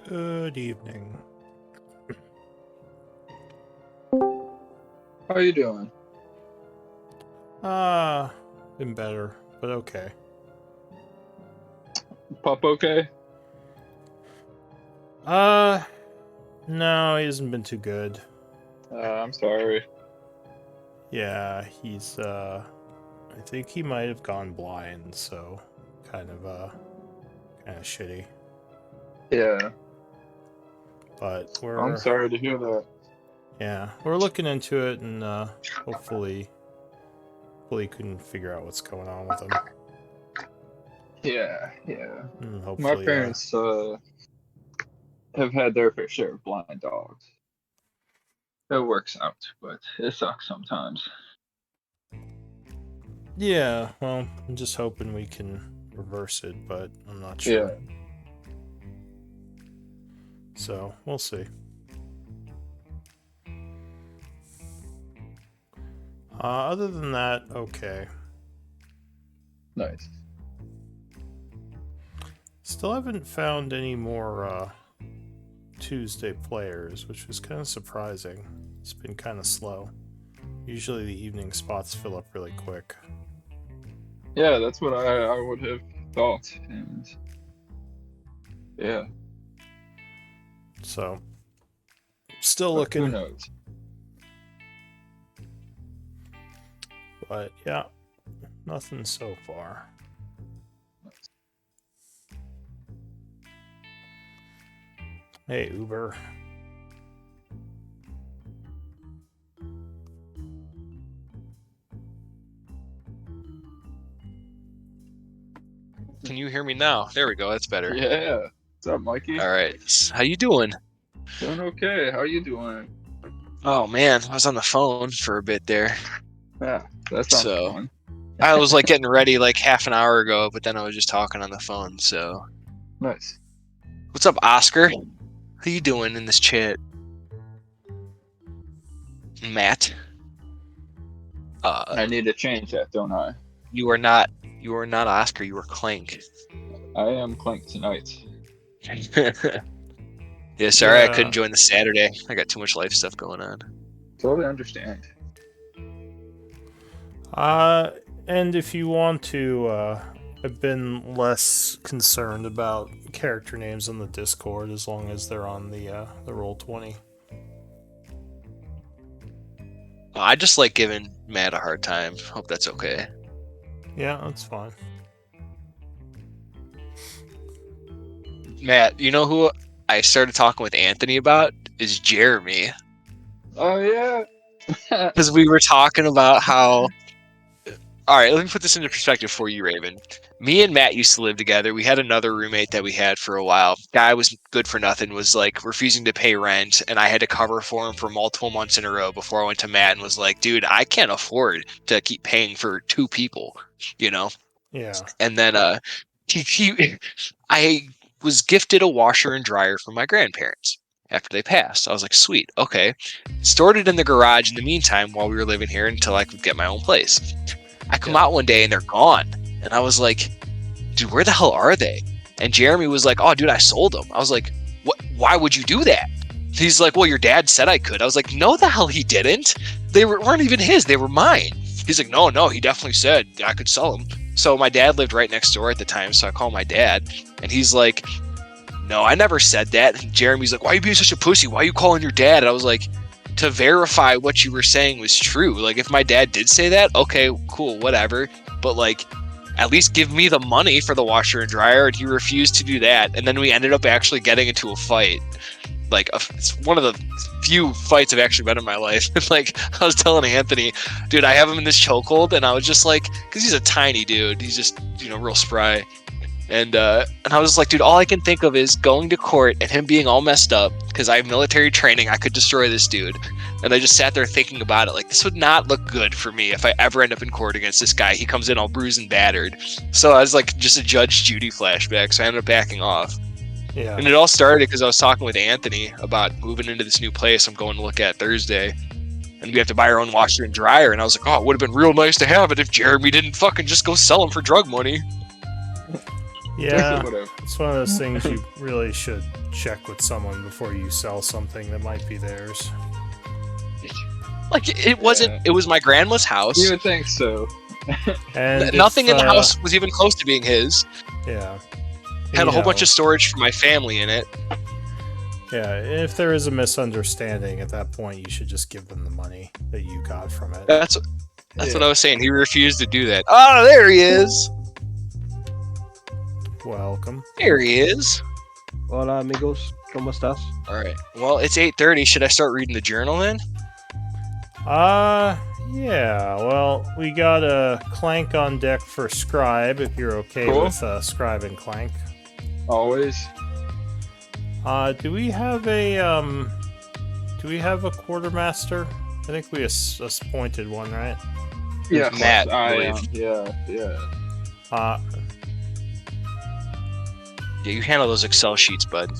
Good evening. How you doing? Been better, but okay. Pup okay? Uh, no, he hasn't been too good. I'm sorry. Yeah, I think he might have gone blind, so kind of, kind of shitty. Yeah, But I'm sorry to hear that. we're looking into it, and, hopefully we can figure out what's going on with him. Yeah. And My hopefully, parents have had their fair share of blind dogs. It works out, but it sucks sometimes. yeah, well, I'm just hoping we can reverse it, but I'm not Yeah, sure. So, we'll see. Other than that, okay. nice. Still haven't found any more Tuesday players, which was kind of surprising. It's been kind of slow. Usually the evening spots fill up really quick. Yeah, that's what I would have thought. And yeah, So, still but who looking. knows? But yeah, nothing so far. Hey, Uber. Can you hear me now? There we go. That's better. Yeah. What's up, Mikey? All right. How you doing? Doing okay. How you doing? Oh man, I was on the phone for a bit there. Yeah, that sounds So fun. I was like getting ready like half an hour ago, but then I was just talking on the phone. So Nice. what's up, Oscar? How you doing in this chat? Matt? I need to change that, don't I? You are not Oscar, you are Clank. I am Clink tonight. Yeah, sorry I couldn't Yeah. join the Saturday. I got too much life stuff going on. Totally understand. And if you want to, I've been less concerned about character names on the Discord as long as they're on the Roll20. I just like giving Matt a hard time. Hope that's okay. Yeah, that's fine. Matt, you know who I started talking with Anthony about is Jeremy. Oh yeah. Because we were talking about how. All right, let me put this into perspective for you, Raven. Me and Matt used to live together. We had another roommate that we had for a while. Guy was good for nothing, was like refusing to pay rent, and I had to cover for him for multiple months in a row before I went to Matt and was like, dude, I can't afford to keep paying for two people, you know? Yeah. And then I was gifted a washer and dryer from my grandparents after they passed. I was like, sweet, okay. Stored it in the garage in the meantime while we were living here until I could get my own place. I come out one day and they're gone. And I was like, dude, where the hell are they? And Jeremy was like, oh, dude, I sold them. I was like, what? Why would you do that? He's like, well, your dad said I could. I was like, no, the hell he didn't. They weren't even his. They were mine. He's like, no, he definitely said I could sell them. So my dad lived right next door at the time. So I call my dad and he's like, no, I never said that. And Jeremy's like, why are you being such a pussy? Why are you calling your dad? And I was like, to verify what you were saying was true. Like, if my dad did say that, okay, cool, whatever. But like, at least give me the money for the washer and dryer. And he refused to do that. And then we ended up actually getting into a fight. Like, it's one of the few fights I've actually been in my life. Like, I was telling Anthony, dude, I have him in this chokehold, and I was just like, because he's a tiny dude, he's just, real spry. And I was like, dude, all I can think of is going to court and him being all messed up because I have military training. I could destroy this dude. And I just sat there thinking about it. Like, this would not look good for me if I ever end up in court against this guy. He comes in all bruised and battered. So I was like, just a Judge Judy flashback. So I ended up backing off. Yeah. And it all started because I was talking with Anthony about moving into this new place I'm going to look at Thursday. And we have to buy our own washer and dryer. And I was like, oh, it would have been real nice to have it if Jeremy didn't fucking just go sell them for drug money. Yeah, Whatever. it's one of those things you really should check with someone before you sell something that might be theirs. Like it wasn't. Yeah. It was my grandma's house. You would think so. And Nothing if, in the house was even close to being his. Yeah. Had a whole bunch know, of storage for my family in it. Yeah, if there is a misunderstanding at that point, you should just give them the money that you got from it. That's what I was saying. He refused to do that. Oh, there he is. Welcome. There he is. Hola, amigos. ¿Cómo estás? All right. Well, it's 8:30. Should I start reading the journal then? Yeah, well, we got a Clank on deck for Scribe, if you're okay Cool. with Scribe and Clank. Always. Do we have a quartermaster? I think we appointed one, right? Yes, Matt, I I believe. am. Yeah. Yeah, you handle those Excel sheets, bud.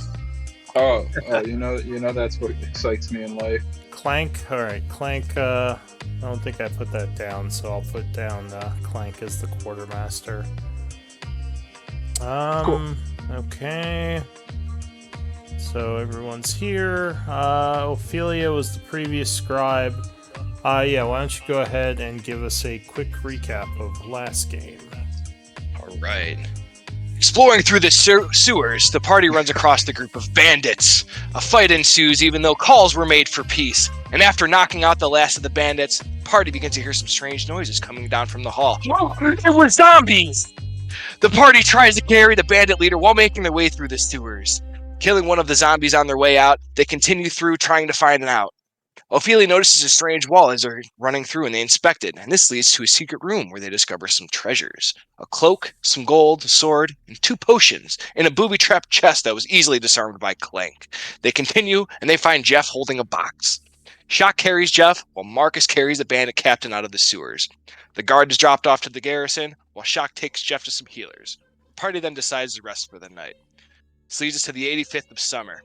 Oh, you know that's what excites me in life. Clank, alright, Clank, I don't think I put that down, so I'll put down Clank as the quartermaster. Cool. Okay. So everyone's here. Ophelia was the previous scribe. Yeah, why don't you go ahead and give us a quick recap of last game? All right. Exploring through the sewers, the party runs across the group of bandits. A fight ensues even though calls were made for peace. And after knocking out the last of the bandits, the party begins to hear some strange noises coming down from the hall. It was zombies! The party tries to carry the bandit leader while making their way through the sewers. Killing one of the zombies on their way out, they continue through trying to find an out. Ophelia notices a strange wall as they're running through, and they inspect it, and this leads to a secret room where they discover some treasures. A cloak, some gold, a sword, and 2 potions in a booby-trapped chest that was easily disarmed by Clank. They continue, and they find Jeff holding a box. Shock carries Jeff, while Marcus carries the bandit captain out of the sewers. The guard is dropped off to the garrison, while Shock takes Jeff to some healers. The party then decides to rest for the night. This leads us to the 85th of summer.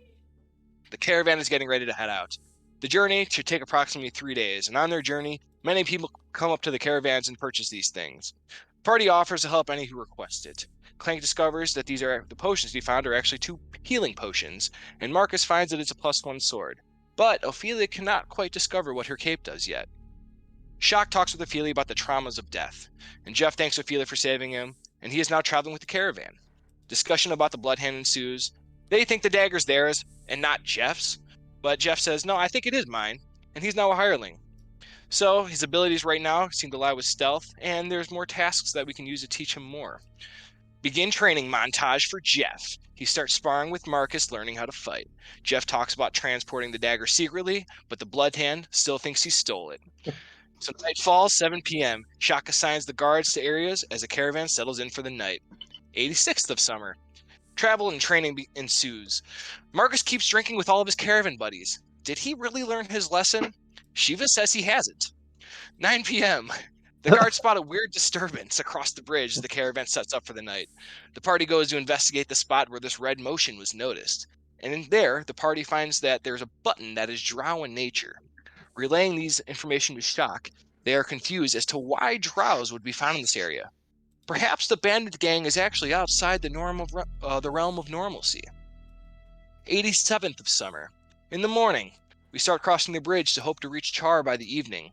The caravan is getting ready to head out. The journey should take approximately 3 days, and on their journey, many people come up to the caravans and purchase these things. The party offers to help any who request it. Clank discovers that the potions he found are actually 2 healing potions, and Marcus finds that it's a +1 sword. But Ophelia cannot quite discover what her cape does yet. Shock talks with Ophelia about the traumas of death, and Jeff thanks Ophelia for saving him, and he is now traveling with the caravan. Discussion about the blood hand ensues. They think the dagger's theirs, and not Jeff's. But Jeff says, no, I think it is mine, and he's now a hireling. So his abilities right now seem to lie with stealth, and there's more tasks that we can use to teach him more. Begin training montage for Jeff. He starts sparring with Marcus, learning how to fight. Jeff talks about transporting the dagger secretly, but the blood hand still thinks he stole it. So night falls, 7 p.m. Shock assigns the guards to areas as the caravan settles in for the night. 86th of summer. Travel and training ensues. Marcus keeps drinking with all of his caravan buddies. Did he really learn his lesson? Shiva says he hasn't. 9 p.m. The guards spot a weird disturbance across the bridge as the caravan sets up for the night. The party goes to investigate the spot where this red motion was noticed. And in there, the party finds that there's a button that is drow in nature. Relaying these information to Shock, they are confused as to why drows would be found in this area. Perhaps the bandit gang is actually outside the realm of normalcy. 87th of summer. In the morning, we start crossing the bridge to hope to reach Chaur by the evening.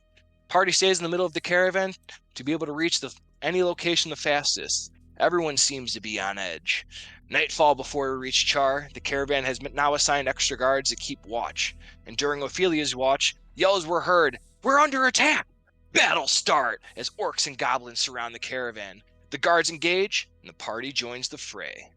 Party stays in the middle of the caravan to be able to reach any location the fastest. Everyone seems to be on edge. Nightfall before we reach Chaur, the caravan has now assigned extra guards to keep watch. And during Ophelia's watch, yells were heard, "We're under attack!" Battle start as orcs and goblins surround the caravan. The guards engage, and the party joins the fray.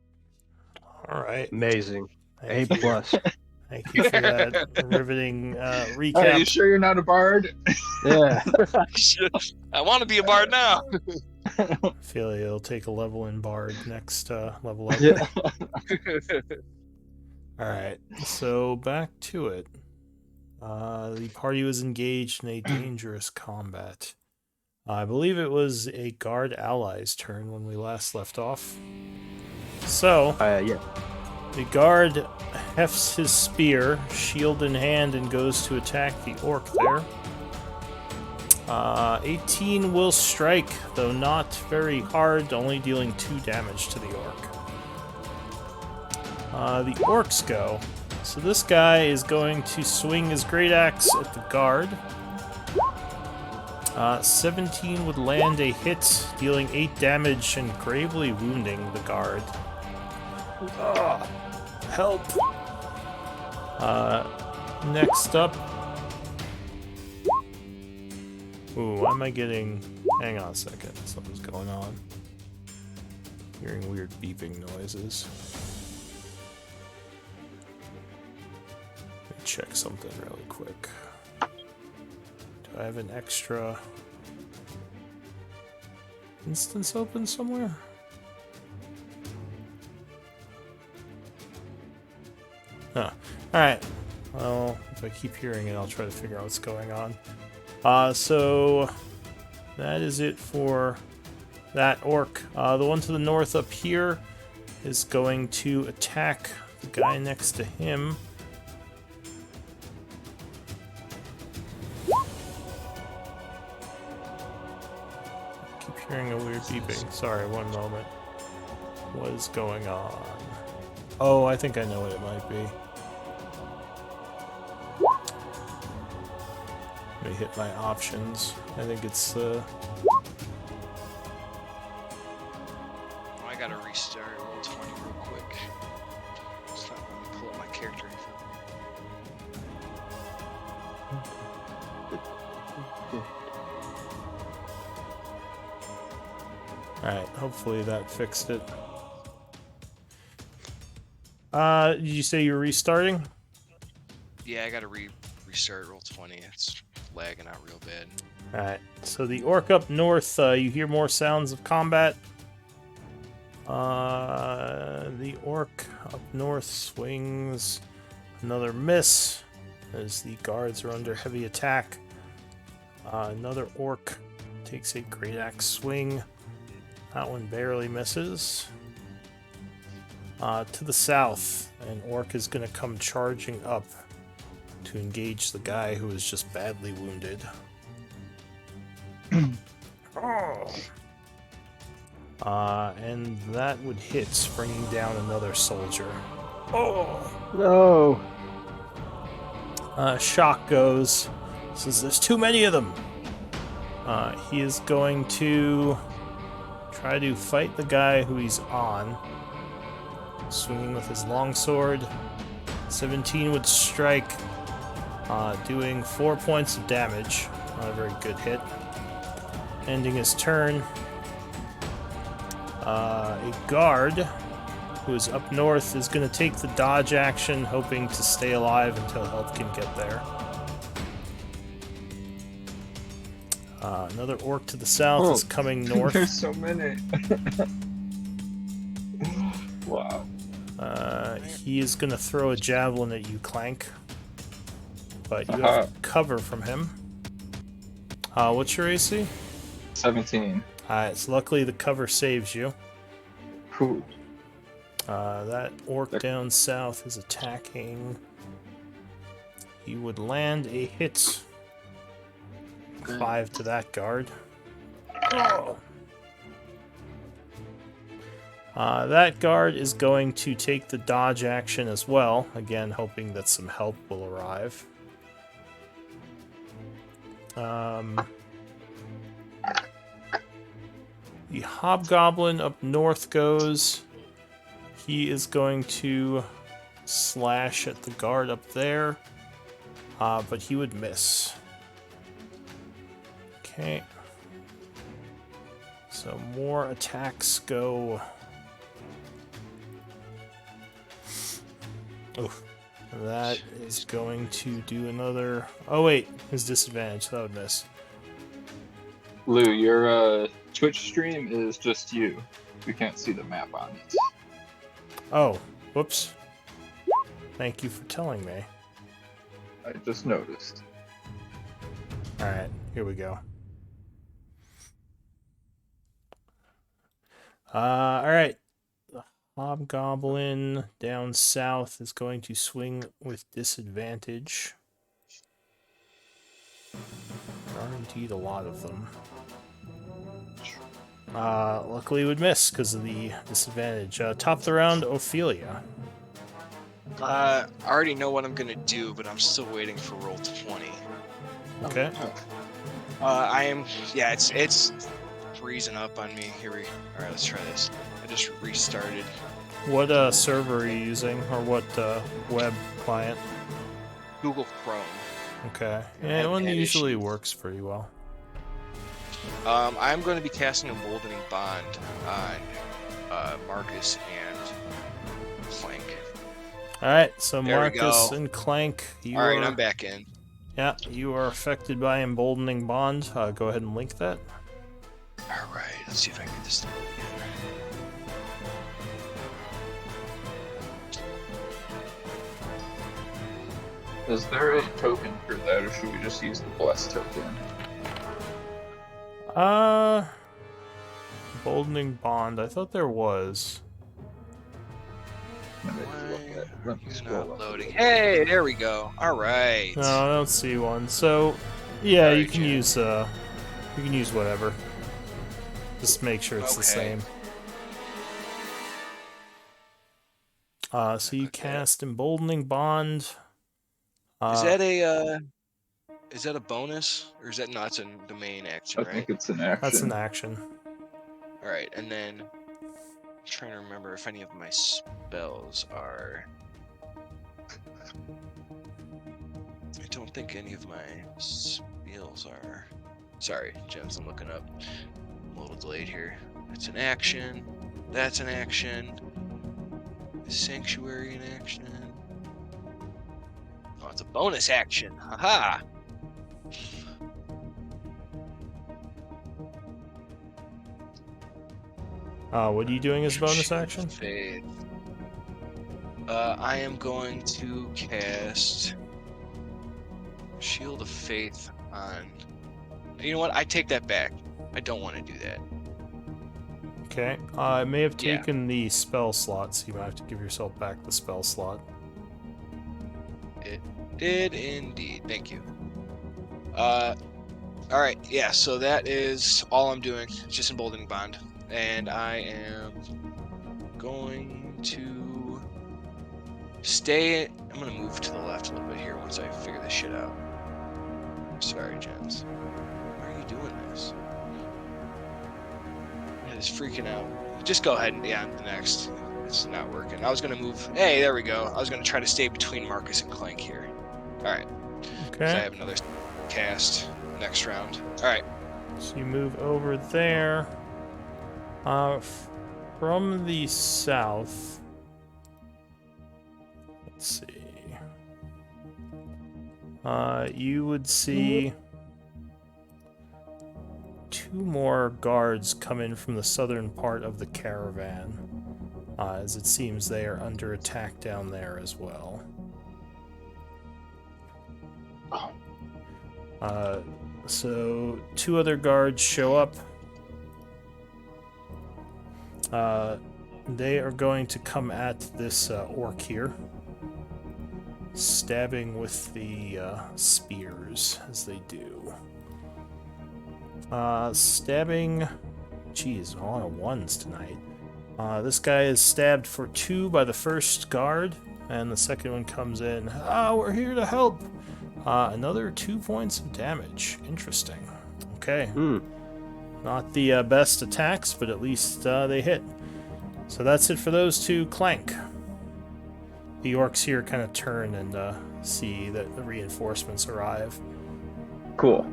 All right. Amazing. A+. Thank you for that riveting recap. Are you sure you're not a bard? Yeah. I want to be a bard now. I feel like it'll take a level in Bard next level up. Yeah. All right, so back to it. The party was engaged in a dangerous combat. I believe it was a guard ally's turn when we last left off. So, Yeah. the guard hefts his spear, shield in hand, and goes to attack the orc there. 18 will strike, though not very hard, only dealing 2 damage to the orc. The orcs go. So this guy is going to swing his great axe at the guard. 17 would land a hit, dealing 8 damage and gravely wounding the guard. Help! Next up... Ooh, why am I getting... Hang on a second, something's going on. Hearing weird beeping noises. Let me check something really quick. Do I have an extra instance open somewhere? Huh. Alright. Well, if I keep hearing it, I'll try to figure out what's going on. So that is it for that orc. The one to the north up here is going to attack the guy next to him. Keep hearing a weird beeping. Sorry, one moment. What is going on? Oh, I think I know what it might be. Let me hit my options. I think it's I gotta restart roll 20 real quick. It's not letting me pull up my character info. Alright, hopefully that fixed it. Did you say you're restarting? Yeah, I gotta restart roll 20. It's lagging out real bad. Alright, so the orc up north, you hear more sounds of combat. The orc up north swings another miss as the guards are under heavy attack. Another orc takes a great axe swing. That one barely misses. To the south, an orc is going to come charging up to engage the guy who is just badly wounded. And that would hit, bringing down another soldier. No. Shock goes. Says there's too many of them. He is going to try to fight the guy who he's on. Swinging with his longsword. 17 would strike, doing 4 points of damage. Not a very good hit. Ending his turn. A guard who is up north is going to take the dodge action, hoping to stay alive until help can get there. Another orc to the south is coming north. There's so many. Wow. He is going to throw a javelin at you, Clank. But you have cover from him. What's your AC? 17. Alright, so luckily the cover saves you. Cool. That orc down south is attacking. He would land a hit. 5 to that guard. That guard is going to take the dodge action as well, again hoping that some help will arrive. The hobgoblin up north goes. He is going to slash at the guard up there, but he would miss. Okay. So more attacks go. Oof. That is going to do another... Oh wait, his disadvantage, that would miss. Lou, your Twitch stream is just you. You can't see the map on it. Oh, whoops. Thank you for telling me. I just noticed. Alright, here we go. Alright. The hobgoblin down south is going to swing with disadvantage. There are indeed a lot of them. Luckily it would miss because of the disadvantage. Top of the round, Ophelia. I already know what I'm gonna do, but I'm still waiting for roll 20. Okay. I am. Yeah, it's freezing up on me. All right, let's try this. I just restarted. What server are you using, or what web client? Google Chrome. Okay. Yeah, one Had usually issues. works pretty well. I'm going to be casting Emboldening Bond on Marcus and Clank. All right. So There we Marcus go. and Clank, you All right, are I'm back in. yeah, you are affected by emboldening bond. Go ahead and link that. All right, let's see if I can get this to work again. Is there a token for that, or should we just use the bless token? Emboldening bond. I thought there was. Let me look at it. Let me You're scroll not up. loading. Hey, there we go. All right. No, I don't see one. So, yeah, you Sorry, can Jen. use whatever. Just make sure it's the Okay. same. So you Okay. cast emboldening bond. Is that a bonus, or is that not the main action, I right? think it's an That's an action. action. All right, and then I'm trying to remember if any of my spells are. I don't think any of my spells are. Sorry, Jens, I'm looking up. I'm a little delayed here. It's an action. That's an action. Sanctuary in action. Oh, it's a bonus action. Haha. What are you doing as a bonus Shield of action? Faith. I am going to cast Shield of Faith on. You know what? I take that back. I don't want to do that. Okay. It may have Yeah. taken the spell slot, so you might have to give yourself back the spell slot. It did indeed. Thank you. All right. Yeah. So that is all I'm doing. Just emboldening bond, and I am going to stay. I'm gonna move to the left a little bit here once I figure this shit out. Sorry, Jens. Why are you doing this? It is freaking out. Just go ahead and the next. It's not working. I was gonna move. Hey, there we go. I was gonna try to stay between Marcus and Clank here. All right. Okay. I have another cast next round. All right. So you move over there. From the south. Let's see. You would see two more guards come in from the southern part of the caravan, as it seems they are under attack down there as well. So two other guards show up. They are going to come at this orc here, stabbing with the spears as they do. Stabbing. Geez, a lot of ones tonight. This guy is stabbed for 2 by the first guard, and the second one comes in. We're here to help. Another 2 points of damage. Interesting. Okay. Not the best attacks, but at least they hit. So that's it for those two. Clank. The orcs here kind of turn and see that the reinforcements arrive. Cool.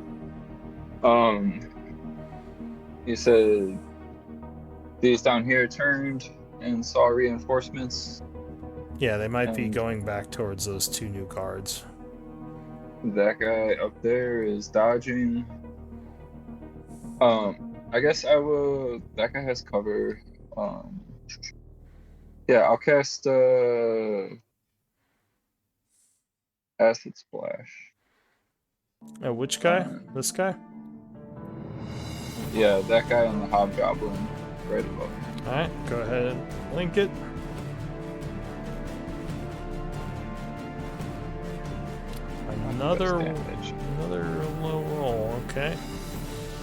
You said these down here turned and saw reinforcements. Yeah, they might be And- going back towards those 2 new guards. That guy up there is dodging. I guess I will. That guy has cover. Yeah, I'll cast Acid Splash. Which guy? This guy? Yeah, that guy on the Hobgoblin right above me. Alright, go ahead and link it. Another Damage. low roll, okay.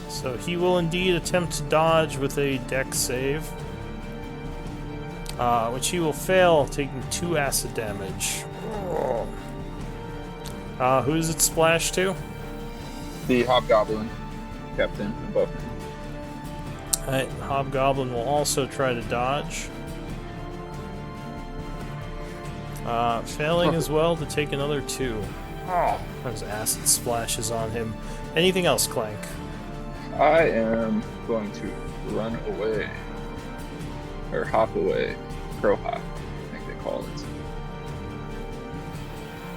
So he will indeed attempt to dodge with a dex save. which he will fail, taking 2 acid damage. Who does it splash to? The hobgoblin captain above me. Alright, Hobgoblin will also try to dodge. Failing as well to take another 2. As acid splashes on him. Anything else, Clank? I am going to run away. Or hop away. Crow hop, I think they call it.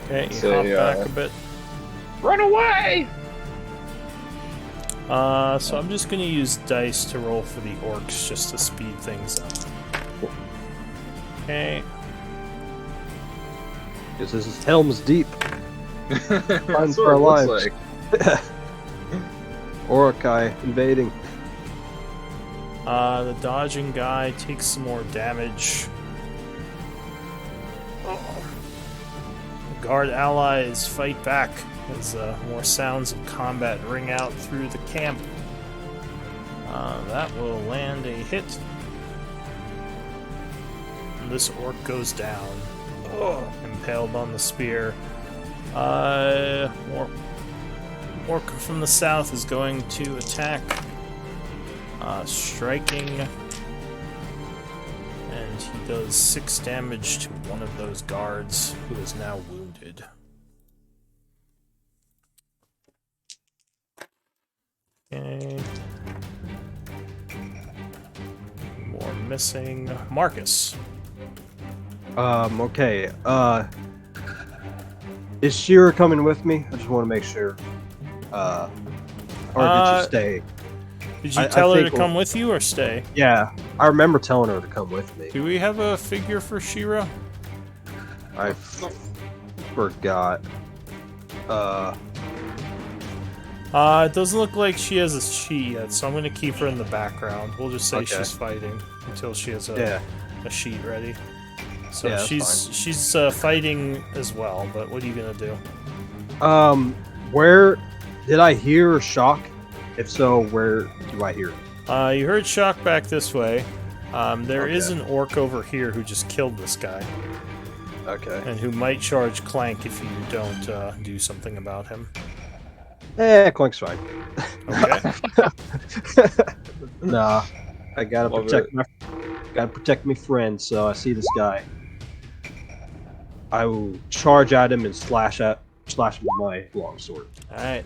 Okay, you Say, hop back a bit. Run away! So I'm just gonna use dice to roll for the orcs just to speed things up. Okay. Because this is Helm's Deep. That's for what our it looks lives. like. Orakai invading. The dodging guy takes some more damage. Guard allies fight back as more sounds of combat ring out through the camp. That will land a hit. And this orc goes down. Impaled on the spear. Orc from the south is going to attack. Striking. And he does 6 damage to one of those guards, who is now wounded. Okay. More missing. Marcus. Okay. Is Shira coming with me? I just want to make sure. Or did you stay? Did you I tell her to think come with you or stay? Yeah, I remember telling her to come with me. Do we have a figure for Shira? I forgot. It doesn't look like she has a sheet yet, so I'm going to keep her in the background. We'll just say Okay. she's fighting until she has Yeah. a sheet ready. So Yeah, that's she's fighting as well, but what are you going to do? Where did I hear shock? If so, where do I hear it? You heard shock back this way. There is Okay. an orc over here who just killed this guy, Okay. and who might charge Clank if you don't do something about him. Clank's fine. Okay. Nah, I gotta Love protect my friend. So I see this guy. I will charge at him and slash him with my longsword. Alright,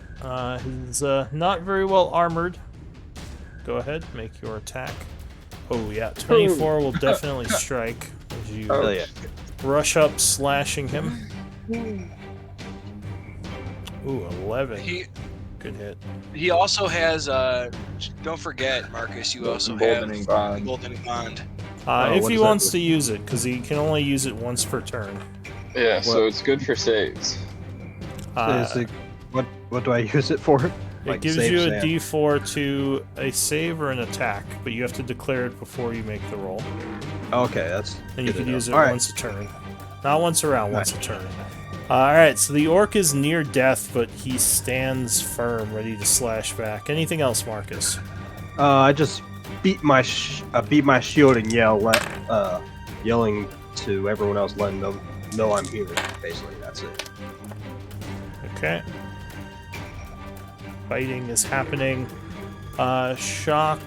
he's not very well armored. Go ahead, make your attack. Oh yeah, 24 will definitely strike as you Oh. Hell yeah. rush up, slashing him. Ooh, 11. Good hit. He also has. Don't forget, Marcus. You also Emboldening have bond. emboldening bond. If what he does that wants do? to use it, because he can only use it once per turn. Yeah, so What? it's good for saves. What do I use it for? It Like gives save you a sand? D4 to a save or an attack, but you have to declare it before you make the roll. Okay, that's. And you good to can know. use it Alright. once a turn. Not once a round, once a turn. Alright, so the orc is near death, but he stands firm, ready to slash back. Anything else, Marcus? I just beat my shield and yelling to everyone else, letting them know I'm here. Basically, that's it. Okay. Fighting is happening. Shock.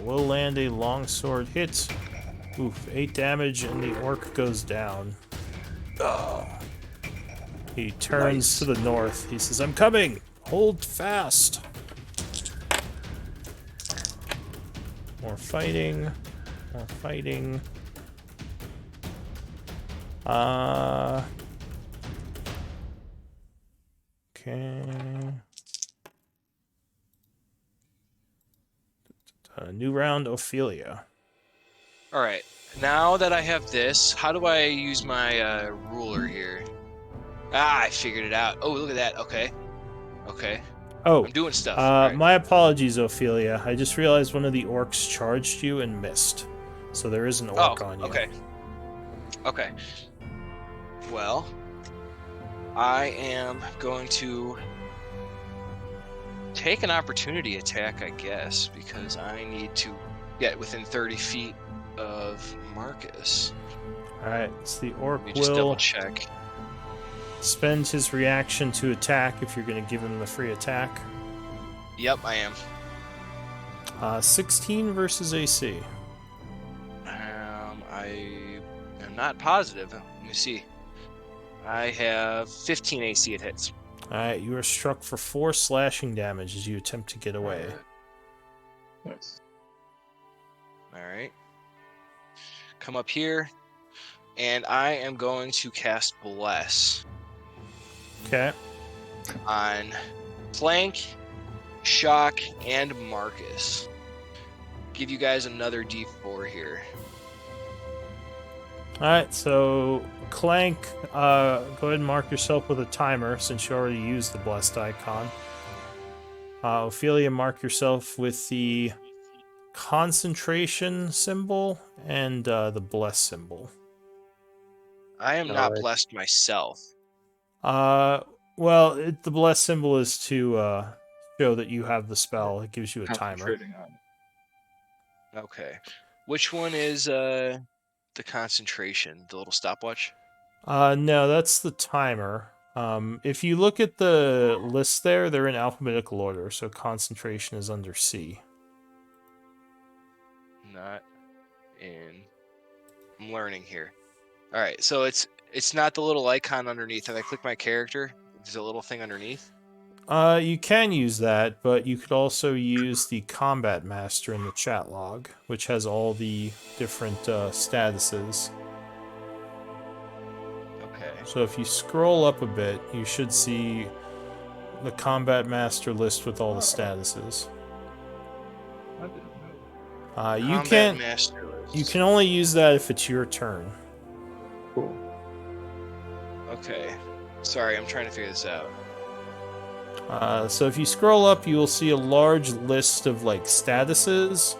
Will land a longsword hit. Oof, 8 damage and the orc goes down. He turns Nice. to the north. He says, I'm coming! Hold fast! More fighting. More fighting. Okay. New round, Ophelia. All right. Now that I have this, how do I use my ruler here? Ah, I figured it out. Oh, look at that. Okay. Okay. Oh, I'm doing stuff. All right. my apologies, Ophelia. I just realized one of the orcs charged you and missed. So there is an orc on you. Okay. Okay. Well, I am going to take an opportunity attack, I guess, because I need to get within 30 feet of Marcus. Alright, so the orc Let me just double will check. spend his reaction to attack if you're going to give him the free attack. Yep, I am. 16 versus AC. I am not positive. Let me see. I have 15 AC. It hits. Alright, you are struck for 4 slashing damage as you attempt to get away. Nice. All right. Come up here, and I am going to cast Bless Okay. on Plank, Shock, and Marcus. Give you guys another D4 here. Alright, so Clank, go ahead and mark yourself with a timer since you already used the blessed icon. Ophelia, mark yourself with the concentration symbol and the bless symbol. I am not blessed myself. Well, the bless symbol is to show that you have the spell. It gives you a timer. Concentrating on it. Okay. Which one is the concentration? The little stopwatch? No, that's the timer. If you look at the list there, they're in alphabetical order, so concentration is under C. Not in. I'm learning here. All right, so it's not the little icon underneath. If I click my character, there's a little thing underneath. You can use that, but you could also use the Combat Master in the chat log, which has all the different statuses. Okay. So if you scroll up a bit, you should see the Combat Master list with all the statuses. I didn't know. You Combat can't. Master list. You can only use that if it's your turn. Cool. Okay. Sorry, I'm trying to figure this out. So if you scroll up, you will see a large list of like statuses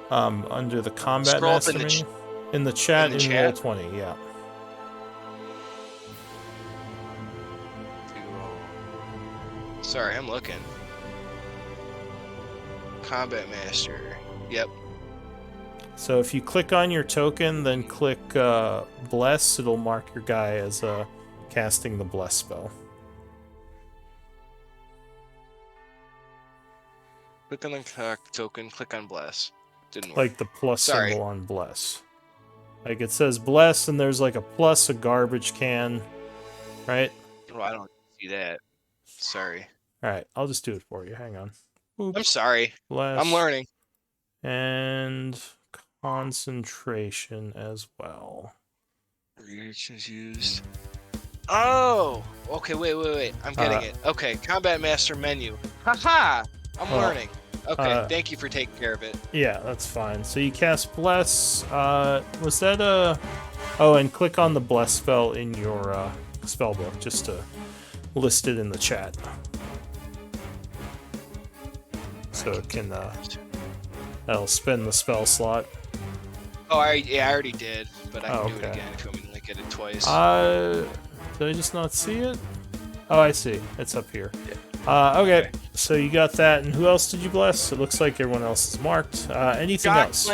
under the Combat Scroll up Master in the menu. In the chat, in the in chat? Roll20, yeah. Sorry, I'm looking. Combat Master. Yep. So if you click on your token, then click Bless, it'll mark your guy as casting the Bless spell. Click on the token, click on Bless. Didn't work. Like the plus Sorry. symbol on Bless. Like it says Bless, and there's like a plus, a garbage can, right? Oh, I don't see that. Sorry. Alright, I'll just do it for you. Hang on. Oops. I'm sorry. Bless. I'm learning. And concentration as well. Reactions used. Oh! Okay, wait. I'm getting it. Okay, Combat Master menu. Haha! I'm learning. Okay, thank you for taking care of it. Yeah, that's fine. So you cast Bless. Was that a... Oh, and click on the Bless spell in your spell book, just to list it in the chat. So it can, that'll spin the spell slot. Oh, I already did, but I can do it okay. again if you want me to link it twice. Did I just not see it? Oh, I see. It's up here. Yeah. Okay, so you got that, and who else did you bless? It looks like everyone else is marked. Anything else?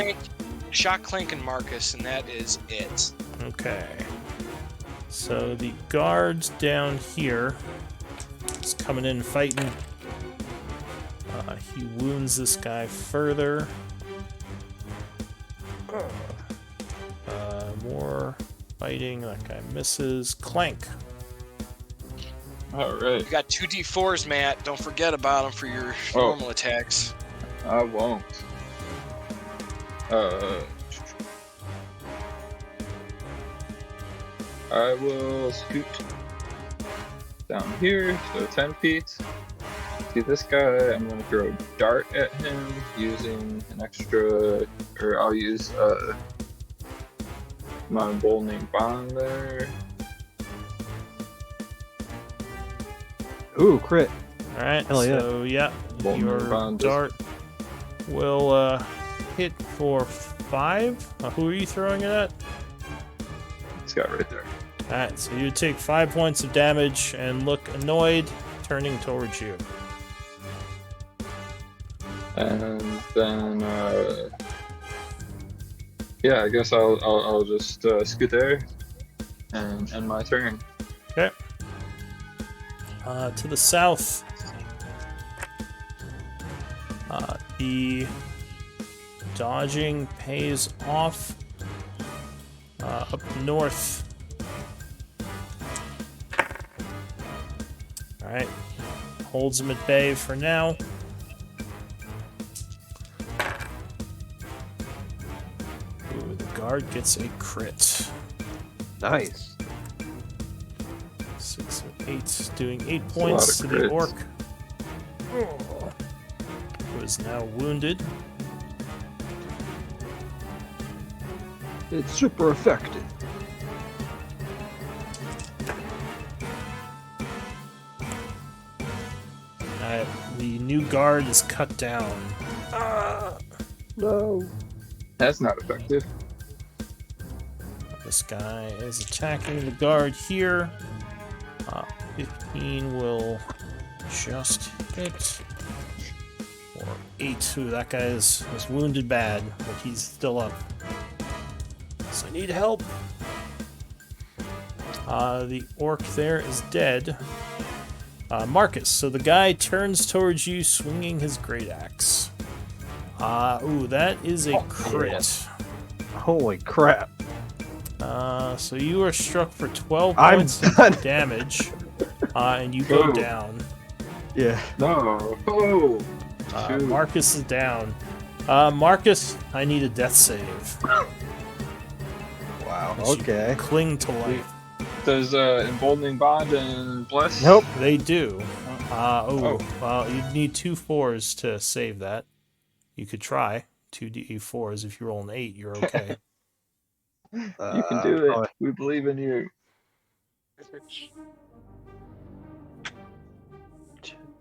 Shock, Clank, and Marcus, and that is it. Okay. So the guard down here is coming in fighting. He wounds this guy further. More fighting. That guy misses. Clank. Alright. You got 2 D4s, Matt. Don't forget about them for your normal attacks. I won't. I will scoot down here, so 10 feet. See this guy, I'm gonna throw a dart at him using an extra, or I'll use my emboldening bond there. Ooh, crit. Alright, Hell yeah. so yeah, Emboldening your bond dart will hit for 5. Who are you throwing it at? This guy right there. Alright, so you take 5 points of damage and look annoyed, turning towards you. And then, yeah, I guess I'll just scoot there and end my turn. Okay. To the south, the dodging pays off. Up north. Alright. Holds him at bay for now. Ooh, the guard gets a crit. Nice. 6 or 8, doing 8 That's points a to lot of the crits. orc. Who is now wounded. It's super effective. Alright, the new guard is cut down. No. That's not effective. This guy is attacking the guard here. 15 will just hit. Or 8. Ooh, that guy is wounded bad, but he's still up. So I need help. The orc there is dead. Marcus, so the guy turns towards you swinging his great axe. Ooh, that is a crit. Holy crap. So you are struck for 12 I'm points done. of damage, and you go Oh. down. Yeah. No. Oh. Shoot. Marcus is down. Marcus, I need a death save. Wow. As you Okay. Cling to life. Does emboldening bond and bless? Nope. They do. Oh. Well, you'd need 2 4s to save that. You could try 2 D4s. If you roll an 8, you're okay. You can do it. Probably We believe in you.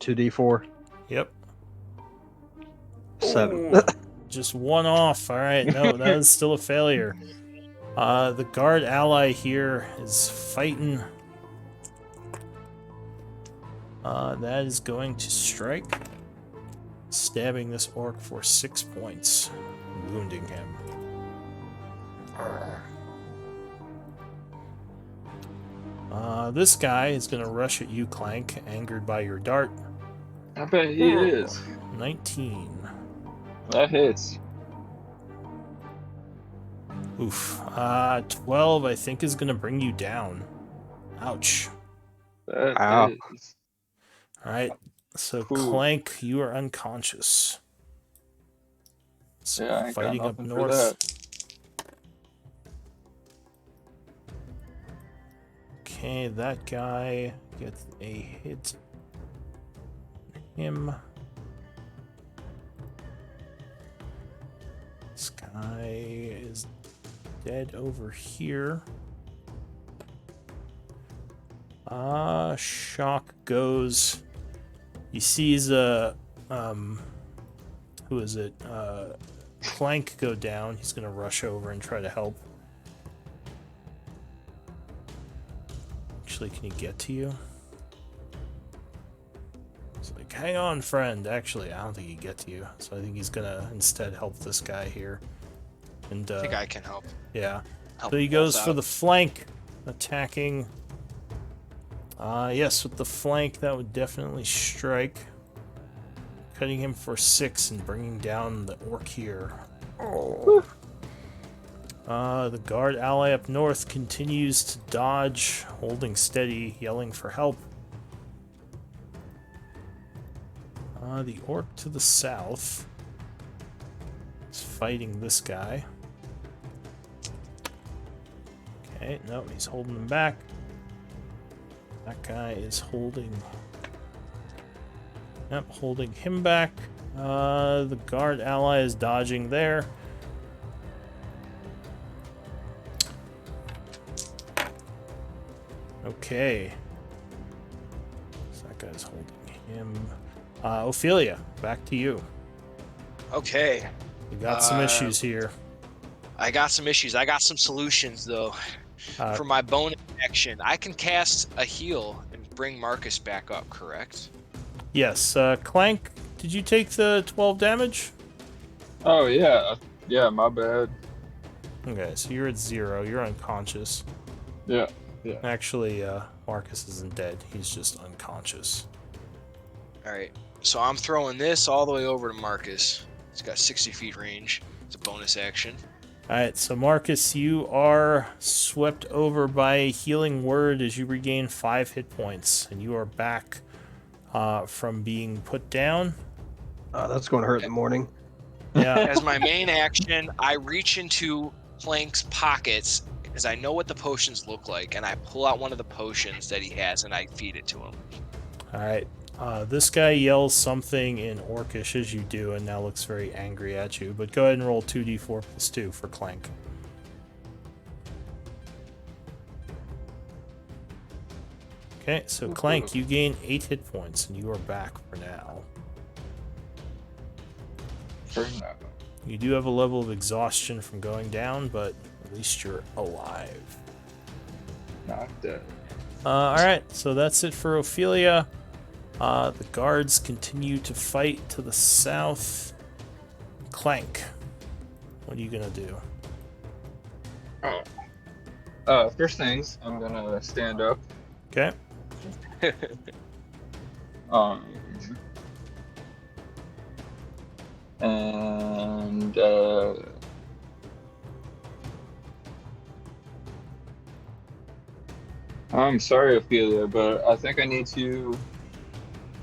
2d4. Yep. 7. Ooh, just 1 off. All right. No, that is still a failure. The guard ally here is fighting. That is going to strike, stabbing this orc for 6 points, wounding him. This guy is going to rush at you, Clank, angered by your dart. I bet he is. 19. That hits. Oof. 12, I think, is going to bring you down. Ouch. That Ow. is. Alright, so Cool. Clank, you are unconscious. So Yeah, I ain't got fighting up nothing for north. that. Okay, that guy gets a hit. Him. This guy is dead over here. Shock goes. He sees who is it? Clank go down. He's gonna rush over and try to help. Actually, can he get to you? It's like, hang on, friend. Actually, I don't think he can get to you. So I think he's gonna instead help this guy here. And I think I can help. yeah. help So he both goes for out. the flank, attacking. Yes, with the flank, that would definitely strike. Cutting him for 6 and bringing down the orc here. The guard ally up north continues to dodge, holding steady, yelling for help. The orc to the south is fighting this guy. Okay, no, he's holding him back. That guy is holding... Yep, holding him back. The guard ally is dodging there. Okay. So that guy's holding him. Ophelia, back to you. Okay, You got some issues here. I got some issues. I got some solutions though. For my bonus action, I can cast a heal and bring Marcus back up. Correct? Yes, Clank, did you take the 12 damage? Oh yeah, yeah. My bad. Okay, so you're at 0. You're unconscious. Yeah, yeah. Actually, Marcus isn't dead. He's just unconscious. All right. So I'm throwing this all the way over to Marcus. He's got 60 feet range. It's a bonus action. Alright, so Marcus, you are swept over by a healing word as you regain 5 hit points, and you are back from being put down. That's going to hurt in the morning. Yeah, As my main action, I reach into Plank's pockets because I know what the potions look like, and I pull out one of the potions that he has and I feed it to him. alright. This guy yells something in Orcish as you do, and now looks very angry at you, but go ahead and roll 2d4 plus 2 for Clank. Okay, so Clank, you gain 8 hit points, and you are back for now. For now. You do have a level of exhaustion from going down, but at least you're alive. Not dead. Alright, so that's it for Ophelia. The guards continue to fight to the south. Clank, what are you gonna do? First things, I'm gonna stand up. Okay. And I'm sorry, Ophelia, but I think I need to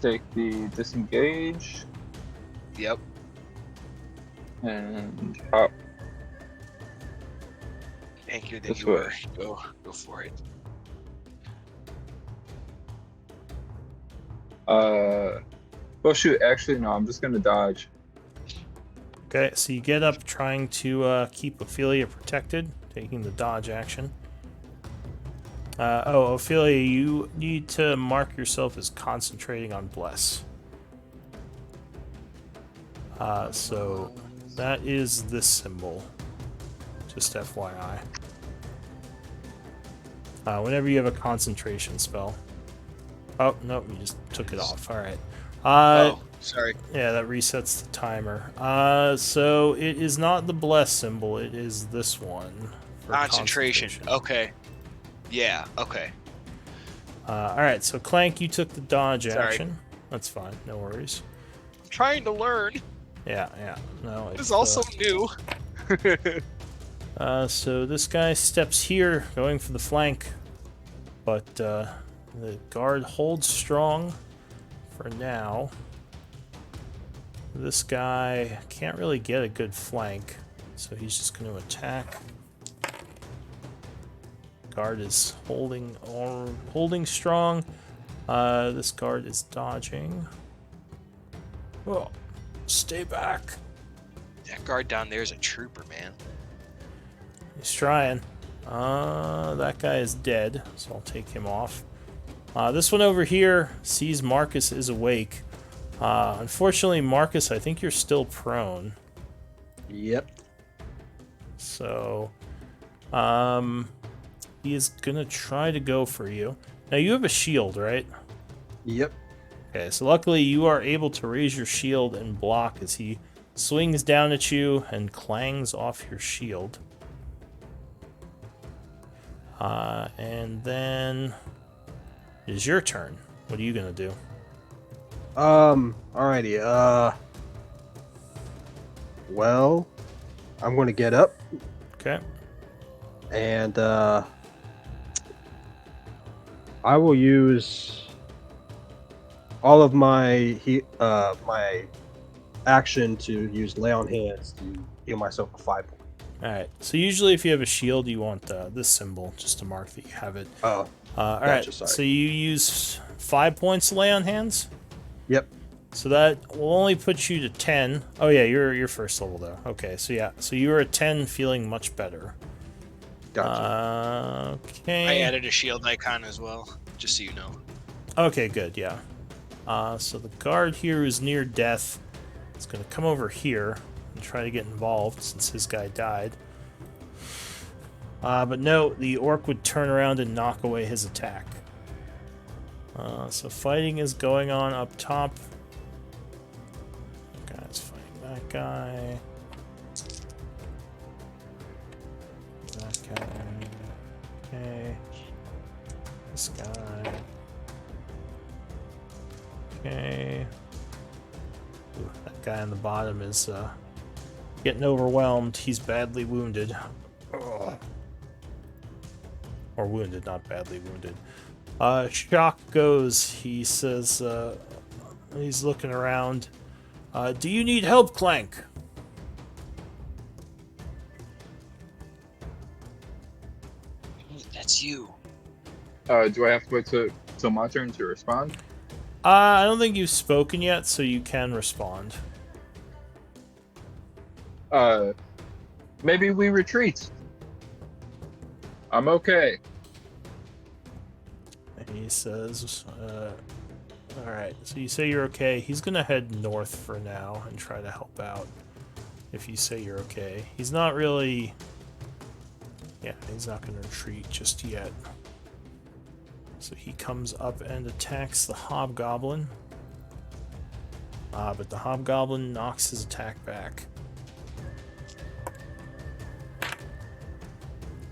take the disengage Yep. and hop. Tankier than This you way. were. Go for it. Well, shoot. Actually, no. I'm just gonna dodge. Okay, so you get up trying to keep Ophelia protected, taking the dodge action. Ophelia, you need to mark yourself as concentrating on Bless. So that is this symbol. Just FYI. Whenever you have a concentration spell. Oh, no, you just took it off. Alright. Sorry. Yeah, that resets the timer. So it is not the Bless symbol, it is this one. For Concentration. Okay. Yeah, okay. Alright, so Clank, you took the dodge Sorry. action. That's fine, no worries. I'm trying to learn. Yeah. No, This is also new. So this guy steps here, going for the flank. But the guard holds strong for now. This guy can't really get a good flank, so he's just going to attack. Guard is holding strong. This guard is dodging. Oh, stay back. That guard down there is a trooper, man. He's trying. That guy is dead, so I'll take him off. This one over here sees Marcus is awake. Unfortunately, Marcus, I think you're still prone. Yep. So, he is gonna try to go for you. Now, you have a shield, right? Yep. Okay, so luckily you are able to raise your shield and block as he swings down at you and clangs off your shield. And then it is your turn. What are you gonna do? Alrighty, well, I'm gonna get up Okay. and, I will use all of my my action to use lay on hands to heal myself for 5 points. Alright, so usually if you have a shield, you want this symbol just to mark that you have it. Oh, Alright, gotcha, sorry. so you use 5 points to lay on hands? yep. So that will only put you to 10. Oh yeah, you're first level though. Okay, so yeah, so you were at 10 feeling much better. Gotcha. Okay. I added a shield icon as well, just so you know. Okay, good, yeah. So the guard here is near death. It's going to come over here and try to get involved since his guy died. But no, the orc would turn around and knock away his attack. So fighting is going on up top. that guy. That guy. Okay. This guy. Okay. Ooh, that guy on the bottom is getting overwhelmed. He's badly wounded. Ugh. Or wounded, not badly wounded. Shock goes. He says, he's looking around. Do you need help, Clank? That's you. Do I have to wait till my turn to respond? I don't think you've spoken yet, so you can respond. Maybe we retreat. I'm okay. And he says, alright, so you say you're okay. He's gonna head north for now and try to help out. If you say you're okay. He's not really... Yeah, he's not gonna retreat just yet. So he comes up and attacks the Hobgoblin. But the Hobgoblin knocks his attack back.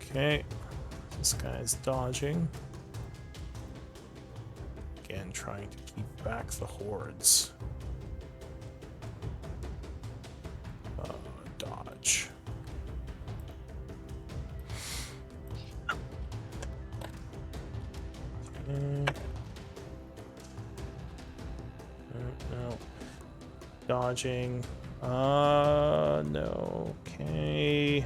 Okay. This guy's dodging. Again, trying to keep back the hordes. Dodge. No. Dodging. No. Okay.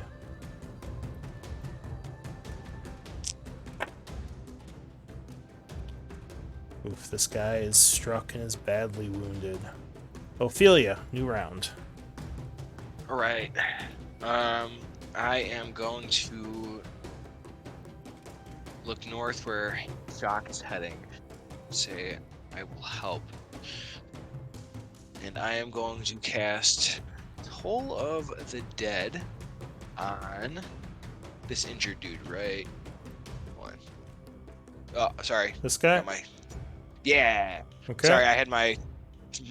Oof, this guy is struck and is badly wounded. Ophelia, new round. All right. I am going to look north where Shock is heading. Say, I will help. And I am going to cast Toll of the Dead on this injured dude, right? One. Oh, sorry. This guy? Yeah. Okay. Sorry, I had my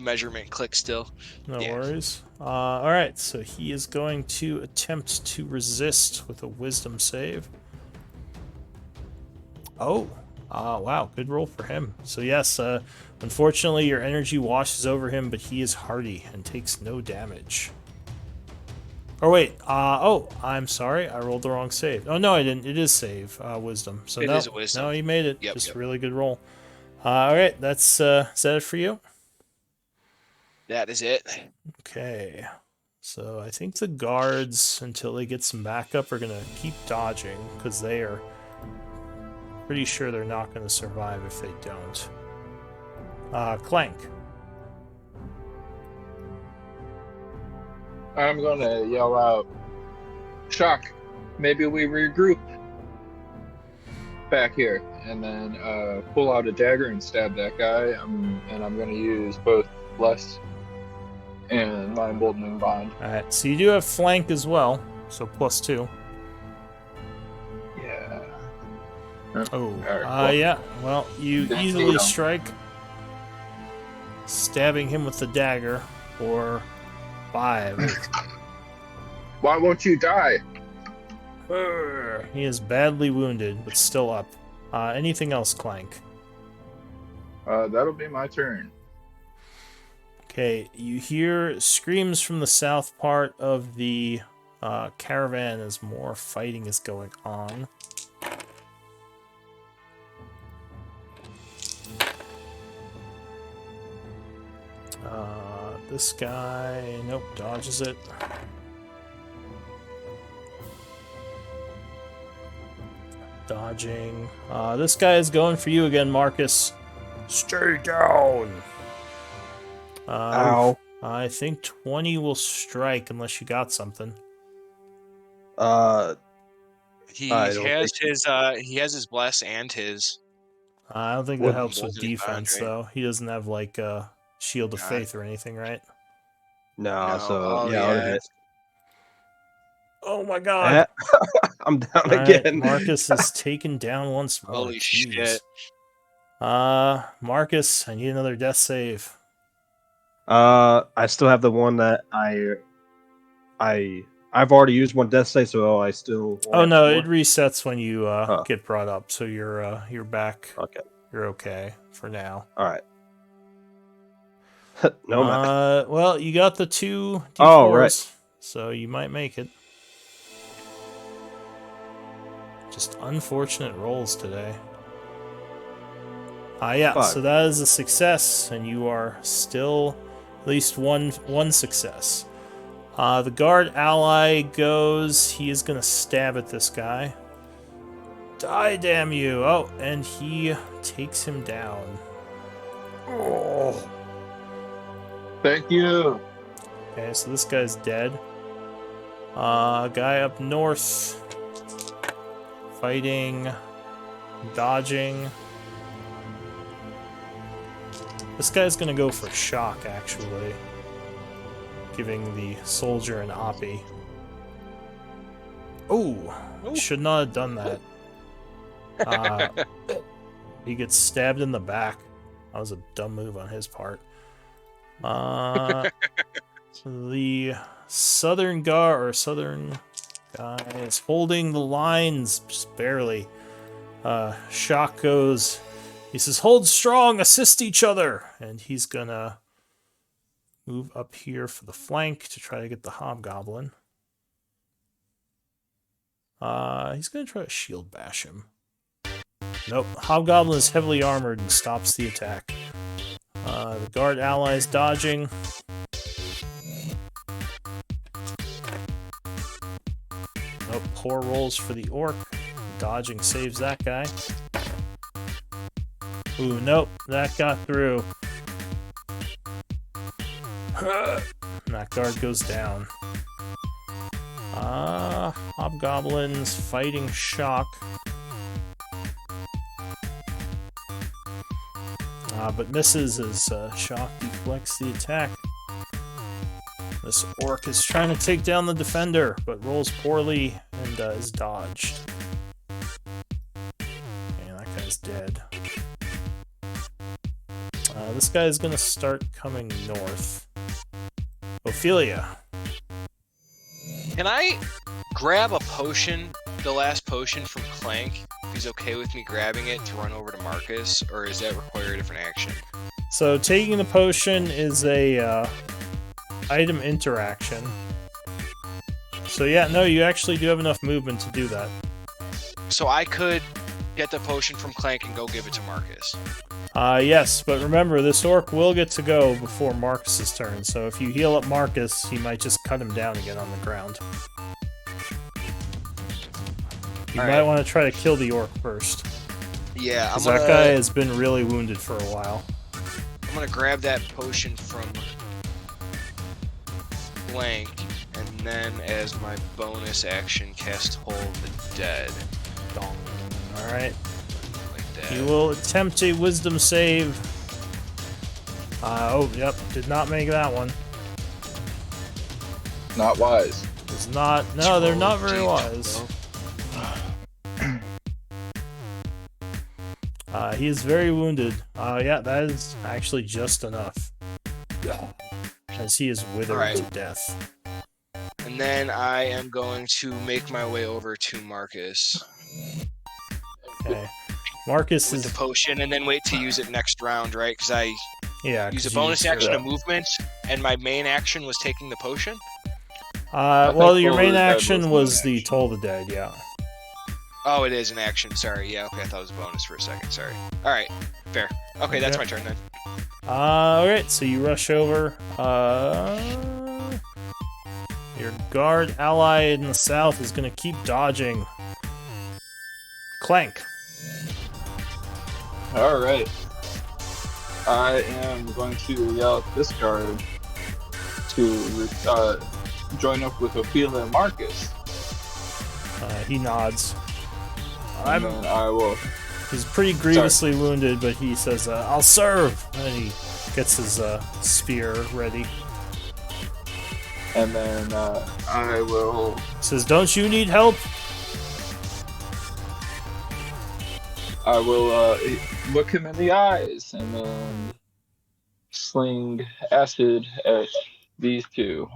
measurement click still. No Yeah. worries. Alright, so he is going to attempt to resist with a wisdom save. Oh. Wow, good roll for him. So yes, unfortunately your energy washes over him, but he is hardy and takes no damage. Oh wait, oh, I'm sorry, I rolled the wrong save. Oh no, I didn't. It is save, wisdom. So It no, is a wisdom. no, he made it. Yep, Just yep. really good roll. Alright, that's, is that it for you? That is it. Okay. So I think the guards, until they get some backup, are gonna keep dodging, because they are pretty sure they're not gonna survive if they don't. Clank. I'm gonna yell out, Shock, maybe we regroup back here, and then pull out a dagger and stab that guy. And I'm gonna use both Bless and my Emboldening Bond. Alright, so you do have flank as well, so +2. Yeah. Oh, Alright, cool. yeah, well, you That's easily deal. strike, stabbing him with the dagger for 5. Why won't you die? He is badly wounded, but still up. Anything else, Clank? That'll be my turn. Okay, you hear screams from the south part of the caravan as more fighting is going on. This guy, nope, dodges it. Dodging. This guy is going for you again, Marcus. Stay down. Ow. I think 20 will strike unless you got something. He I don't has his bless and his I don't think that What- helps with Emboldening Bond, defense, right? though. He doesn't have, like, Shield of God. Faith or anything, right? No, No, so oh, yeah, I'll yeah. hit. Oh my god! I'm down Alright, again. Marcus is taken down once more. Holy Jeez. shit. Marcus, I need another death save. I still have the one that I've already used one death save, so I still only Oh have no, two it more? resets when you Oh. get brought up, so you're back. Okay. You're okay for now. All right. No math. Well, you got the 2 d4s, Oh, right. so you might make it. Just unfortunate rolls today. Yeah, 5. so that is a success, and you are still at least one success. The guard ally goes. He is gonna stab at this guy. Die, damn you! Oh, and he takes him down. Oh. Thank you. Okay, so this guy's dead. Guy up north, fighting, dodging. This guy's gonna go for shock, actually, giving the soldier an oppie. Oh, should not have done that. He gets stabbed in the back. That was a dumb move on his part. The southern guy is holding the lines just barely. Shock goes. He says, "Hold strong, assist each other," and he's gonna move up here for the flank to try to get the hobgoblin. He's gonna try to shield bash him. Nope, hobgoblin is heavily armored and stops the attack. The guard ally is dodging. Nope, poor rolls for the orc. Dodging saves that guy. Ooh, nope, that got through. That guard goes down. Hobgoblins fighting shock. But misses as shock deflects the attack. This orc is trying to take down the defender, but rolls poorly and is dodged. And that guy's dead. This guy is going to start coming north. Ophelia. Can I grab a potion, the last potion from Clank? If he's okay with me grabbing it to run over to Marcus, or does that require a different action? So taking the potion is a item interaction. So yeah, no, you actually do have enough movement to do that. So I could get the potion from Clank and go give it to Marcus. Yes, but remember, this orc will get to go before Marcus's turn, so if you heal up Marcus, he might just cut him down again on the ground. You might want to try to kill the orc first. Yeah, because that guy has been really wounded for a while. I'm gonna grab that potion from Blank, and then as my bonus action, cast Hold the Dead. Dong. Alright. Like that. He will attempt a wisdom save. Oh, yep, did not make that one. Not wise. It's not. No, they're not very wise. He is very wounded. Yeah, that is actually just enough. As he is withered to death. And then I am going to make my way over to Marcus. Okay. Marcus with is the potion, and then wait to use it next round, right? Because I use a 'cause bonus you action threw of it. movement, and my main action was taking the potion. Well, your Toll main the Dead action was was an the action. Toll the Dead, yeah. Oh, it is an action. Sorry. Yeah. Okay. I thought it was a bonus for a second. Sorry. All right. Fair. Okay, that's my turn then. Alright, so you rush over. Your guard ally in the south is gonna keep dodging. Clank. Alright. I am going to yell at this guard to join up with Ophelia and Marcus. He nods. And then I will. He's pretty grievously wounded, but he says, I'll serve! And he gets his spear ready. And then I will. Says, don't you need help? I will look him in the eyes and then fling acid at these two.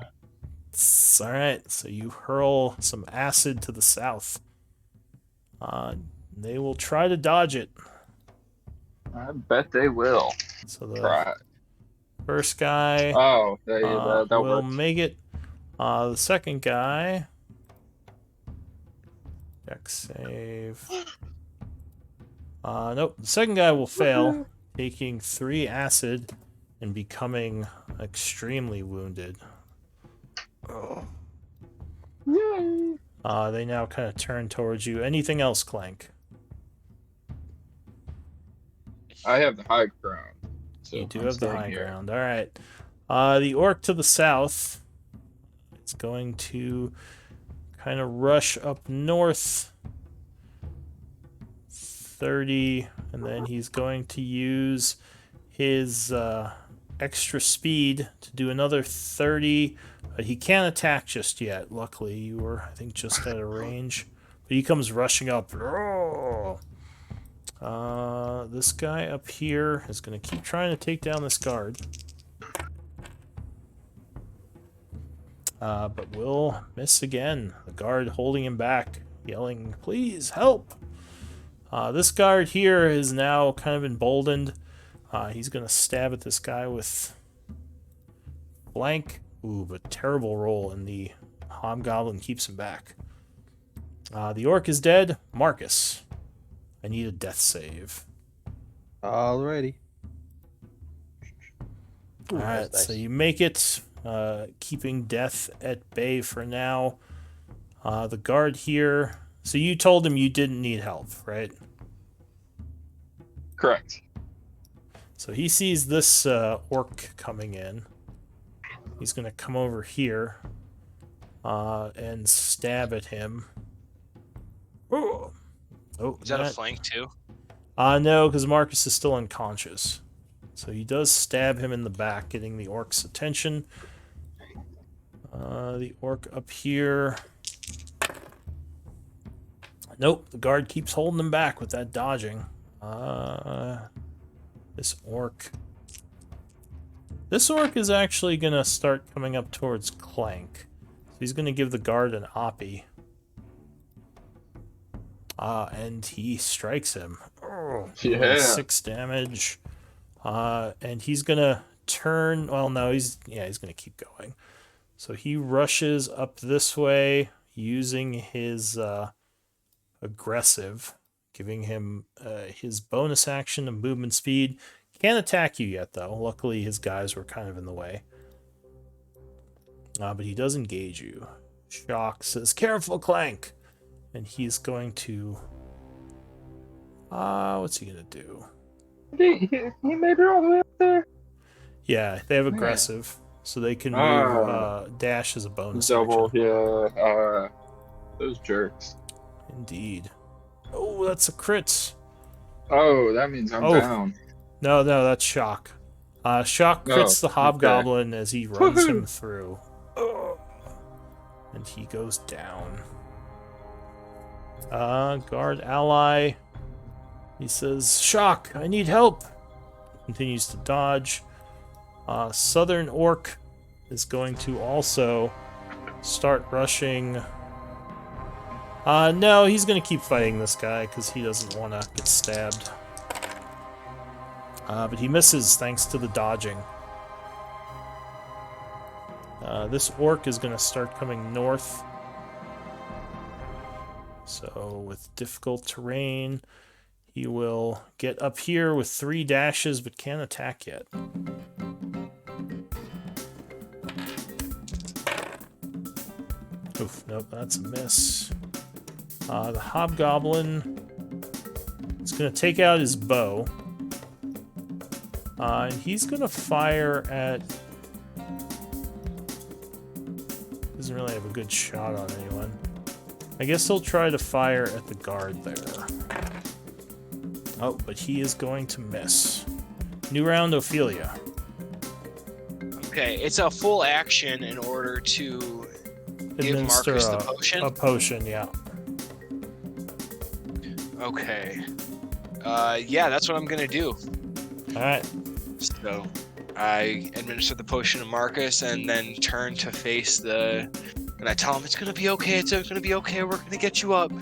All right, so you hurl some acid to the south. They will try to dodge it. I bet they will So the try. first guy Oh, that will worked. make it. The second guy, deck save. Nope. The second guy will fail, taking 3 acid and becoming extremely wounded. Yay! They now kind of turn towards you. Anything else, Clank? I have the high ground. So You do I'm have the staying high here. ground. All right. The orc to the south. It's going to kind of rush up north. 30, and then he's going to use his extra speed to do another 30. But he can't attack just yet. Luckily, you were, I think, just out of range. But he comes rushing up. This guy up here is going to keep trying to take down this guard. But will miss again. The guard holding him back, yelling, "Please help!" This guard here is now kind of emboldened. He's going to stab at this guy with flank. Ooh, but terrible roll, and the hobgoblin keeps him back. The orc is dead. Marcus, I need a death save. Alrighty. All right, That's nice. so you make it, keeping death at bay for now. The guard here. So you told him you didn't need help, right? Correct. So he sees this orc coming in. He's going to come over here and stab at him. Oh, Is that a flank too? No, because Marcus is still unconscious. So he does stab him in the back, getting the orc's attention. The orc up here. Nope, the guard keeps holding him back with that dodging. This orc. This orc is actually going to start coming up towards Clank. So he's going to give the guard an oppie. And he strikes him. Yeah. 6 damage. And he's going to turn... Well, no, he's going to keep going. So he rushes up this way using his aggressive, giving him his bonus action of movement speed. Can't attack you yet, though. Luckily, his guys were kind of in the way. But he does engage you. Shock says, "Careful, Clank!" And he's going to... what's he going to do? He made it all the way up there. Yeah, they have aggressive, so they can move dash as a bonus Double, action. yeah. Those jerks. Indeed. Oh, that's a crit. Oh, that means I'm down. No, that's Shock. Shock crits the Hobgoblin as he runs him through. And he goes down. Guard ally. He says, "Shock, I need help." Continues to dodge. Southern Orc is going to also start rushing. No, he's going to keep fighting this guy because he doesn't want to get stabbed. But he misses thanks to the dodging. This orc is going to start coming north. So with difficult terrain, he will get up here with 3 dashes, but can't attack yet. Oof, nope, that's a miss. The Hobgoblin is going to take out his bow. And he's going to fire at... Doesn't really have a good shot on anyone. I guess he'll try to fire at the guard there. Oh, but he is going to miss. New round, Ophelia. Okay, it's a full action in order to give Administer Marcus the potion. a potion, yeah. Okay. Yeah, that's what I'm gonna do. Alright. So, I administer the potion to Marcus and then turn to face the. And I tell him it's gonna be okay. It's gonna be okay. We're gonna get you up.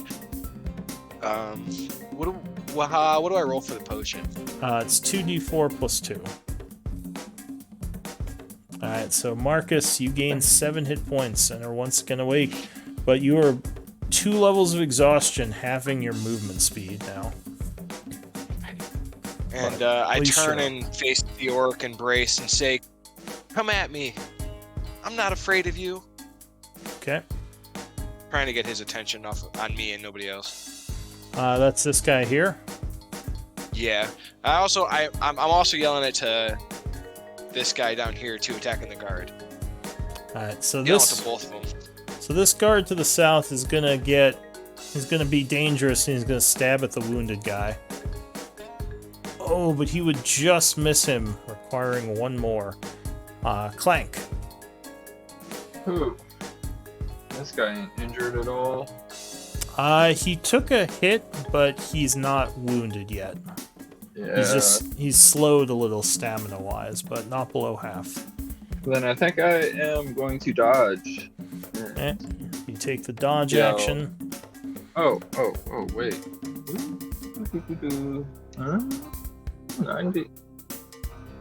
What do I roll for the potion? It's 2d4 plus 2. Alright, so Marcus, you gain 7 hit points and are once again awake, but you are 2 levels of exhaustion, halving your movement speed now. And I Please turn show. and face the orc and brace and say, "Come at me. I'm not afraid of you." Okay. Trying to get his attention off on me and nobody else. That's this guy here. Yeah. I'm also yelling it to this guy down here too, attacking the guard. Alright, so Yelling this to both of them. So this guard to the south is gonna be dangerous, and he's gonna stab at the wounded guy. Oh, but he would just miss him, requiring 1 more. Clank. Who? This guy ain't injured at all. He took a hit, but he's not wounded yet. Yeah. He's slowed a little stamina-wise, but not below half. Then I think I am going to dodge. Eh, you take the dodge Yo. action. Oh, wait. Huh? 90.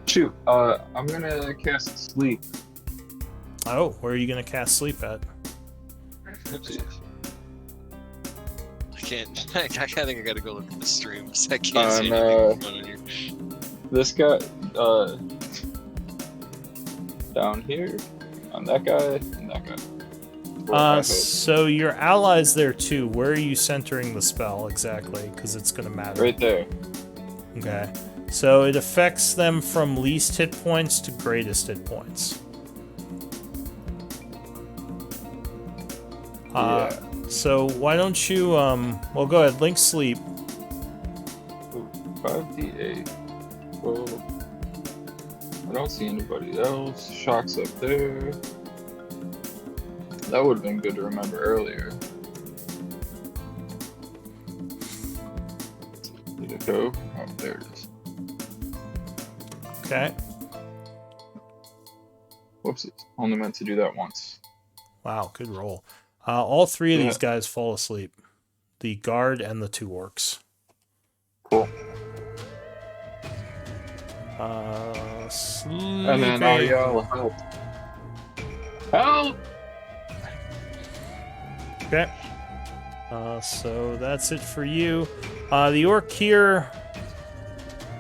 Shoot, I'm gonna cast sleep. Oh, where are you gonna cast sleep at? I can't. I think I gotta go look at the stream. 'Cause I can't see I'm, anything going on here. This guy, down here, on that guy, and that guy. So your allies there too. Where are you centering the spell exactly? Because it's gonna matter. Right there. Okay. So it affects them from least hit points to greatest hit points. Yeah. So why don't you well, go ahead, link sleep. 5d8. Well, I don't see anybody else. Shock's up there. That would have been good to remember earlier. Did it go? Oh, there it is. Okay. Whoops, only meant to do that once. Wow, good roll. All 3 of Yeah. these guys fall asleep. The guard and the 2 orcs. Cool. Sleep. And then I'll yell, help. Help! Okay. So that's it for you. The orc here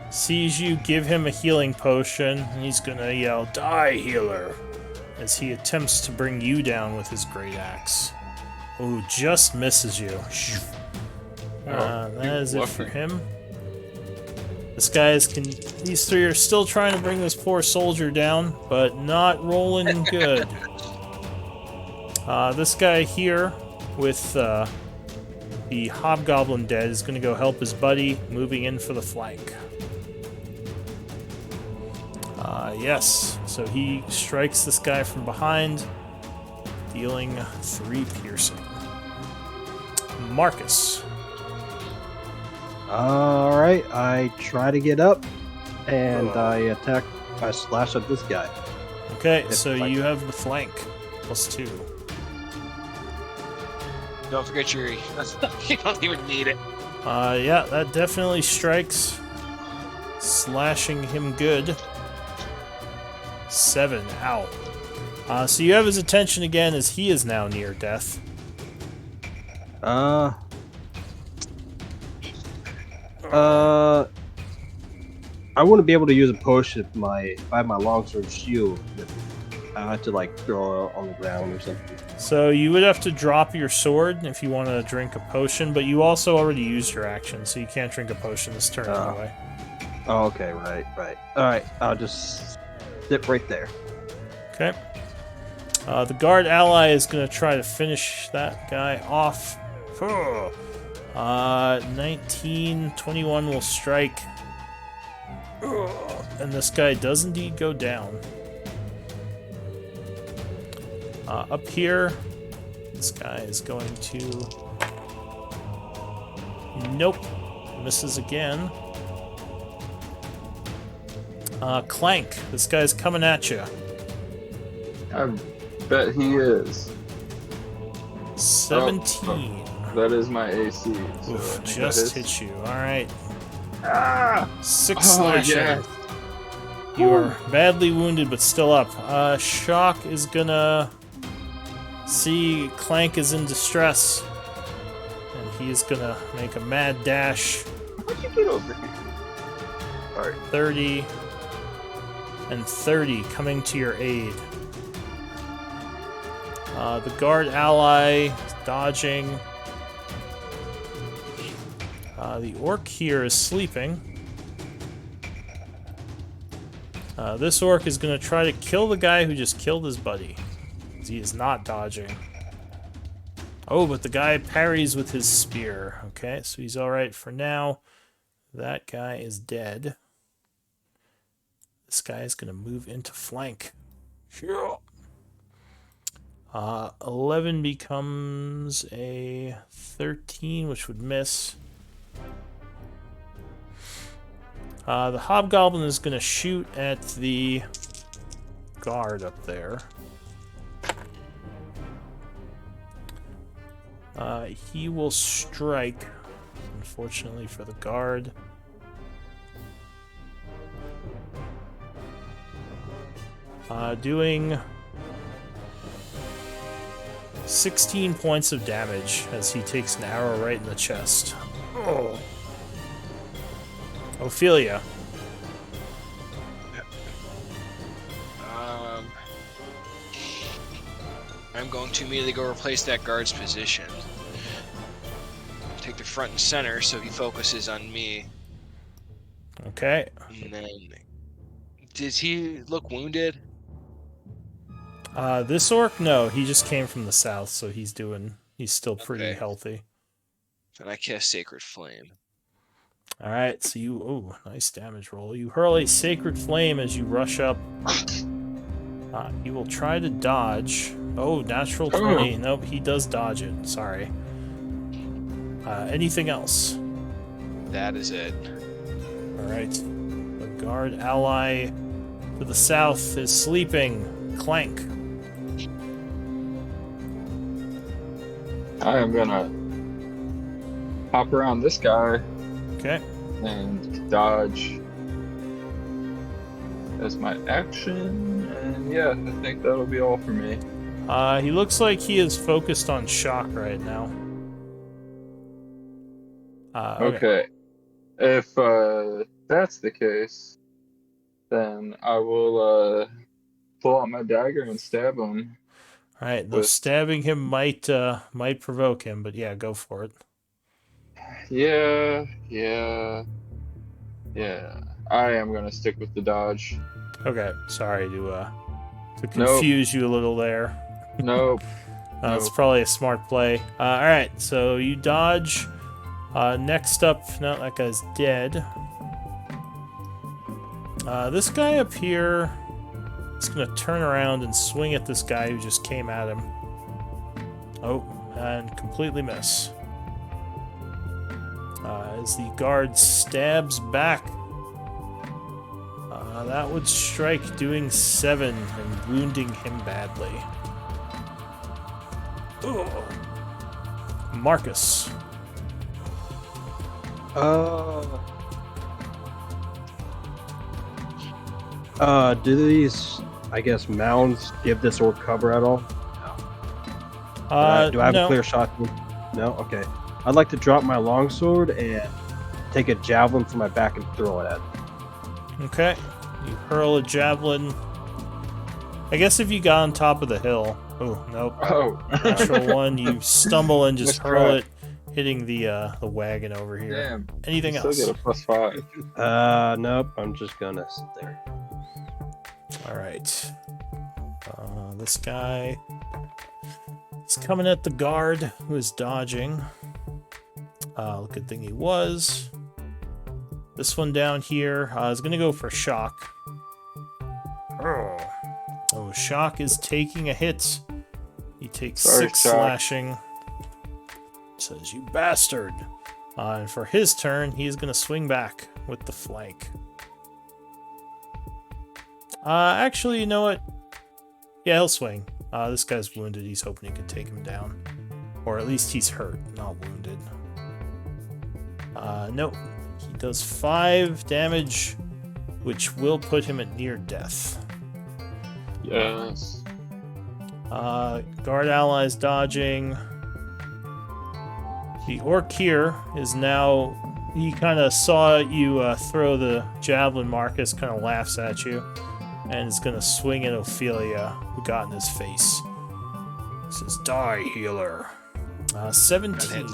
sees you give him a healing potion, and he's gonna yell, "Die, healer!" as he attempts to bring you down with his great axe. Ooh, just misses you. That is it for lucky. him. These 3 are still trying to bring this poor soldier down, but not rolling good. This guy here with the hobgoblin dead is going to go help his buddy, moving in for the flank. Yes, so he strikes this guy from behind, dealing 3 piercing. Marcus. Alright, I try to get up, and I slash at this guy. Okay, so you have the flank, +2. Don't forget your. You don't even need it. Yeah, that definitely strikes. Slashing him good. 7, ow. So you have his attention again as he is now near death. I wouldn't be able to use a potion if I have my longsword shield. I had to like throw it on the ground or something. So you would have to drop your sword if you want to drink a potion, but you also already used your action, so you can't drink a potion this turn anyway. Oh, okay, right. Alright, I'll just sit right there. Okay. The guard ally is going to try to finish that guy off. 19, 21 will strike. And this guy does indeed go down. Up here, this guy is going to... Nope. Misses again. Clank, this guy's coming at you. I bet he is. 17. That is my AC. So Oof, I think that just hits. hit you. Alright. Ah! 6 Oh, slashing. yes. You are badly wounded, but still up. Shock is gonna see Clank is in distress. And he is gonna make a mad dash. How'd you get over here? Alright. 30 and 30 coming to your aid. The guard ally is dodging. The orc here is sleeping. This orc is going to try to kill the guy who just killed his buddy. He is not dodging. Oh, but the guy parries with his spear. Okay, so he's alright for now. That guy is dead. This guy is going to move into flank. Sure. 11 becomes a 13, which would miss. The hobgoblin is going to shoot at the guard up there. He will strike, unfortunately for the guard. Doing 16 points of damage as he takes an arrow right in the chest. Oh. Ophelia. I'm going to immediately go replace that guard's position. Take the front and center so he focuses on me. Okay. And then, does he look wounded? This orc, no, he just came from the south, so he's still pretty Okay. healthy. Then I cast Sacred Flame. Alright, so you, nice damage roll. You hurl a sacred flame as you rush up. He will try to dodge. Oh, natural 20. Nope, he does dodge it. Sorry. Anything else? That is it. Alright. The guard ally to the south is sleeping. Clank. I am gonna hop around this guy Okay. and dodge as my action, and yeah, I think that'll be all for me. He looks like he is focused on shock right now. Okay. If that's the case, then I will pull out my dagger and stab him. Alright, though stabbing him might provoke him, but yeah, go for it. Yeah. I am gonna stick with the dodge. Okay, sorry to confuse you a little there. Nope. It's probably a smart play. Alright, so you dodge. Next up, no, that guy's dead. This guy up here is going to turn around and swing at this guy who just came at him. Oh, and completely miss. As the guard stabs back, that would strike, doing 7 and wounding him badly. Ugh. Marcus. Do these, I guess, mounds give this orc cover at all? Do I have no. a clear shot? No? Okay. I'd like to drop my longsword and take a javelin from my back and throw it at him. Okay. You hurl a javelin. I guess if you got on top of the hill. Oh, nope. Oh. Natural 1. You stumble and just hurl Mistry. it, hitting the wagon over here. Damn. Anything Still else? get a +5. Nope. I'm just gonna sit there. Alright. This guy is coming at the guard who is dodging. Good thing he was. This one down here is going to go for shock. Oh, shock is taking a hit. He takes Sorry, 6 Shock. slashing. Says, you bastard. And for his turn, he's going to swing back with the flank. Actually, you know what? Yeah, he'll swing. This guy's wounded. He's hoping he can take him down. Or at least he's hurt, not wounded. Nope. He does 5 damage, which will put him at near death. Yes. Guard allies dodging. The orc here is now... He kind of saw you throw the javelin, Marcus, kind of laughs at you, and is going to swing at Ophelia, who got in his face. He says, "Die, healer." 17.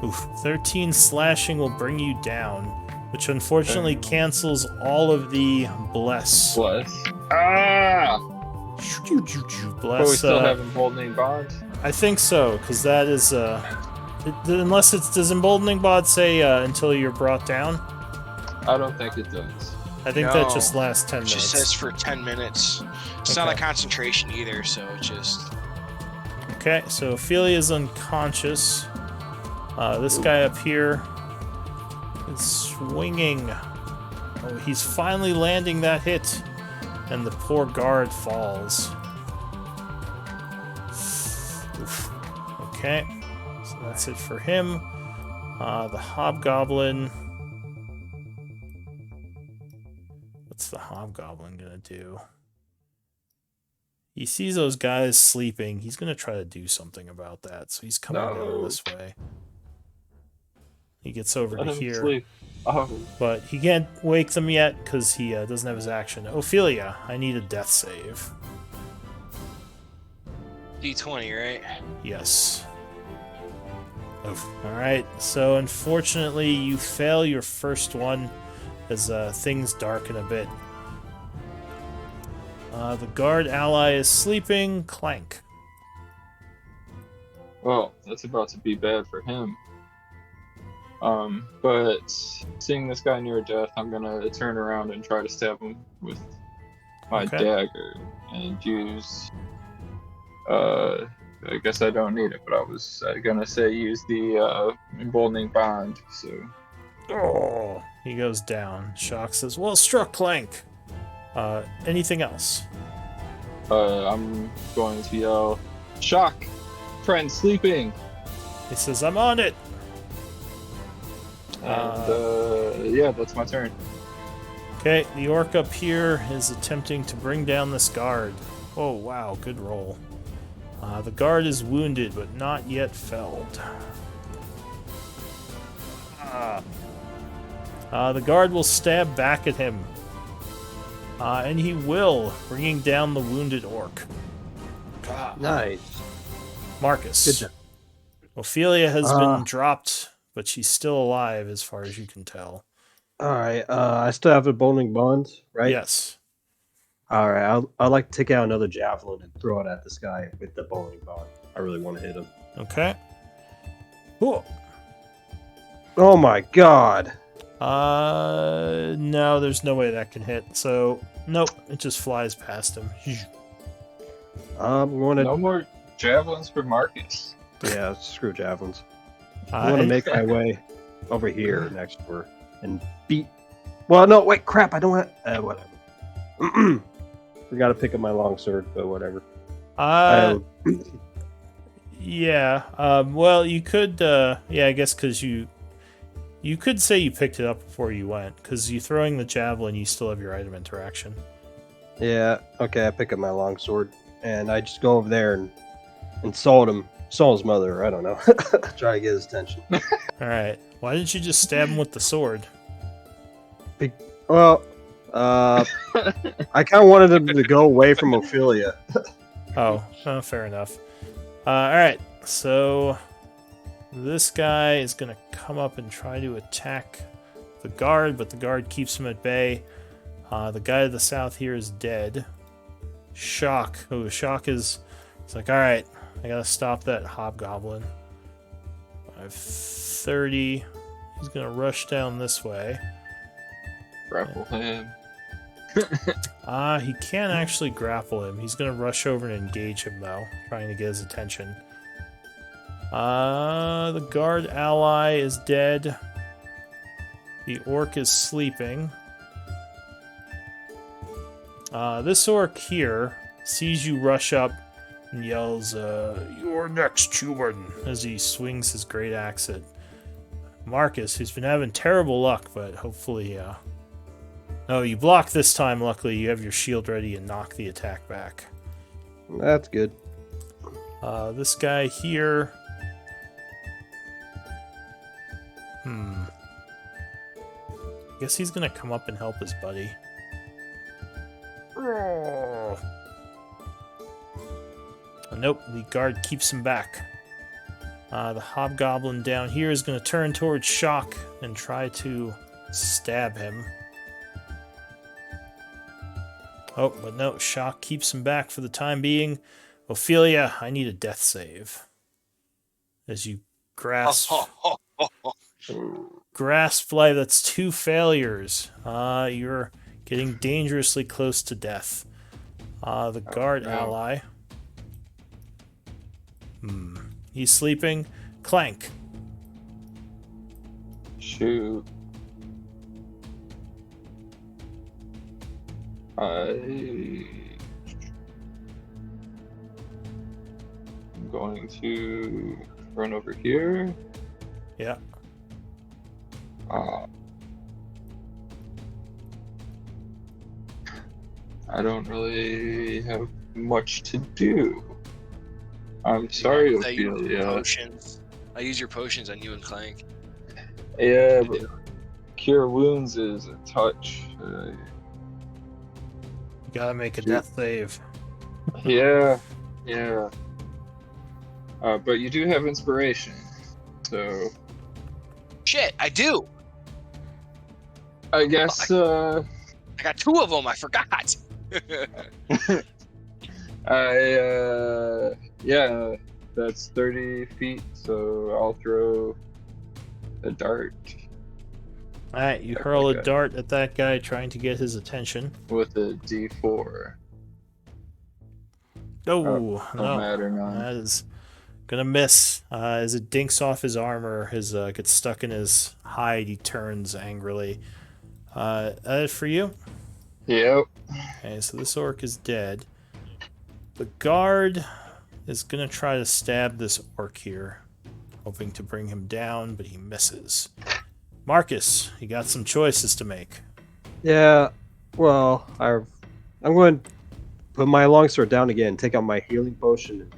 Oof. 13 slashing will bring you down, which unfortunately cancels all of the bless. Bless. Ah! Bless. But we still have emboldening bond. I think so, because that is unless it's does emboldening bod say until you're brought down. I don't think it does. I think that just lasts 10 It minutes. just says for 10 minutes. It's not a concentration either, so it just... Okay, so Ophelia's unconscious. This guy up here is swinging. Oh, he's finally landing that hit, and the poor guard falls. Oof. Okay, so that's it for him. The hobgoblin. What's the hobgoblin gonna do? He sees those guys sleeping. He's gonna try to do something about that. So he's coming down this way. He gets over to here, Sleep. Oh. but he can't wake them yet because he doesn't have his action. Ophelia, I need a death save. D20, right? Yes. Oof. All right. So unfortunately, you fail your first one as things darken a bit. The guard ally is sleeping. Clank. Well, that's about to be bad for him. But seeing this guy near death, I'm gonna turn around and try to stab him with my dagger and use. I guess I don't need it, but I was gonna say use the emboldening bond. So. Oh, he goes down. Shock says, "Well struck, Clank." Anything else? I'm going to yell, "Shock! Friend sleeping!" He says, "I'm on it." And yeah, that's my turn. Okay, the orc up here is attempting to bring down this guard. Oh, wow, good roll. The guard is wounded, but not yet felled. The guard will stab back at him. And he will, bringing down the wounded orc. Nice. Marcus. Good job. Ophelia has been dropped, but she's still alive as far as you can tell. All right. I still have a bowling bond, right? Yes. All right. I'd like to take out another javelin and throw it at this guy with the bowling bond. I really want to hit him. Okay. Cool. Oh my god. No, there's no way that can hit. So, nope, it just flies past him. I'm going to. No more javelins for Marcus. Yeah, screw javelins. I want to make my way over here next to her and beat. Well, no, wait, crap! I don't want. Whatever. Forgot to pick up my longsword, but whatever. Yeah. Well, you could. Yeah, I guess because you could say you picked it up before you went, because you throwing the javelin, you still have your item interaction. Yeah. Okay, I pick up my longsword and I just go over there and insult him. Saul's mother. I don't know. Try to get his attention. All right. Why didn't you just stab him with the sword? Well, I kind of wanted him to go away from Ophelia. Oh, fair enough. All right. So this guy is going to come up and try to attack the guard, but the guard keeps him at bay. The guy to the south here is dead. Shock. Oh, Shock is... It's like, all right, I got to stop that hobgoblin. 530. He's going to rush down this way. Grapple him. He can't actually grapple him. He's going to rush over and engage him, though, trying to get his attention. The guard ally is dead. The orc is sleeping. This orc here sees you rush up and yells, "You're next, human," as he swings his great axe at Marcus, who's been having terrible luck, but hopefully, No, you block this time, luckily. You have your shield ready and knock the attack back. That's good. This guy here... Guess he's gonna come up and help his buddy. Oh, nope, the guard keeps him back. The hobgoblin down here is gonna turn towards Shock and try to stab him. Oh, but no, Shock keeps him back for the time being. Ophelia, I need a death save. As you grasp life, that's 2 failures. You're getting dangerously close to death. The guard ally. He's sleeping. Clank. Shoot. I'm going to run over here. Yeah. I don't really have much to do. I'm sorry, Ophelia. Potions. I use your potions on you and Clank. Yeah, but Cure Wounds is a touch. You gotta make a death save. Yeah. But you do have inspiration, so Shit, I do. I guess. I got 2 of them. I forgot. Yeah, that's 30 feet. So I'll throw a dart. All right, you hurl a dart at that guy, trying to get his attention. With a D4. No, matter none. That is gonna miss. As it dinks off his armor, his gets stuck in his hide. He turns angrily. For you. Yep. Okay, so this orc is dead. The guard is gonna try to stab this orc here, hoping to bring him down, but he misses. Marcus, you got some choices to make. Yeah, well, I'm going to put my longsword down again, take out my healing potion, and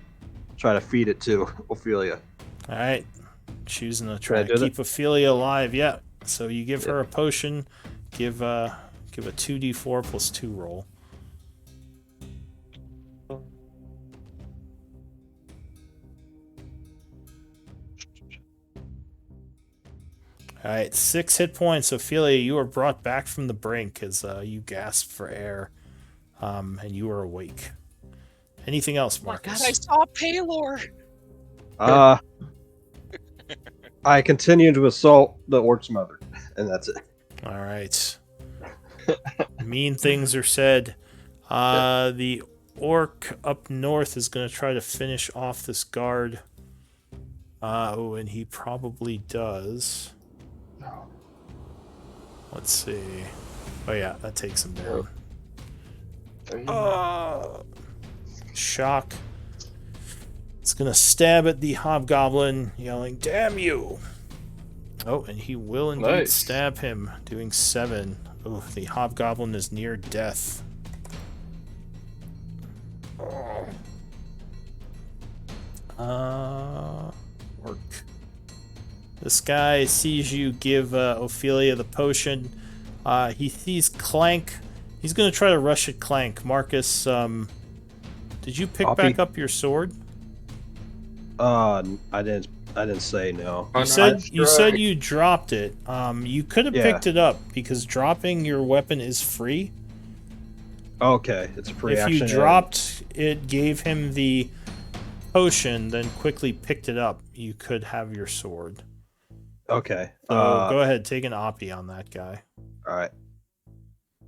try to feed it to Ophelia. All right, choosing to try to keep Ophelia alive. Yeah, so you give her a potion, give a 2d4 plus 2 roll. Alright, 6 hit points. Ophelia, you are brought back from the brink as you gasp for air, and you are awake. Anything else, Marcus? Oh my God, I saw Palor! I continue to assault the orc's mother, and that's it. Alright. Mean things are said. The orc up north is going to try to finish off this guard. And he probably does. Let's see. Oh yeah, that takes him down. Shock. It's gonna stab at the hobgoblin, yelling, "Damn you!" Oh, and he will indeed stab him, doing 7. Oh, the hobgoblin is near death. Work. This guy sees you give Ophelia the potion. He sees Clank. He's gonna try to rush at Clank. Marcus, did you pick back up your sword? I didn't say no. You said you dropped it. You could have picked it up because dropping your weapon is free. Okay, it's a free action. If you dropped it, gave him the potion, then quickly picked it up, you could have your sword. Okay. So go ahead, take an oppie on that guy. All right.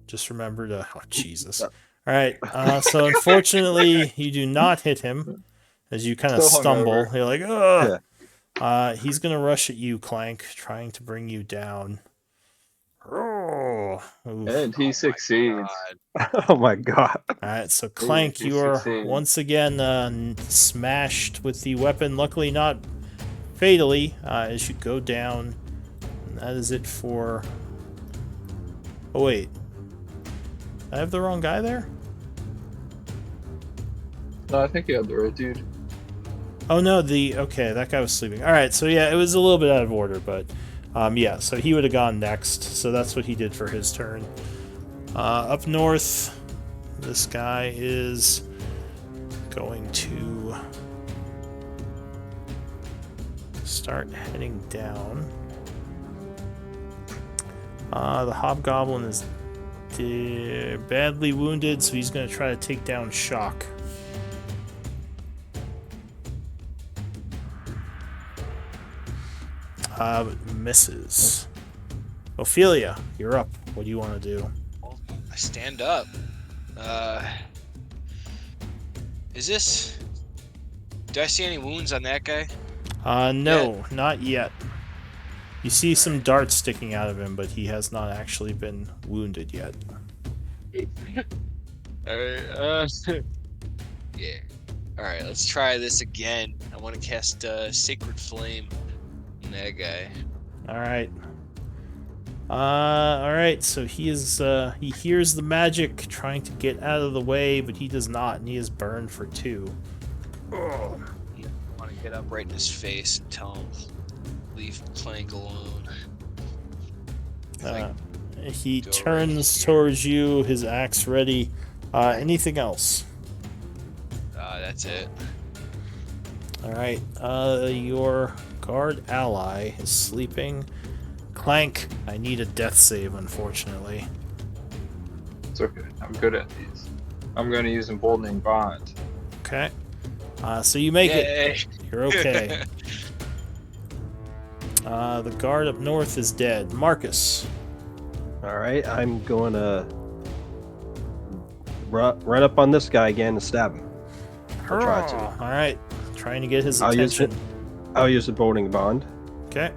Just remember to... Oh, Jesus. All right. So unfortunately, you do not hit him as you kind of stumble. You're like, ugh. Yeah. He's going to rush at you, Clank, trying to bring you down. Oh. Oof. And he Oh my succeeds. God. Oh my god. Alright, so Clank, he you are succeeds. once again smashed with the weapon. Luckily not fatally, as you go down. And that is it for... Oh wait. I have the wrong guy there? No, I think you had the right dude. Oh no, okay, that guy was sleeping. Alright, so yeah, it was a little bit out of order, but yeah, so he would have gone next, so that's what he did for his turn. Up north, this guy is going to start heading down. The Hobgoblin is badly wounded, so he's going to try to take down Shock. Misses. Ophelia, you're up. What do you want to do? Well, I stand up. Is this... Do I see any wounds on that guy? No, not yet. You see some darts sticking out of him, but he has not actually been wounded yet. Alright, yeah. Alright, let's try this again. I want to cast Sacred Flame on that guy. Alright. Alright, so he is, he hears the magic trying to get out of the way, but he does not, and he is burned for 2. I want to get up right in his face and tell him, leave Clank alone. He Go turns right here. towards you, his axe ready. Anything else? That's it. Alright, your guard ally is sleeping. Clank, I need a death save, unfortunately. It's okay. I'm good at these. I'm going to use Emboldening Bond. Okay. So you make it. Yay! You're okay. The guard up north is dead. Marcus. Alright, I'm going to run up on this guy again and stab him. I'll try to. Alright. Trying to get his I'll use attention. I'll use the Bolding Bond. Okay.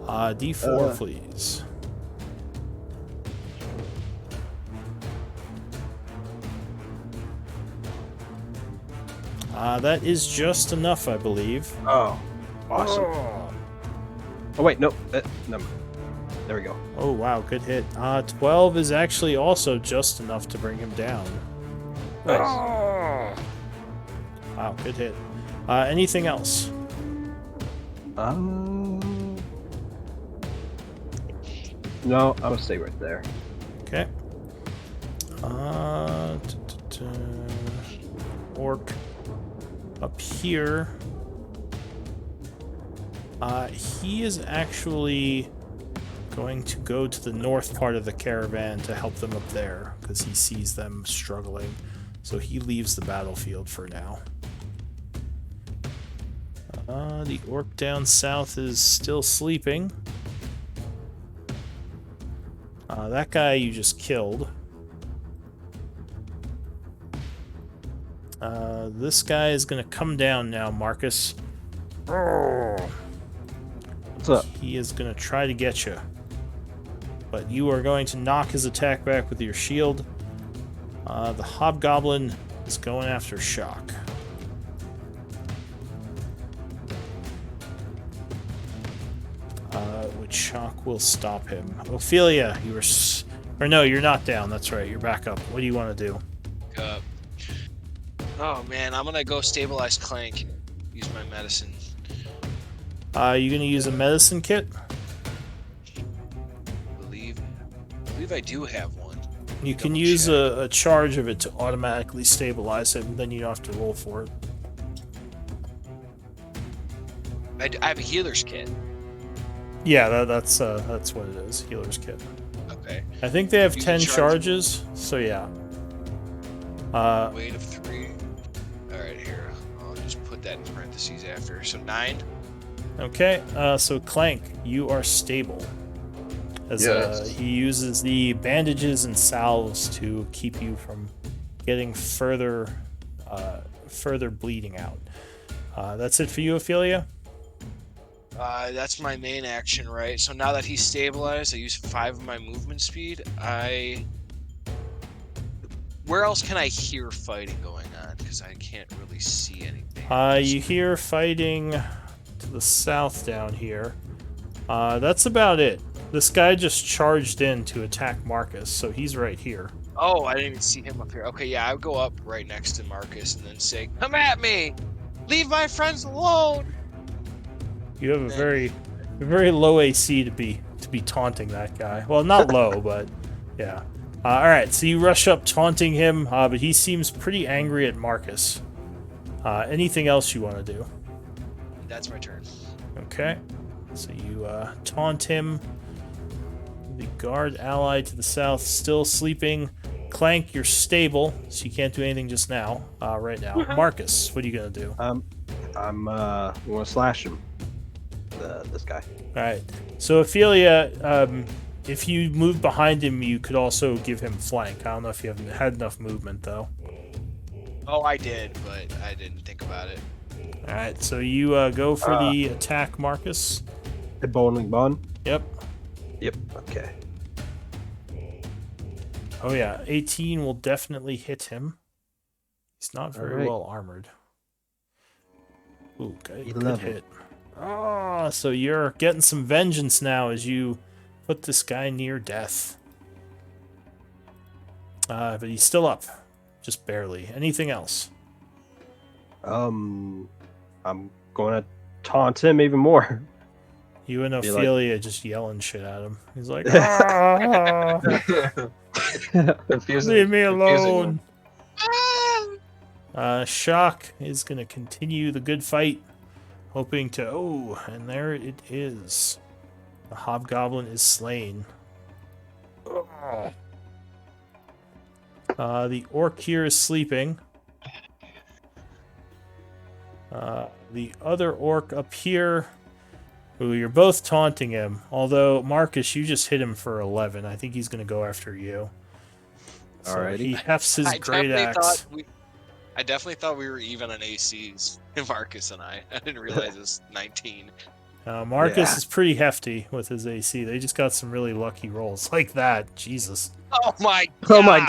D4, please. That is just enough, I believe. Oh, awesome. Oh wait, no, no. There we go. Oh, wow, good hit. 12 is actually also just enough to bring him down. Nice. Wow, good hit. Anything else? No, I would stay right there. Okay. Orc up here. He is actually going to go to the north part of the caravan to help them up there because he sees them struggling. So he leaves the battlefield for now. The orc down south is still sleeping. That guy you just killed. This guy is going to come down now, Marcus. What's up? He is going to try to get you. But you are going to knock his attack back with your shield. The Hobgoblin is going after Shock. Which Shock will stop him. Ophelia, you were... Or no, you're not down. That's right. You're back up. What do you want to do? Oh man, I'm gonna go stabilize Clank. Use my medicine. You going to use a medicine kit? I believe I do have one. You can Double use check. a charge of it to automatically stabilize it, and then you don't have to roll for it. I have a healer's kit. Yeah, that's what it is. Healer's kit. Okay. I think they have You 10 can charge- charges, so yeah. Weight of 3. Alright, here. I'll just put that in parentheses after. So 9. Okay, so Clank, you are stable. As Yes. he uses the bandages and salves to keep you from getting further bleeding out. That's it for you, Ophelia? That's my main action, right? So now that he's stabilized, I use 5 of my movement speed. Where else can I hear fighting going on? Because I can't really see anything. You hear fighting to the south down here. That's about it. This guy just charged in to attack Marcus, so he's right here. Oh, I didn't even see him up here. Okay, yeah, I would go up right next to Marcus and then say, "Come at me! Leave my friends alone!" You have a very low AC to be taunting that guy. Well, not low, but yeah. All right, so you rush up taunting him, but he seems pretty angry at Marcus. Anything else you want to do? That's my turn. Okay, so you taunt him. The guard ally to the south still sleeping. Clank, you're stable, so you can't do anything just now. Right now, Marcus, what are you gonna do? I'm gonna slash him. This guy. All right. So Ophelia, if you move behind him, you could also give him flank. I don't know if you haven't had enough movement though. Oh, I did, but I didn't think about it. All right. So you go for the attack, Marcus. The bowling bun. Yep. Yep. Okay. Oh yeah, 18 will definitely hit him. He's not very right. well armored. Ooh, good 11. hit. Oh, so you're getting some vengeance now as you put this guy near death. But he's still up, just barely. Anything else? I'm going to taunt him even more. You and Be Ophelia just yelling shit at him. He's like, ah, leave me alone. Shock is going to continue the good fight, hoping to... Oh, and there it is. The hobgoblin is slain. The orc here is sleeping. The other orc up here... Ooh, you're both taunting him. Although, Marcus, you just hit him for 11. I think he's going to go after you. So Alrighty. he hefts his great axe. I definitely thought we were even on ACs, Marcus and I. I didn't realize it was 19. Marcus is pretty hefty with his AC. They just got some really lucky rolls like that. Jesus. Oh my god! Oh my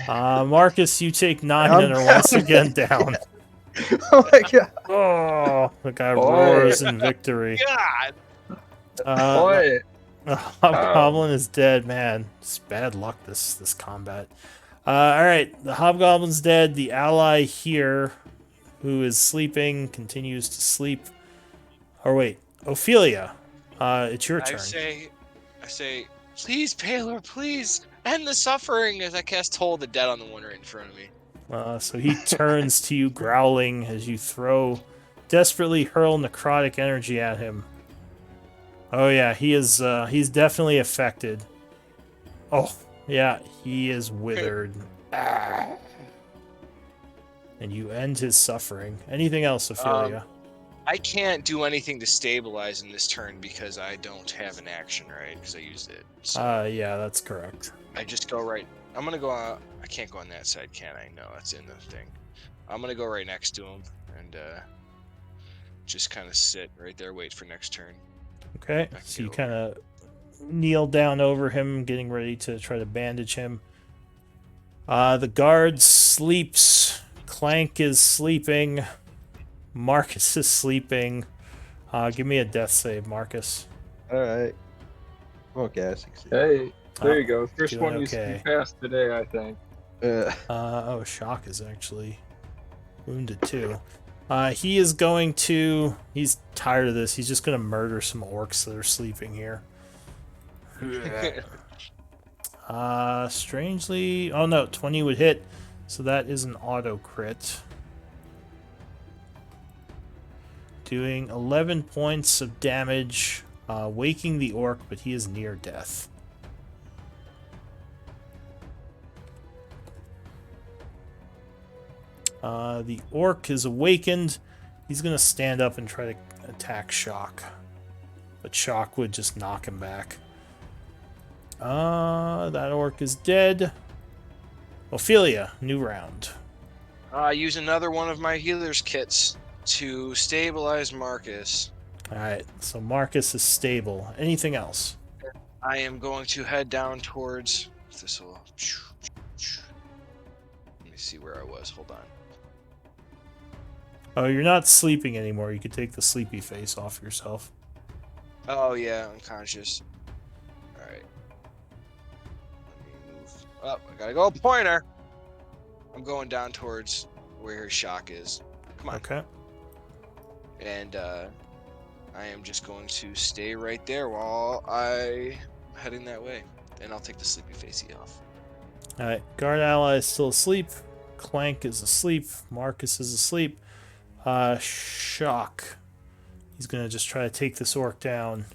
god! Marcus, you take 9 and are once again down. Oh my god! Oh, the guy roars in victory. God! Boy. The hobgoblin is dead, man. It's bad luck this combat. Alright, the hobgoblin's dead. The ally here, who is sleeping, continues to sleep. Or wait, Ophelia, it's your turn. I say, please, Paler, please, end the suffering, as I cast Toll the Dead on the one right in front of me. So he turns to you, growling as you desperately hurl necrotic energy at him. Oh yeah, he's definitely affected. Oh, yeah, he is withered. And you end his suffering. Anything else, Ophelia? I can't do anything to stabilize in this turn because I don't have an action, right? Because I used it. So Yeah, that's correct. I just go right. I'm gonna go on. I can't go on that side, can I? No, that's in the thing. I'm gonna go right next to him and just kind of sit right there, wait for next turn. Okay, so you kind of kneel down over him, getting ready to try to bandage him. The guard sleeps. Clank is sleeping. Marcus is sleeping. Give me a death save, Marcus. Alright. Okay, I succeed. Hey, there you go. First doing one you passed today, I think. Oh, Shock is actually wounded too. He is going to... He's tired of this. He's just going to murder some orcs that are sleeping here. Strangely... Oh no, 20 would hit. So that is an auto crit. Doing 11 points of damage. Waking the orc, but he is near death. The orc is awakened. He's going to stand up and try to attack Shock. But Shock would just knock him back. That orc is dead. Ophelia, new round. Use another one of my healer's kits to stabilize Marcus. Alright, so Marcus is stable. Anything else? I am going to head down towards this. Let me see where I was. Hold on. Oh, you're not sleeping anymore. You could take the sleepy face off yourself. Oh yeah, unconscious. All right. Let me move up. I gotta go pointer. I'm going down towards where his shock is. Come on. Okay. And I am just going to stay right there while I'm heading that way. And I'll take the sleepy facey off. Alright, guard ally is still asleep. Clank is asleep. Marcus is asleep. Shock. He's gonna just try to take this orc down.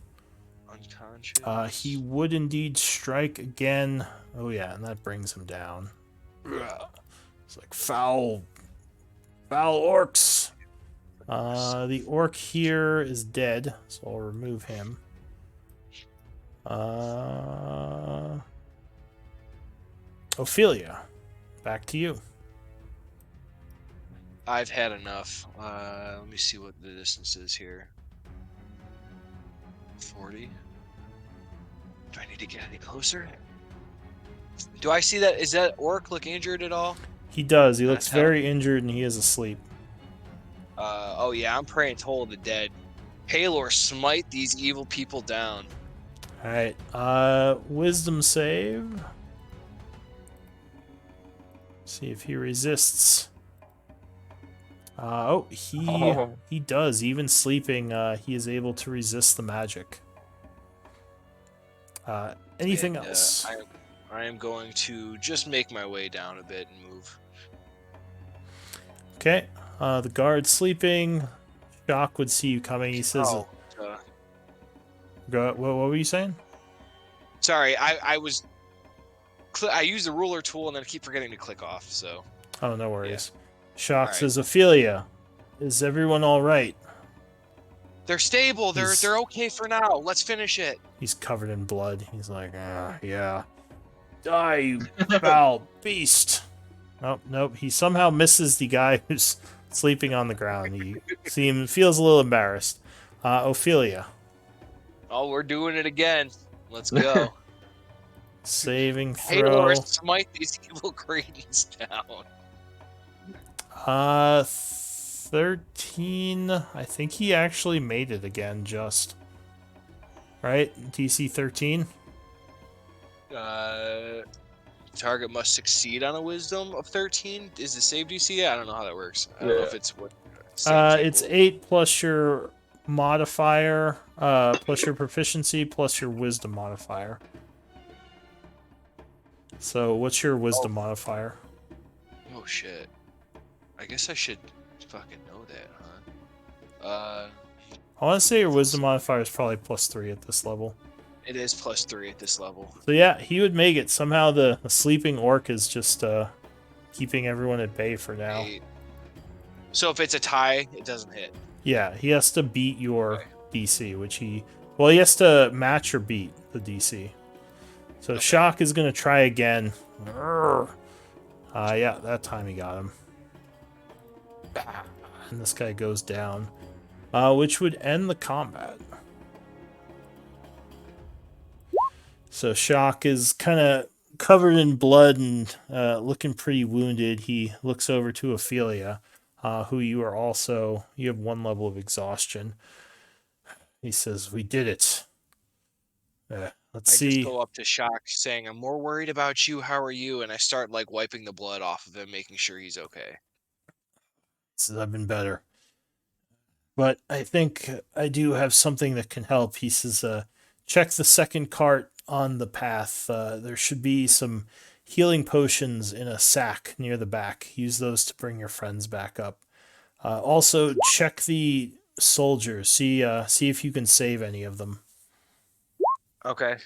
Unconscious. He would indeed strike again. Oh yeah, and that brings him down. It's like foul orcs. The orc here is dead, so I'll remove him. Ophelia, back to you. I've had enough. Let me see what the distance is here. 40. Do I need to get any closer? Do I see that? Is that orc look injured at all? He does. He looks That's how- very injured and he is asleep. Oh yeah, I'm praying Toll of the Dead. Halor, smite these evil people down. Alright, wisdom save. See if he resists. He does. Even sleeping, he is able to resist the magic. Anything And, else? I am going to just make my way down a bit and move. Okay. The guard's sleeping. Shock would see you coming. He says, "Go." What were you saying? Sorry, I used the ruler tool and then I keep forgetting to click off. So Oh, no worries. Shock Alright. says, "Ophelia, is everyone all right?" they're stable. They're He's- okay for now. Let's finish it. He's covered in blood. He's like, yeah. Die, you foul beast. Nope. He somehow misses the guy who's sleeping on the ground. He feels a little embarrassed. Ophelia, Oh, we're doing it again. Let's go. saving Hey, throw. Lord, smite these evil cretins down. 13. I think he actually made it again, just. Right? DC 13? Target must succeed on a wisdom of 13. Is it save DC? I don't know how that works. I don't know if it's what. It's 8 plus your modifier, plus your proficiency, plus your wisdom modifier. So, what's your wisdom modifier? Oh shit. I guess I should fucking know that, huh? I want to say your wisdom modifier is probably +3 at this level. It is +3 at this level. So yeah, he would make it. Somehow the sleeping orc is just keeping everyone at bay for now. 8. So if it's a tie, it doesn't hit. Yeah, he has to beat your DC, which he has to match or beat the DC. So Shock is gonna try again. Yeah, that time he got him. And this guy goes down, which would end the combat. So Shock is kind of covered in blood and looking pretty wounded. He looks over to Ophelia, who you have 1 level of exhaustion. He says, "We did it." Let's see. I just go up to Shock saying, "I'm more worried about you. How are you?" And I start like wiping the blood off of him, making sure he's okay. Says, "I've been better, but I think I do have something that can help." He says, "Check the second cart on the path. There should be some healing potions in a sack near the back. Use those to bring your friends back up. Also, check the soldiers. See if you can save any of them." Okay.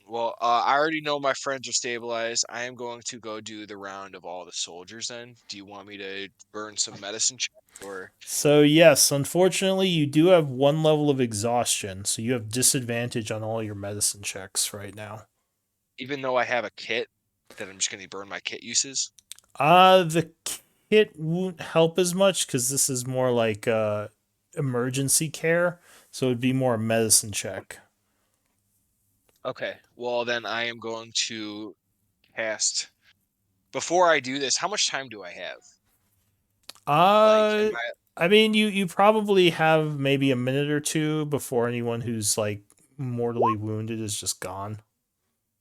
Well, I already know my friends are stabilized. I am going to go do the round of all the soldiers then. Do you want me to burn some medicine check or? So yes, unfortunately, you do have 1 level of exhaustion, so you have disadvantage on all your medicine checks right now. Even though I have a kit, that I'm just going to burn my kit uses? The kit won't help as much because this is more like emergency care. So it'd be more a medicine check. Okay. Well, then I am going to cast. Before I do this, how much time do I have? Like, am Uh, I I mean, you probably have maybe a minute or two before anyone who's like mortally wounded is just gone.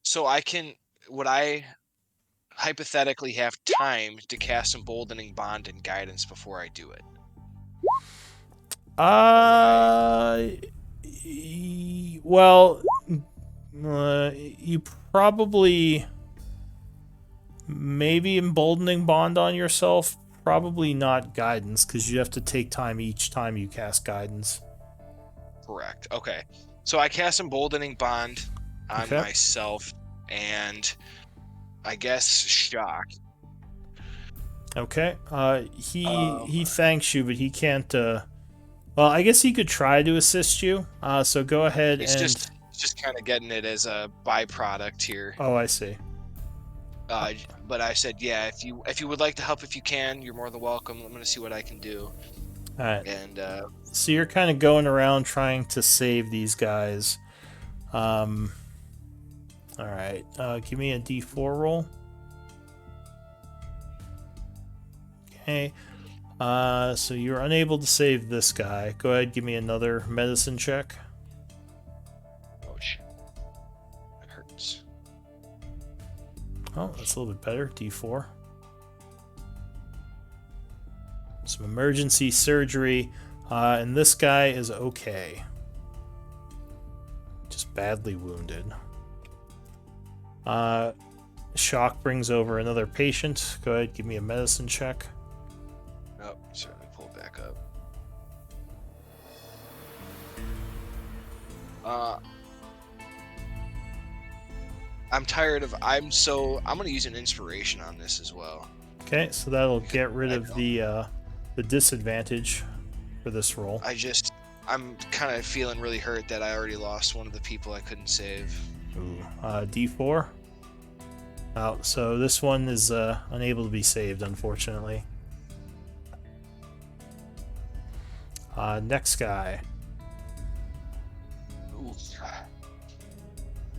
so I can would I hypothetically have time to cast emboldening bond and guidance before I do it? Or would I Well, you probably maybe emboldening bond on yourself. Probably not guidance because you have to take time each time you cast guidance. correct? Okay. So I cast emboldening bond on Okay. myself and I guess shock. Okay. He Um thanks you, but he can't. Well, I guess he could try to assist you. So go ahead and. he's just kind of getting it as a byproduct here. Oh, I see. But I said, yeah, if you would like to help if you can, you're more than welcome. I'm gonna see what I can do. All right. And So you're kind of going around trying to save these guys. Um. All right. Give me a D4 roll. Okay. So you're unable to save this guy. Go ahead, give me another medicine check. ouch, that hurts. Oh, that's a little bit better. D4. Some emergency surgery, and this guy is okay. Just badly wounded. Shock brings over another patient. Go ahead, give me a medicine check. Oh, sorry, let me pull it back up. I'm tired of. I'm gonna use an inspiration on this as well. Okay, so that'll get rid I of know. the disadvantage for this roll. I'm kind of feeling really hurt that I already lost one of the people I couldn't save. Ooh, D4. Oh, so this one is unable to be saved, unfortunately. Next guy. Ooh.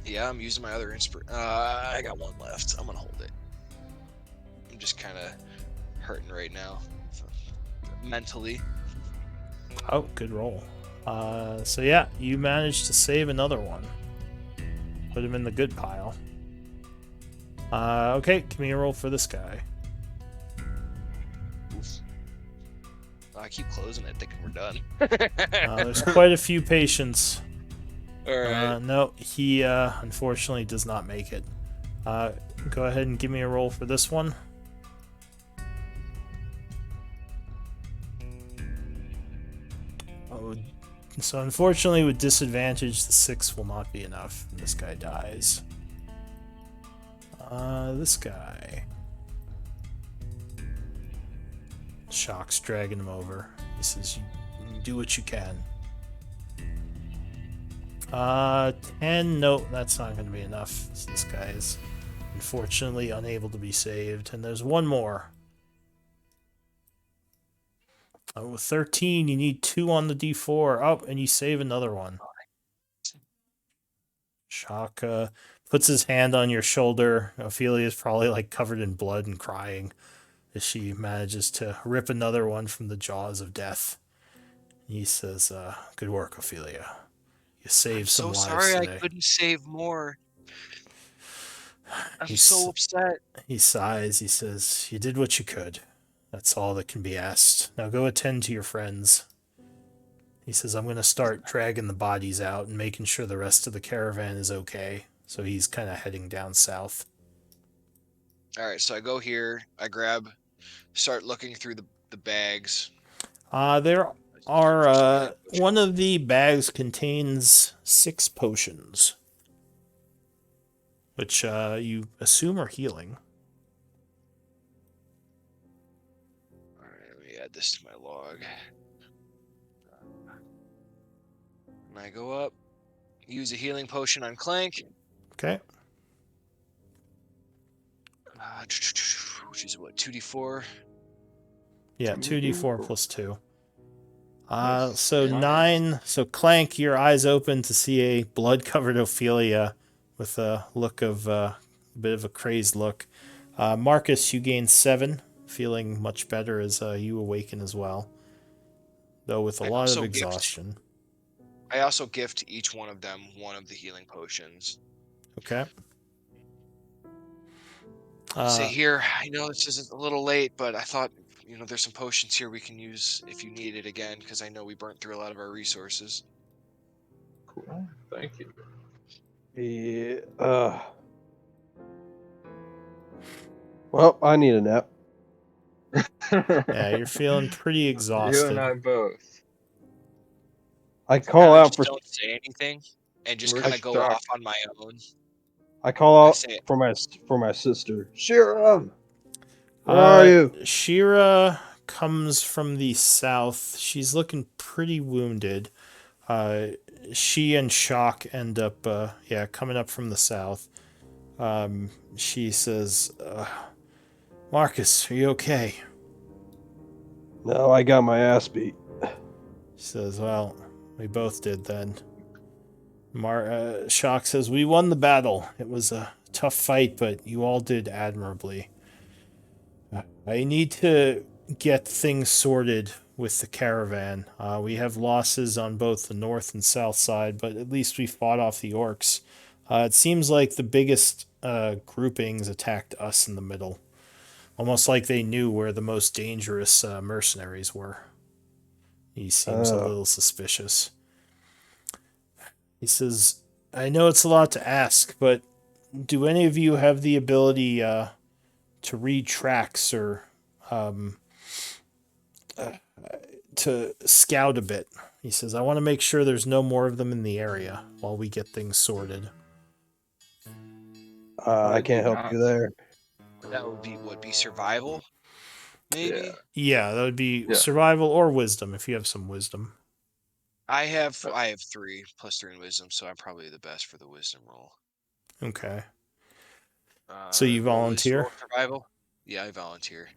Yeah, I'm using my other I got one left. I'm gonna hold it. I'm just kind of hurting right now, mentally. Oh, good roll. So yeah, you managed to save another one. Put him in the good pile. Okay, give me a roll for this guy. Oof. I keep closing it, thinking we're done. There's quite a few patients. All right. No, he unfortunately does not make it. Go ahead and give me a roll for this one. Oh, so unfortunately, with disadvantage, the 6 will not be enough. And this guy dies. This guy. Shock's dragging him over. He says, "You do what you can." 10. No, that's not going to be enough. So this guy is unfortunately unable to be saved. And there's one more. Oh, with 13, you need 2 on the D4. Oh, and you save another one. Shock puts his hand on your shoulder. Ophelia is probably like covered in blood and crying as she manages to rip another one from the jaws of death. He says, "Good work, Ophelia. You I'm saved some so lives sorry I today." couldn't save more. I'm so He's, upset. he sighs. He says, "You did what you could. That's all that can be asked. Now go attend to your friends." He says, "I'm going to start dragging the bodies out and making sure the rest of the caravan is okay." So he's kind of heading down south. All right, so I go here, start looking through the bags. There are, For some healing one potions. of the bags contains 6 potions, which you assume are healing. All right, let me add this to my log. And I go up, use a healing potion on Clank. Okay. Which is what, 2d4? Yeah, 2d4 plus 2. Nice. So Nice. 9. So Clank, your eyes open to see a blood-covered Ophelia with a look of a bit of a crazed look. Marcus, you gain 7, feeling much better as you awaken as well, though with a I lot of also gift. exhaustion. I also gift each one of them one of the healing potions. Okay. Say here, I know this is a little late, but I thought, there's some potions here we can use if you need it again, because I know we burnt through a lot of our resources. Cool. Thank you. Yeah. Well, I need a nap. Yeah, you're feeling pretty You exhausted. and I both. I Now call I out just for. don't say anything and just We're kind of go off stuck. on my own. I call I out say, for my sister. Shira, where are you? Shira comes from the south. She's looking pretty wounded. Uh, she and Shock end up, coming up from the south. She says, Marcus, are you okay? No, I got my ass beat. She says, well, we both did then. Shock says, we won the battle. It was a tough fight, but you all did admirably. I need to get things sorted with the caravan. We have losses on both the north and south side, but at least we fought off the orcs. It seems like the biggest groupings attacked us in the middle. Almost like they knew where the most dangerous mercenaries were. He seems a Oh, little suspicious. He says, I know it's a lot to ask, but do any of you have the ability to read tracks or um, to scout a bit? He says, I want to make sure there's no more of them in the area while we get things sorted. I do can't help not. you there. that would be survival, maybe? Yeah. Yeah, that would be Yeah. survival or wisdom if you have some wisdom. I have 3 plus 3 in wisdom, so I'm probably the best for the wisdom roll. Okay. So you Roll is volunteer? roll survival? Yeah, I volunteer.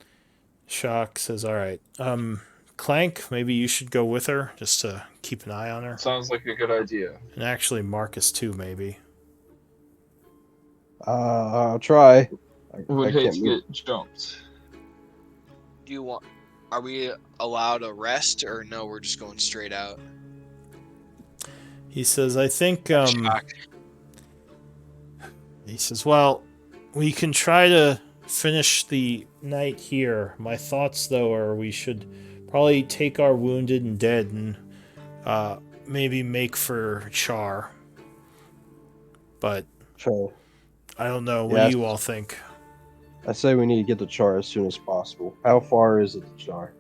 Shock says, all right. Clank, maybe you should go with her just to keep an eye on her. Sounds like a good idea. And actually, Marcus too, maybe. I'll try. Would I hate can't to move. get jumped. Do you want? Are we allowed a rest, or no? We're just going straight out. He says, I think, Shock. he says, well, we can try to finish the night here. My thoughts, though, are we should probably take our wounded and dead and maybe make for Chaur. But Sure. I don't know. What do Yes. you all think? I say we need to get to Char as soon as possible. How far is it to Char?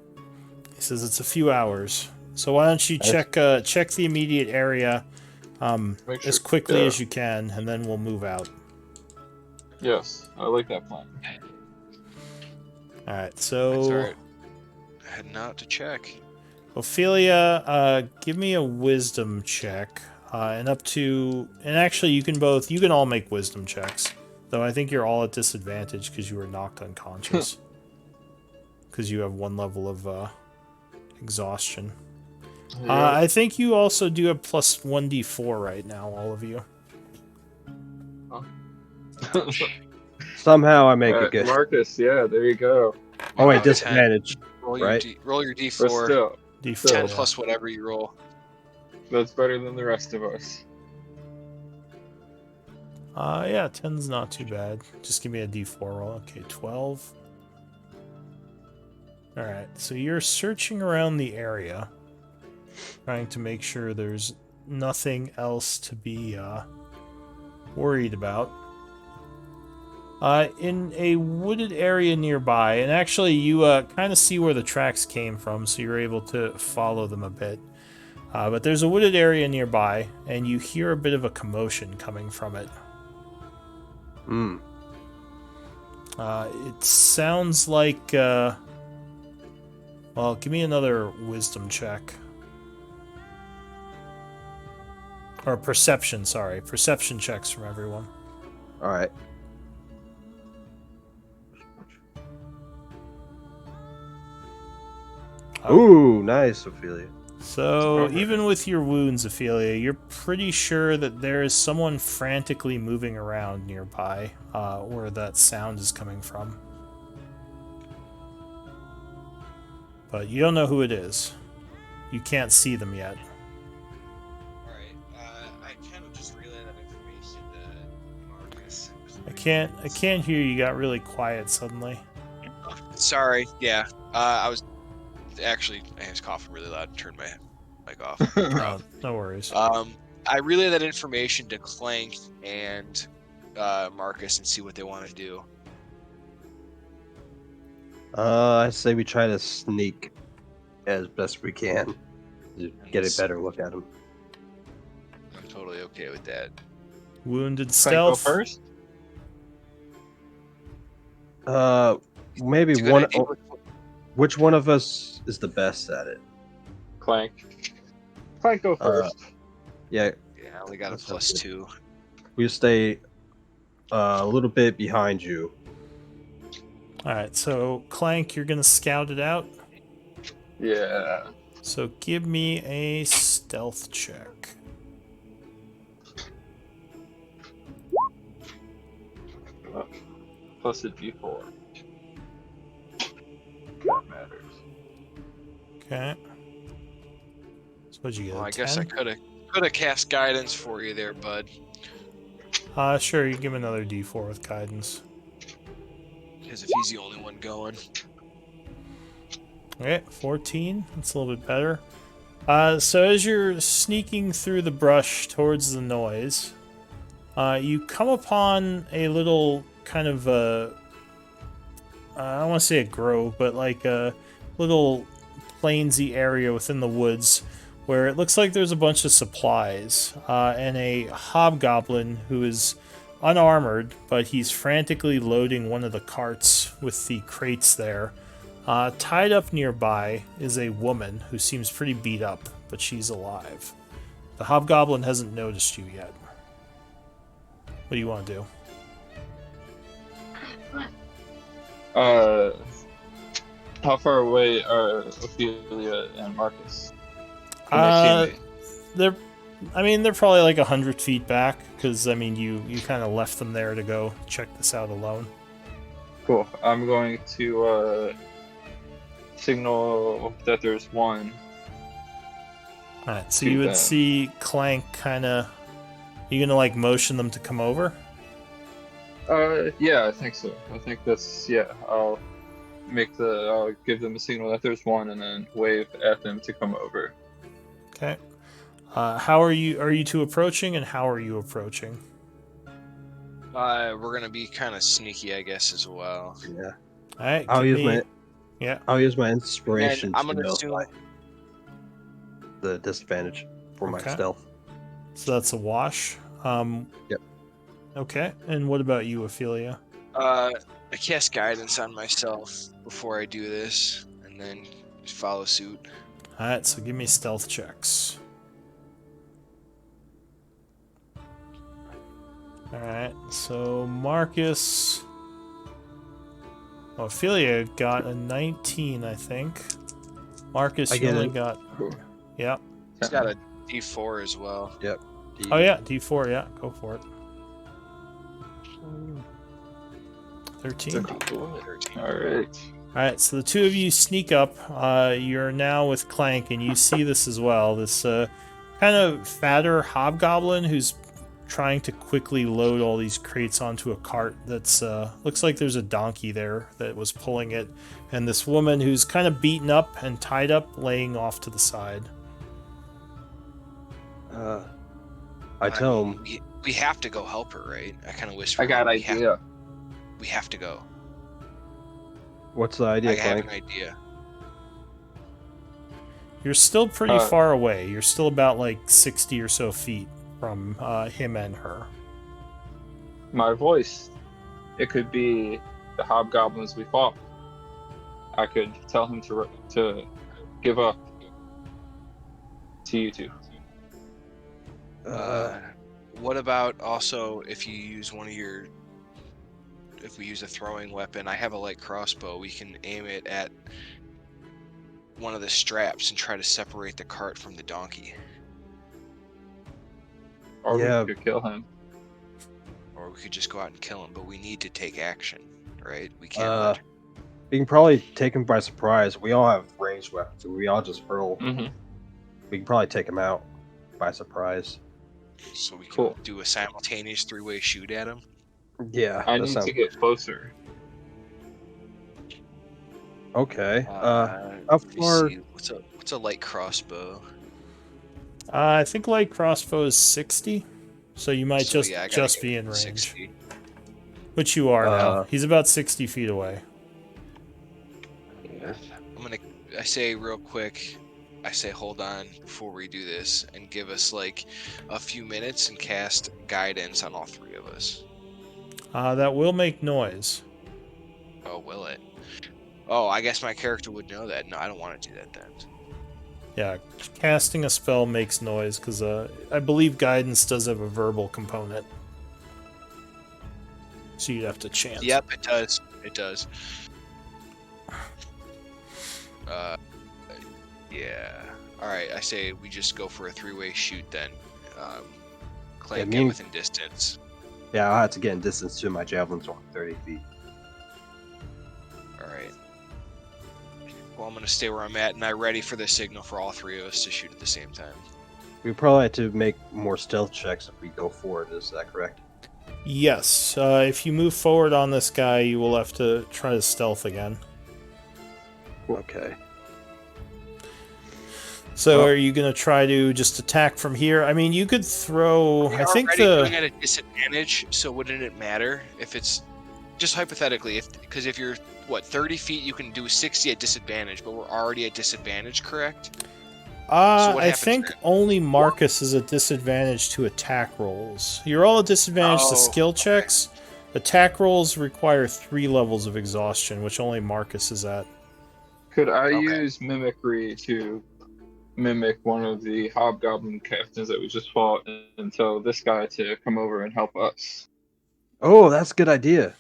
He says it's a few hours. So why don't you check the immediate area Make sure. as quickly Yeah. as you can, and then we'll move out. Yes, I like that plan. All right. That's So all right. Heading out to check. Ophelia, give me a wisdom check, and actually you can all make wisdom checks. Though I think you're all at disadvantage because you were knocked unconscious. Because you have 1 level of exhaustion. Yeah. I think you also do have plus 1d4 right now, all of you. Somehow I make it good. Marcus, yeah, there you go. Oh wait, 10. disadvantage. Roll right? Roll your But d4. still, D4, 10 yeah. plus whatever you roll. that's better than the rest of us. Yeah, 10's not too bad. Just give me a d4 roll. Okay, 12. Alright, so you're searching around the area, trying to make sure there's nothing else to be worried about. In a wooded area nearby, and actually you kind of see where the tracks came from, so you're able to follow them a bit. But there's a wooded area nearby, and you hear a bit of a commotion coming from it. Hmm. It sounds like... well, give me another wisdom check. Or perception, sorry. Perception checks from everyone. All right. Oh. Ooh, nice, Ophelia. So, Alright. even with your wounds, Ophelia, you're pretty sure that there is someone frantically moving around nearby, where that sound is coming from. But you don't know who it is. You can't see them yet. Alright, I kind of just relay that information to Marcus. I can't hear you. Got really quiet suddenly. Sorry, yeah. I was coughing really loud and turned my mic off. No, no worries. I relay that information to Clank and Marcus and see what they want to do. I say we try to sneak as best we can to get a better look at him. I'm totally okay with that. Wounded Can I go stealth. first? Maybe It's a good one. idea. Which one of us is the best at it? Clank. Clank, go first. Yeah, Yeah, I only got a That sounds +2. we'll stay a little bit behind you. Alright, so Clank, you're gonna scout it out. Yeah. So give me a stealth check. Plus a d4. That matters. Okay. So what'd you get? Well, A I guess I 10? could have cast guidance for you there, bud. Sure, you give him another d4 with guidance. Because if he's the only one going. Okay, 14. That's a little bit better. So as you're sneaking through the brush towards the noise, you come upon a little kind of I don't want to say a grove, but like a little plainsy area within the woods where it looks like there's a bunch of supplies and a hobgoblin who is unarmored, but he's frantically loading one of the carts with the crates there. Tied up nearby is a woman who seems pretty beat up, but she's alive. The hobgoblin hasn't noticed you yet. What do you want to do? How far away are Ophelia and Marcus? Can they see me? They're probably like 100 feet back, because, you kind of left them there to go check this out alone. Cool. I'm going to signal that there's one. Alright, so To you would them. see Clank kind of... You gonna, like, motion them to come over? Yeah, I think so. I think that's, yeah, I'll give them a signal that there's one and then wave at them to come over. Okay. How are you two approaching, and how are you approaching? We're gonna be kind of sneaky, I guess, as well. Yeah, Alright, I'll give use me... my Yeah, I'll use my And inspiration I'm to gonna nullify assume. the disadvantage for my Okay. stealth. so that's a wash. Yep. Okay, and what about you, Ophelia? I cast guidance on myself before I do this, and then just follow suit. Alright, so give me stealth checks. Alright, so Marcus... Ophelia got a 19, I think. Marcus, I you get only it. got... Cool. Yeah. He's got a D4 as well. Yep. Oh yeah, D4, yeah, go for it. 13. Cool. 13. Alright. Alright, so the two of you sneak up. You're now with Clank, and you see this as well. This kind of fatter hobgoblin who's trying to quickly load all these crates onto a cart that's looks like there's a donkey there that was pulling it, and this woman who's kind of beaten up and tied up laying off to the side. I tell mean, him, we have to go help her, right? I kind of whisper. I got an we have- idea. We have to go. what's the idea, I have Clank? an idea. You're still pretty Uh, far away. You're still about like 60 or so feet from him and her. My voice. It could be the hobgoblins we fought. I could tell him to give up to you two. What about also if you use if we use a throwing weapon? I have a light crossbow. We can aim it at one of the straps and try to separate the cart from the donkey. Or Yeah. we could kill him. Or we could just go out and kill him, but we need to take action, right? We can't let... We can probably take him by surprise. We all have ranged weapons. We all just hurl. Mm-hmm. We can probably take him out by surprise. So we can Cool. do a simultaneous 3-way shoot at him. Yeah. I that need sounds to get closer. okay. How Let me far? see. What's a light crossbow? I think light crossbow is 60, so you might So, yeah, I gotta just get be in range. 60. Which you are now. Uh, He's about 60 feet away. Yeah. I say real quick, hold on before we do this and give us like a few minutes and cast guidance on all 3 of us. That will make noise. Oh, will it? Oh, I guess my character would know that. No, I don't want to do that then. Yeah, casting a spell makes noise because I believe guidance does have a verbal component. So you'd have to chant. Yep, it does. It does. Yeah. Alright, I say we just go for a 3-way shoot then. Clank get within distance. Yeah, I'll have to get in distance too. My javelin's on 30 feet. Alright. Well, I'm going to stay where I'm at, and I'm ready for the signal for all 3 of us to shoot at the same time. We probably have to make more stealth checks if we go forward. Is that correct? Yes. If you move forward on this guy, you will have to try to stealth again. Okay. So are you going to try to just attack from here? I mean, you could throw... We I think already doing at a disadvantage, so wouldn't it matter if it's... Just hypothetically, because if you're, 30 feet, you can do 60 at disadvantage, but we're already at disadvantage, correct? I think only Marcus is at disadvantage to attack rolls. You're all at disadvantage to skill checks. Attack rolls require 3 levels of exhaustion, which only Marcus is at. Could I use mimicry to mimic one of the hobgoblin captains that we just fought and tell this guy to come over and help us? Oh, that's a good idea.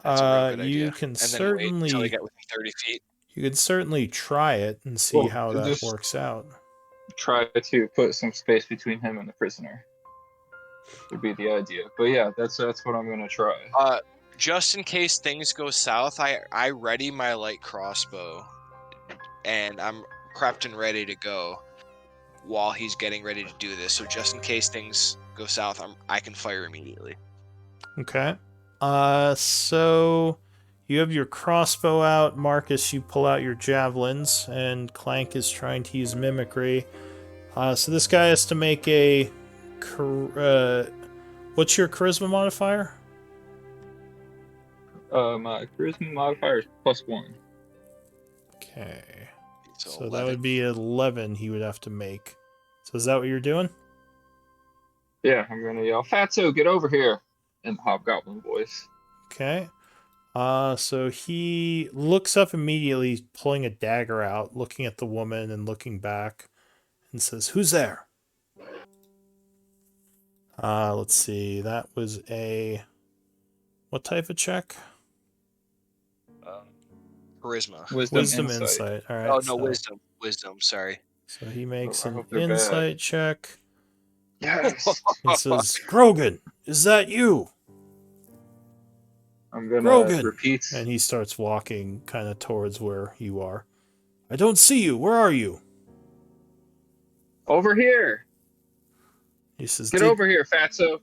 That's a real good idea. You can and then wait until they certainly get within 30 feet. you can certainly try it and see how that just works out. Try to put some space between him and the prisoner. Would be the idea. But yeah, that's what I'm gonna try. Just in case things go south, I ready my light crossbow, and I'm prepped and ready to go while he's getting ready to do this. So just in case things go south, I can fire immediately. Okay. So you have your crossbow out, Marcus. You pull out your javelins, and Clank is trying to use mimicry. So this guy has to make a. What's your charisma modifier? My charisma modifier is +1. Okay. So 11. that would be 11 he would have to make. So is that what you're doing? Yeah, I'm gonna yell, "Fatso, get over here!" in the hobgoblin voice. Okay. So he looks up immediately, pulling a dagger out, looking at the woman and looking back, and says, "Who's there?" Let's see. That was a... What type of check? Charisma. Wisdom insight. All right. Oh no, wisdom. Sorry. So he makes I an hope they're insight check. Yes. He says, "Grogan, is that you?" I'm gonna Grogan! repeat. And he starts walking kind of towards where you are. "I don't see you. Where are you?" Over here. He says, Get over here, Fatso.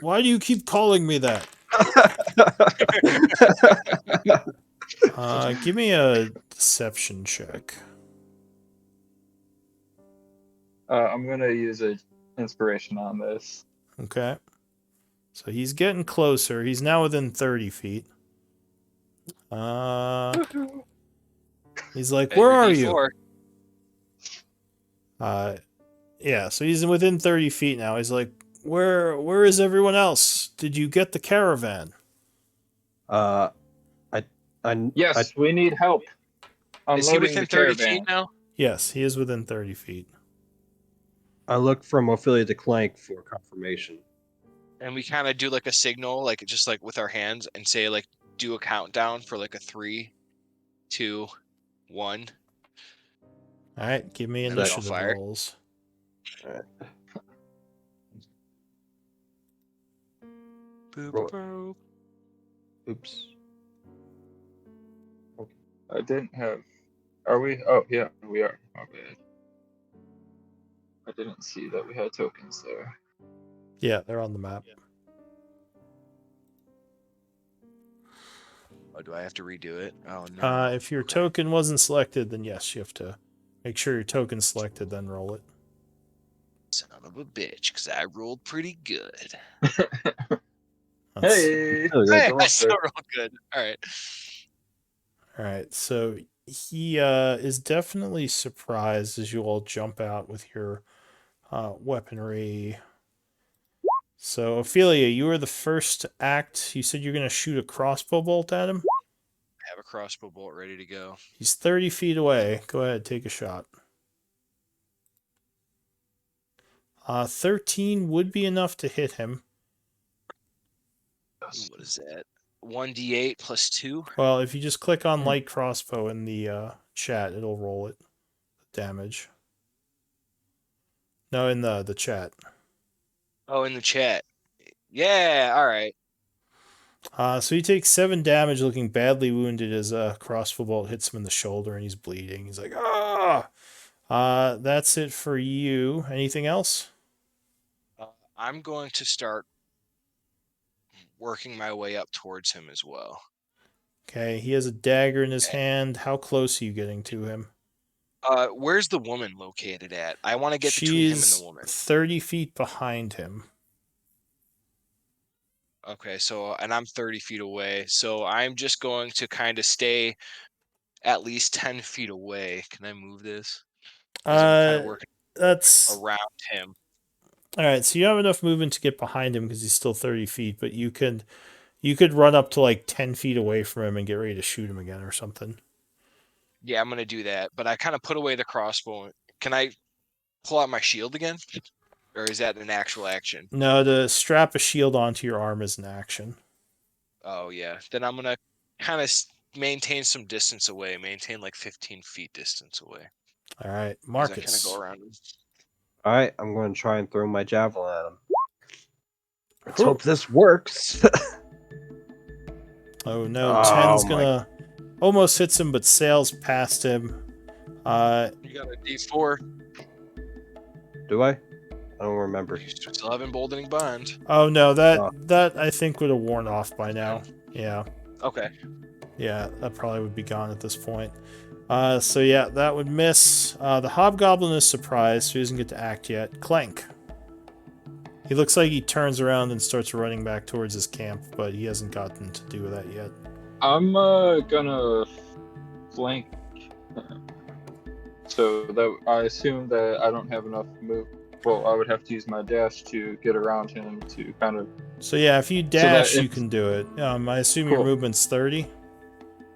Why do you keep calling me that? Give me a deception check. I'm gonna use a inspiration on this. Okay. So he's getting closer. He's now within 30 feet. He's like, "Where are you?" Yeah, so he's within 30 feet now. He's like, Where is everyone else? Did you get the caravan?" Yes, we need help. Is he within the 30 caravan. feet now? Yes, he is within 30 feet. I look from Ophelia to Clank for confirmation. And we kind of do like a signal, like just like with our hands, and say like do a countdown for like a 3, 2, 1. All right, give me And then I'll initiative fire. rolls. All right. Boop, Roll it. boop. Oops. I didn't have. Are we? Oh, yeah, we are. My bad. I didn't see that we had tokens there. Yeah, they're on the map. Oh, do I have to redo it? Oh no. If your Okay. token wasn't selected, then yes, you have to make sure your token's selected, then roll it. Son of a bitch, because I rolled pretty good. That's, Hey! Oh, Hey, that's I awesome. still rolled good. All right. all right, so he is definitely surprised as you all jump out with your weaponry. So, Ophelia, you were the first to act. You said you're going to shoot a crossbow bolt at him? I have a crossbow bolt ready to go. He's 30 feet away. Go ahead, take a shot. 13 would be enough to hit him. Ooh, what is that? 1d8 plus 2? Well, if you just click on Hmm. light crossbow in the chat, it'll roll it. Damage. No, in the chat. Oh, in the chat. Yeah, all right. So he takes 7 damage, looking badly wounded as a crossbow bolt hits him in the shoulder, and he's bleeding. He's like, ah. That's it for you. Anything else? I'm going to start working my way up towards him as well. Okay, he has a dagger in his hand. How close are you getting to him? Where's the woman located at? I want to get between him and the She's woman. 30 feet behind him. Okay, so, and I'm 30 feet away. So I'm just going to kind of stay at least 10 feet away. Can I move this? As I'm kind of working That's around him. all right. So you have enough movement to get behind him because he's still 30 feet, but you could run up to like 10 feet away from him and get ready to shoot him again or something. Yeah, I'm going to do that. But I kind of put away the crossbow. Can I pull out my shield again? Or is that an actual action? No, to strap a shield onto your arm is an action. Oh, yeah. Then I'm going to kind of maintain some distance away. Maintain like 15 feet distance away. All right, As I kind of go Marcus. around him. All right, I'm going to try and throw my javelin at him. Let's hope this works. Oh no, Oh 10's my! gonna almost hits him, but sails past him. You got a D4. Do I? I don't remember. You still have emboldening bond. Oh no, that Oh. that I think would have worn off by now. Yeah, Okay. yeah, that probably would be gone at this point. So yeah, that would miss. The hobgoblin is surprised, so he doesn't get to act yet. Clank. He looks like he turns around and starts running back towards his camp, but he hasn't gotten to do that yet. I'm gonna flank him. So that I assume that I don't have enough move. Well, I would have to use my dash to get around him to kind of. So yeah, if you that dash, you if- can do it. I assume your Cool. movement's 30.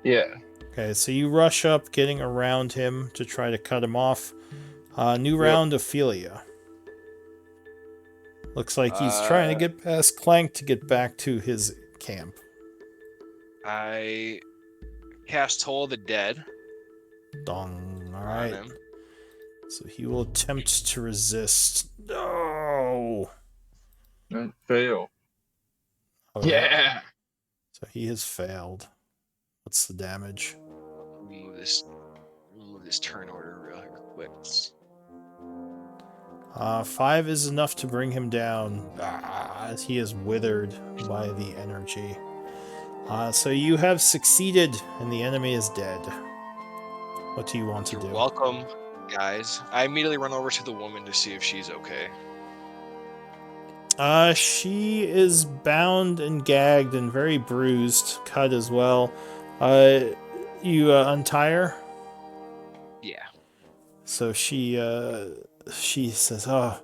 Yeah. Okay, so you rush up, getting around him to try to cut him off. New round, Ophelia. Looks like he's trying to get past Clank to get back to his camp. I cast Toll of the Dead Dong. All on right. him. So he will attempt to resist. No. And fail. Oh, Yeah. So he has failed. What's the damage? Remove this turn order real quick. 5 is enough to bring him down as he is withered by the energy. So you have succeeded and the enemy is dead. What do you want to You're do? welcome, guys. I immediately run over to the woman to see if she's okay. She is bound and gagged and very bruised, cut as well. You untie her? Yeah. So she says, "Oh,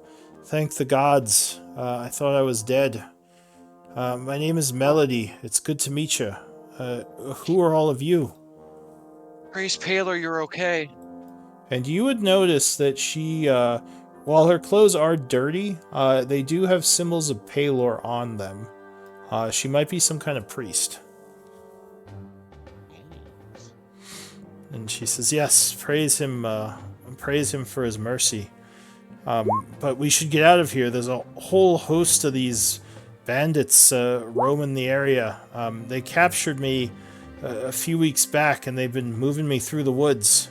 thank the gods. I thought I was dead. My name is Melody. It's good to meet you. Who are all of you?" Praise Paler, you're okay. And you would notice that she, while her clothes are dirty, they do have symbols of Palor on them. She might be some kind of priest. And she says, "Yes, praise him, praise him for his mercy. But we should get out of here. There's a whole host of these bandits roaming the area. They captured me a few weeks back, and they've been moving me through the woods.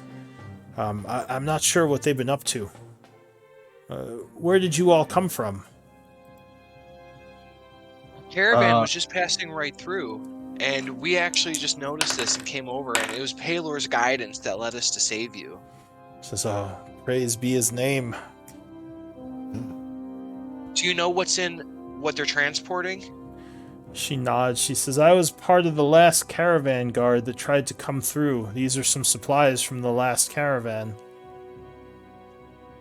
I'm not sure what they've been up to. Where did you all come from? Caravan was just passing right through, and we actually just noticed this and came over, and it was Paylor's guidance that led us to save you. Says, "Oh, praise be his name." Do you know what's in what they're transporting? She nods. She says, "I was part of the last caravan guard that tried to come through. These are some supplies from the last caravan."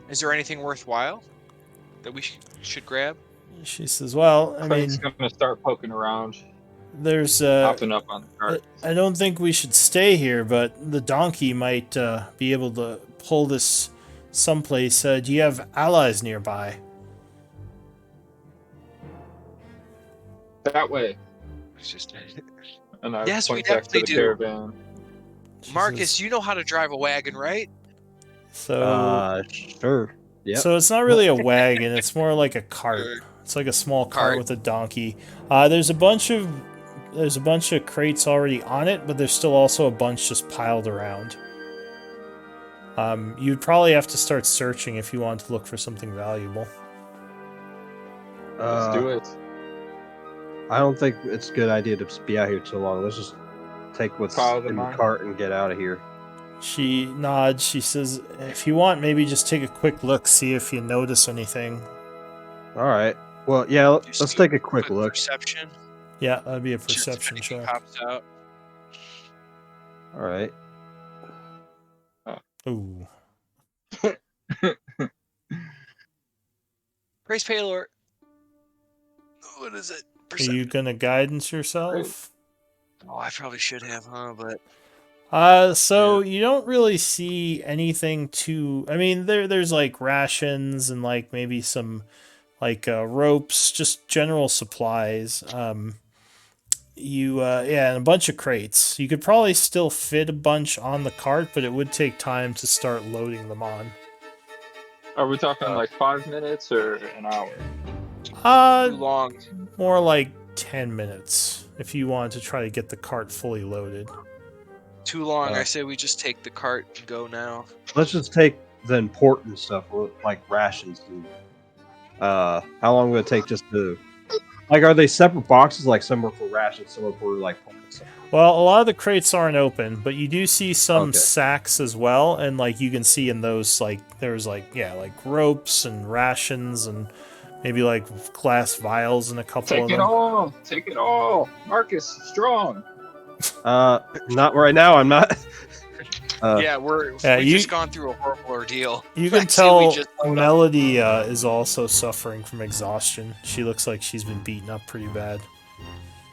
Is there anything worthwhile that we should grab? She says, "Well, I mean, Craig's gonna start poking around, there's hopping up on the cart. I don't think we should stay here, but the donkey might be able to pull this someplace. Do you have allies nearby?" That way. It's just And I Yes, we point back to the definitely do. caravan. She Marcus, says, you know how to drive a wagon, right? so Sure. Yeah. So it's not really a wagon, it's more like a cart. It's like a small cart Cart. with a donkey. There's a bunch of crates already on it, but there's still also a bunch just piled around. You'd probably have to start searching if you want to look for something valuable. Let's do it. I don't think it's a good idea to be out here too long. Let's just take what's Follow the in the mine. cart and get out of here. She nods. She says, "If you want, maybe just take a quick look, see if you notice anything." All right. Well, yeah. You Let's see take a quick look. Perception. Yeah, that'd be a See if perception anything check. pops out. All right. Ooh. Praise Paylor. What is it? Are you gonna guidance yourself? Oh, I probably should have, huh? But So you don't really see anything too. I mean, there's like rations and like maybe some like ropes, just general supplies. And a bunch of crates. You could probably still fit a bunch on the cart, but it would take time to start loading them on. Are we talking like 5 minutes or an hour? too long. More like 10 minutes if you want to try to get the cart fully loaded. Too long. Uh, I say we just take the cart and go now. Let's just take the important stuff, like rations. And, how long will it take just to? Like, are they separate boxes? Like, some are for rations, some are for like. Well, a lot of the crates aren't open, but you do see some Okay. sacks as well, and like you can see in those, like there's like ropes and rations and maybe like glass vials and a couple of Take it them. all! Take it all! Marcus, strong! Not right now. I'm not. Yeah, we've just gone through a horrible ordeal. You can I say we tell just load up. Melody is also suffering from exhaustion. She looks like she's been beaten up pretty bad.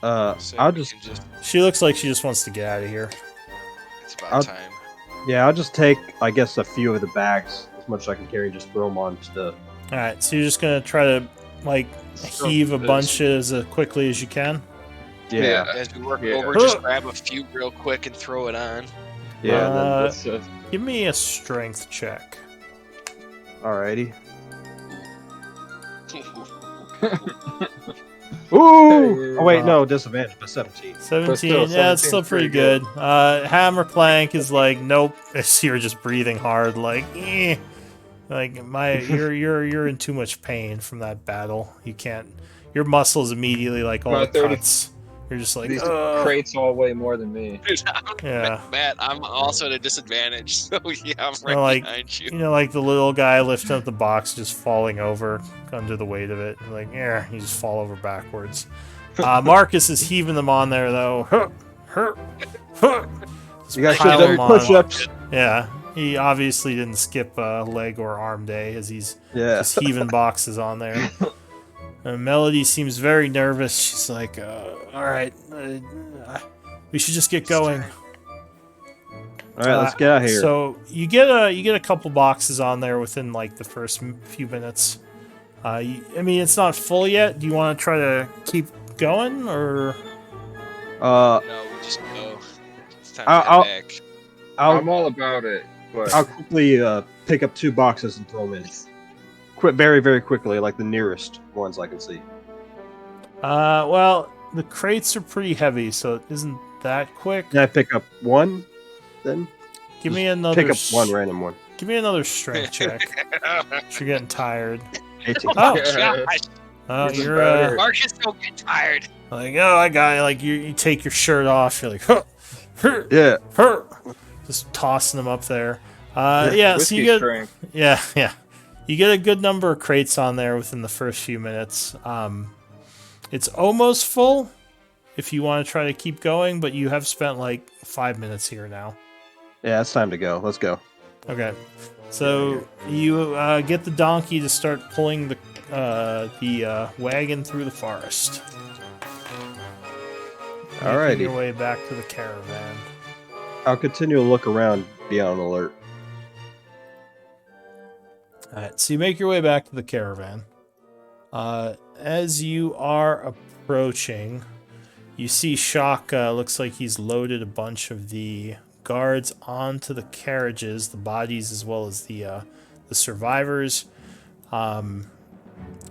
So I'll we just. can just. She looks like she just wants to get out of here. It's about I'll- time. Yeah, I'll just take, I guess, a few of the bags, as much as I can carry, and just throw them onto the. All right, so you're just gonna try to like heave a bunch as quickly as you can. Yeah. As we work Yeah. over, just grab a few real quick and throw it on. Yeah. Let's, Give me a strength check. Alrighty. Ooh! Oh wait, no, disadvantage, but 17. 17. still, Yeah, it's 17's still pretty pretty good. Hammer Plank is like, nope. You're just breathing hard, like, eh. Like you're in too much pain from that battle. You can't. Your muscles immediately like all About the 30. cuts. You're just like, these ugh. crates all weigh more than me. Yeah. Matt, I'm also at a disadvantage, so yeah, I'm right like, behind you. You know, like the little guy lifting up the box, just falling over under the weight of it. Like, yeah, you just fall over backwards. Marcus is heaving them on there, though. You guys should Pile have them done on. push-ups. Yeah, he obviously didn't skip leg or arm day as he's Yeah. just heaving boxes on there. Melody seems very nervous. She's like, all right, we should just get going. All right, let's get out of here. So you get a couple boxes on there within like the first few minutes. I mean, it's not full yet. Do you want to try to keep going, or No, we just go. It's time to I'll- head back. I'll I'm all about it. What? I'll quickly pick up 2 boxes and throw them in. Quit very, very quickly, like the nearest ones I can see. Well, the crates are pretty heavy, so it isn't that quick. Can I pick up one, then? Give Just me another. pick up one random one. Give me another strength check. You're getting tired. 18. Oh, Gosh, oh, Even you're better. Marcus don't get tired. like, oh, I got it. Like you take your shirt off. You're like, huh, huh, Yeah. huh, just tossing them up there. Yeah. So you Whiskey get, strength. yeah. You get a good number of crates on there within the first few minutes. It's almost full if you want to try to keep going, but you have spent like 5 minutes here now. Yeah, it's time to go. Let's go. Okay. So you get the donkey to start pulling the wagon through the forest. Making Alrighty. your way back to the caravan. I'll continue to look around, be on alert. Alright, so you make your way back to the caravan. As you are approaching, you see Shock, looks like he's loaded a bunch of the guards onto the carriages, the bodies as well as the survivors.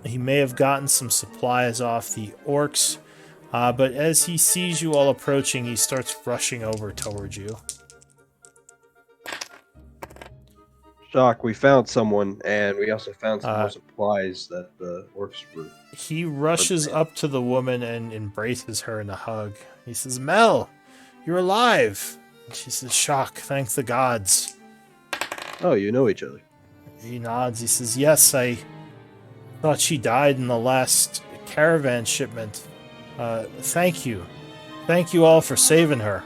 He may have gotten some supplies off the orcs, but as he sees you all approaching, he starts rushing over towards you. Shock, we found someone, and we also found some Uh, more supplies that the orcs were. He rushes up to the woman and embraces her in a hug. He says, Mel, you're alive. And she says, Shock, thank the gods. Oh, you know each other. He nods. He says, yes, I thought she died in the last caravan shipment. Thank you. Thank you all for saving her.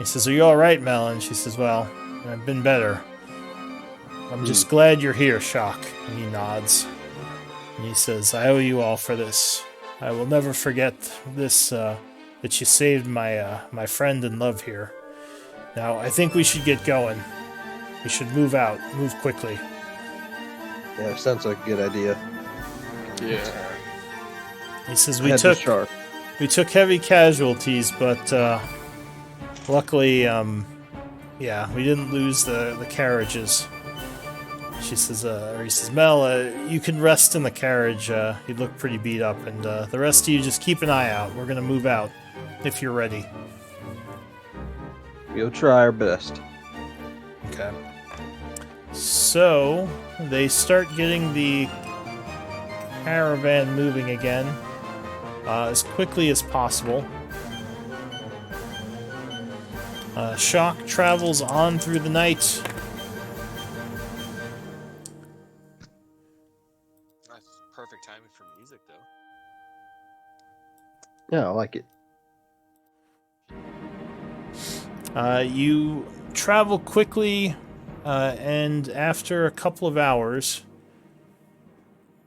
He says, are you all right, Mel? And she says, well, I've been better. I'm just glad you're here, Shock. And he nods. And he says, I owe you all for this. I will never forget this, that you saved my friend and love here. Now, I think we should get going. We should move out. Move quickly. Yeah, sounds like a good idea. Yeah. He says, Head to Char. we took heavy casualties, but luckily, yeah, we didn't lose the carriages. She says, or he says, Mel, you can rest in the carriage. You look pretty beat up, and the rest of you just keep an eye out. We're gonna move out if you're ready. We'll try our best. Okay. So they start getting the caravan moving again as quickly as possible. Shock travels on through the night. That's perfect timing for music, though. Yeah, I like it. You travel quickly, and after a couple of hours,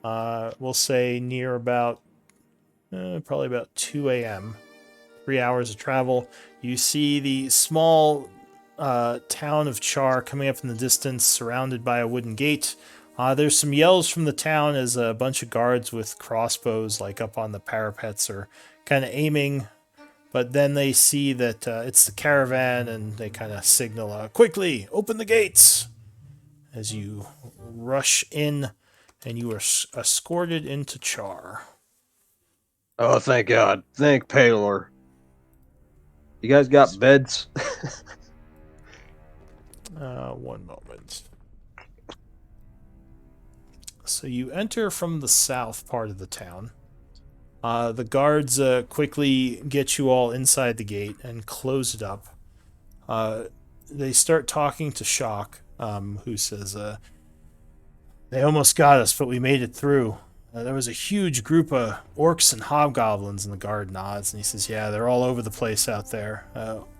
we'll say near about probably about 2 a.m., 3 hours of travel, you see the small town of Chaur coming up in the distance, surrounded by a wooden gate. There's some yells from the town as a bunch of guards with crossbows, like up on the parapets, are kind of aiming. But then they see that it's the caravan, and they kind of signal, quickly, open the gates! As you rush in, and you are escorted into Chaur. Oh, thank God. Thank Palor. You guys got beds? One moment. So you enter from the south part of the town. The guards quickly get you all inside the gate and close it up. They start talking to Shock, who says, they almost got us, but we made it through. There was a huge group of orcs and hobgoblins, and the guard nods, and he says, yeah, they're all over the place out there.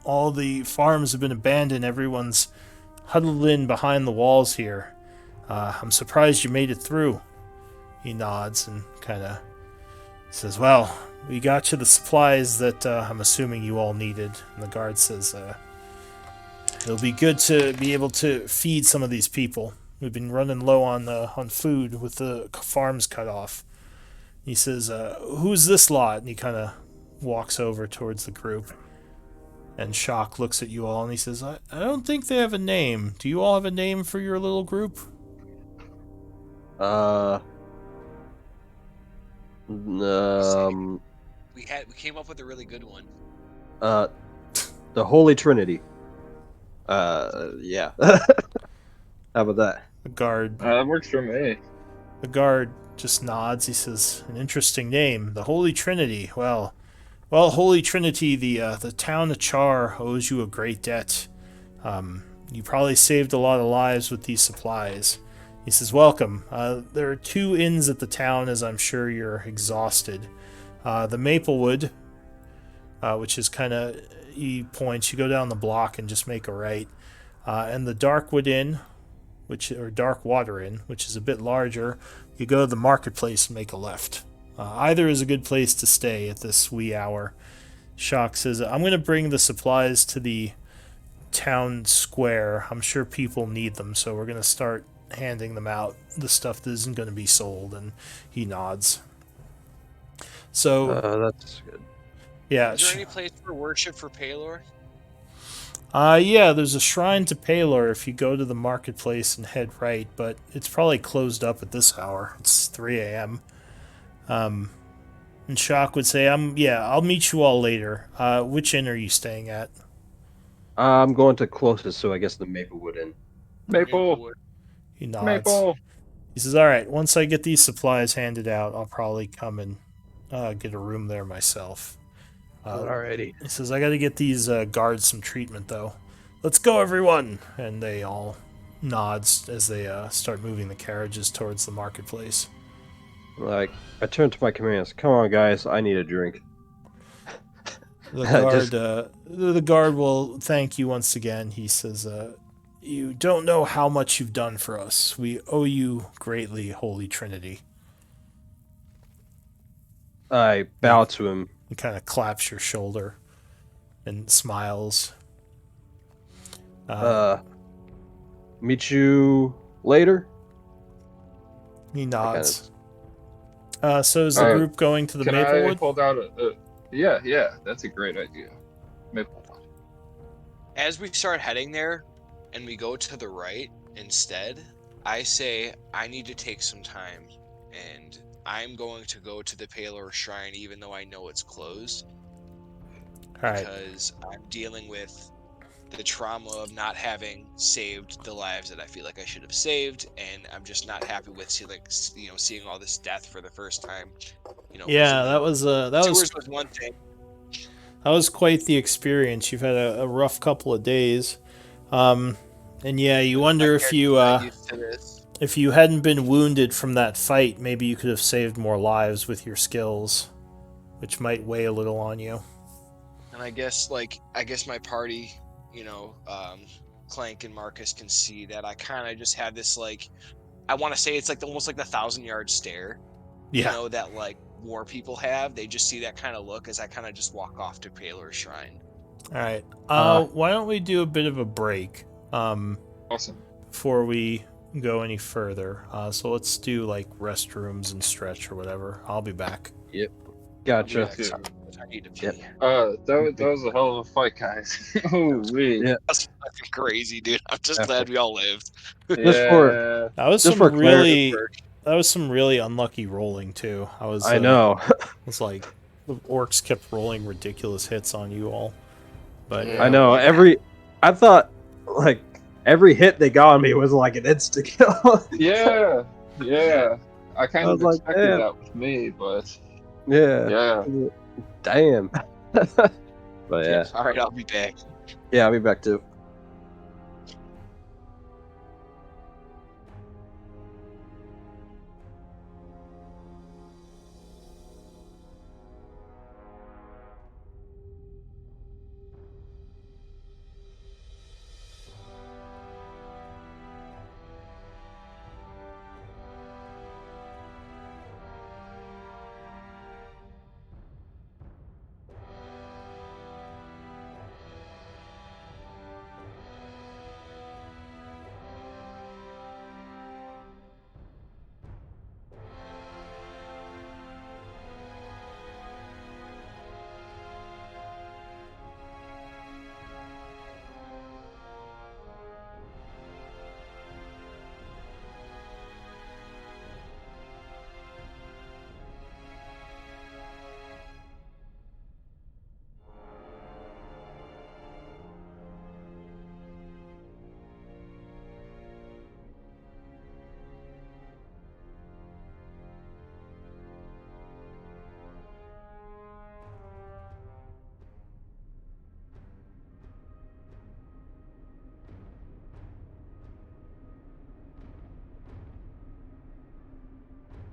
All the farms have been abandoned. Everyone's huddled in behind the walls here. I'm surprised you made it through. He nods and kind of says, well, we got you the supplies that I'm assuming you all needed. And the guard says, it'll be good to be able to feed some of these people. We've been running low on food with the farms cut off. He says, who's this lot? And he kind of walks over towards the group. And Shock looks at you all and he says, I don't think they have a name. Do you all have a name for your little group? Um, We came up with a really good one. the Holy Trinity. Yeah. How about that? The guard That works for me. The guard just nods. He says, "An interesting name, the Holy Trinity. Well, Holy Trinity, the town of Chaur owes you a great debt. You probably saved a lot of lives with these supplies." He says, "Welcome. There are 2 inns at the town, as I'm sure you're exhausted. The Maplewood, which is kind of," he points. You go down the block and just make a right, and the Darkwood Inn, or Dark Water Inn, which is a bit larger. You go to the marketplace and make a left. Either is a good place to stay at this wee hour. Shock says, "I'm going to bring the supplies to the town square. I'm sure people need them, so we're going to start handing them out. The stuff that isn't going to be sold." And he nods. So, That's good. yeah. Is there any place for worship for Palor? Yeah, there's a shrine to Palor if you go to the marketplace and head right, but it's probably closed up at this hour. It's 3 a.m. And Shock would say, I'll meet you all later. Which inn are you staying at?" I'm going to closest, so I guess the Maplewood Inn. Maple. He nods. Maple. He says, "All right, once I get these supplies handed out, I'll probably come and get a room there myself." Alrighty. He says, "I got to get these guards some treatment, though. Let's go, everyone!" And they all nods as they start moving the carriages towards the marketplace. Like, I turn to my companions. Come on, guys. I need a drink. The guard will thank you once again. He says, "You don't know how much you've done for us. We owe you greatly, Holy Trinity." I bow to him. He kind of claps your shoulder and smiles. Meet you later? He nods. So is the group going to the Can Maplewood? I hold out yeah, that's a great idea. Maplewood. As we start heading there, and we go to the right instead, I say I need to take some time, and I'm going to go to the Palor Shrine, even though I know it's closed. All right. Because I'm dealing with the trauma of not having saved the lives that I feel like I should have saved, and I'm just not happy with seeing all this death for the first time. Yeah, that was one thing. That was quite the experience. You've had a rough couple of days, and yeah, you wonder if you hadn't been wounded from that fight, maybe you could have saved more lives with your skills, which might weigh a little on you. And I guess my party, Clank and Marcus can see that I kind of just have this I want to say it's almost like the 1,000-yard stare. Yeah. That war people have. They just see that kind of look as I kind of just walk off to Palor Shrine. All right. Why don't we do a bit of a break? Awesome. Before we go any further. So let's do restrooms and stretch or whatever. I'll be back. Yep. Gotcha. I need to pee. Yep. That was a hell of a fight, guys. Holy. Yeah. That's fucking crazy, dude. I'm just glad we all lived. Yeah. That was some really unlucky rolling too. I know. It's like the orcs kept rolling ridiculous hits on you all. But I know I thought every hit they got on me was like an insta kill. Yeah. I kind of expected that with me, but yeah. Damn. But yeah. All right, I'll be back. Yeah, I'll be back too.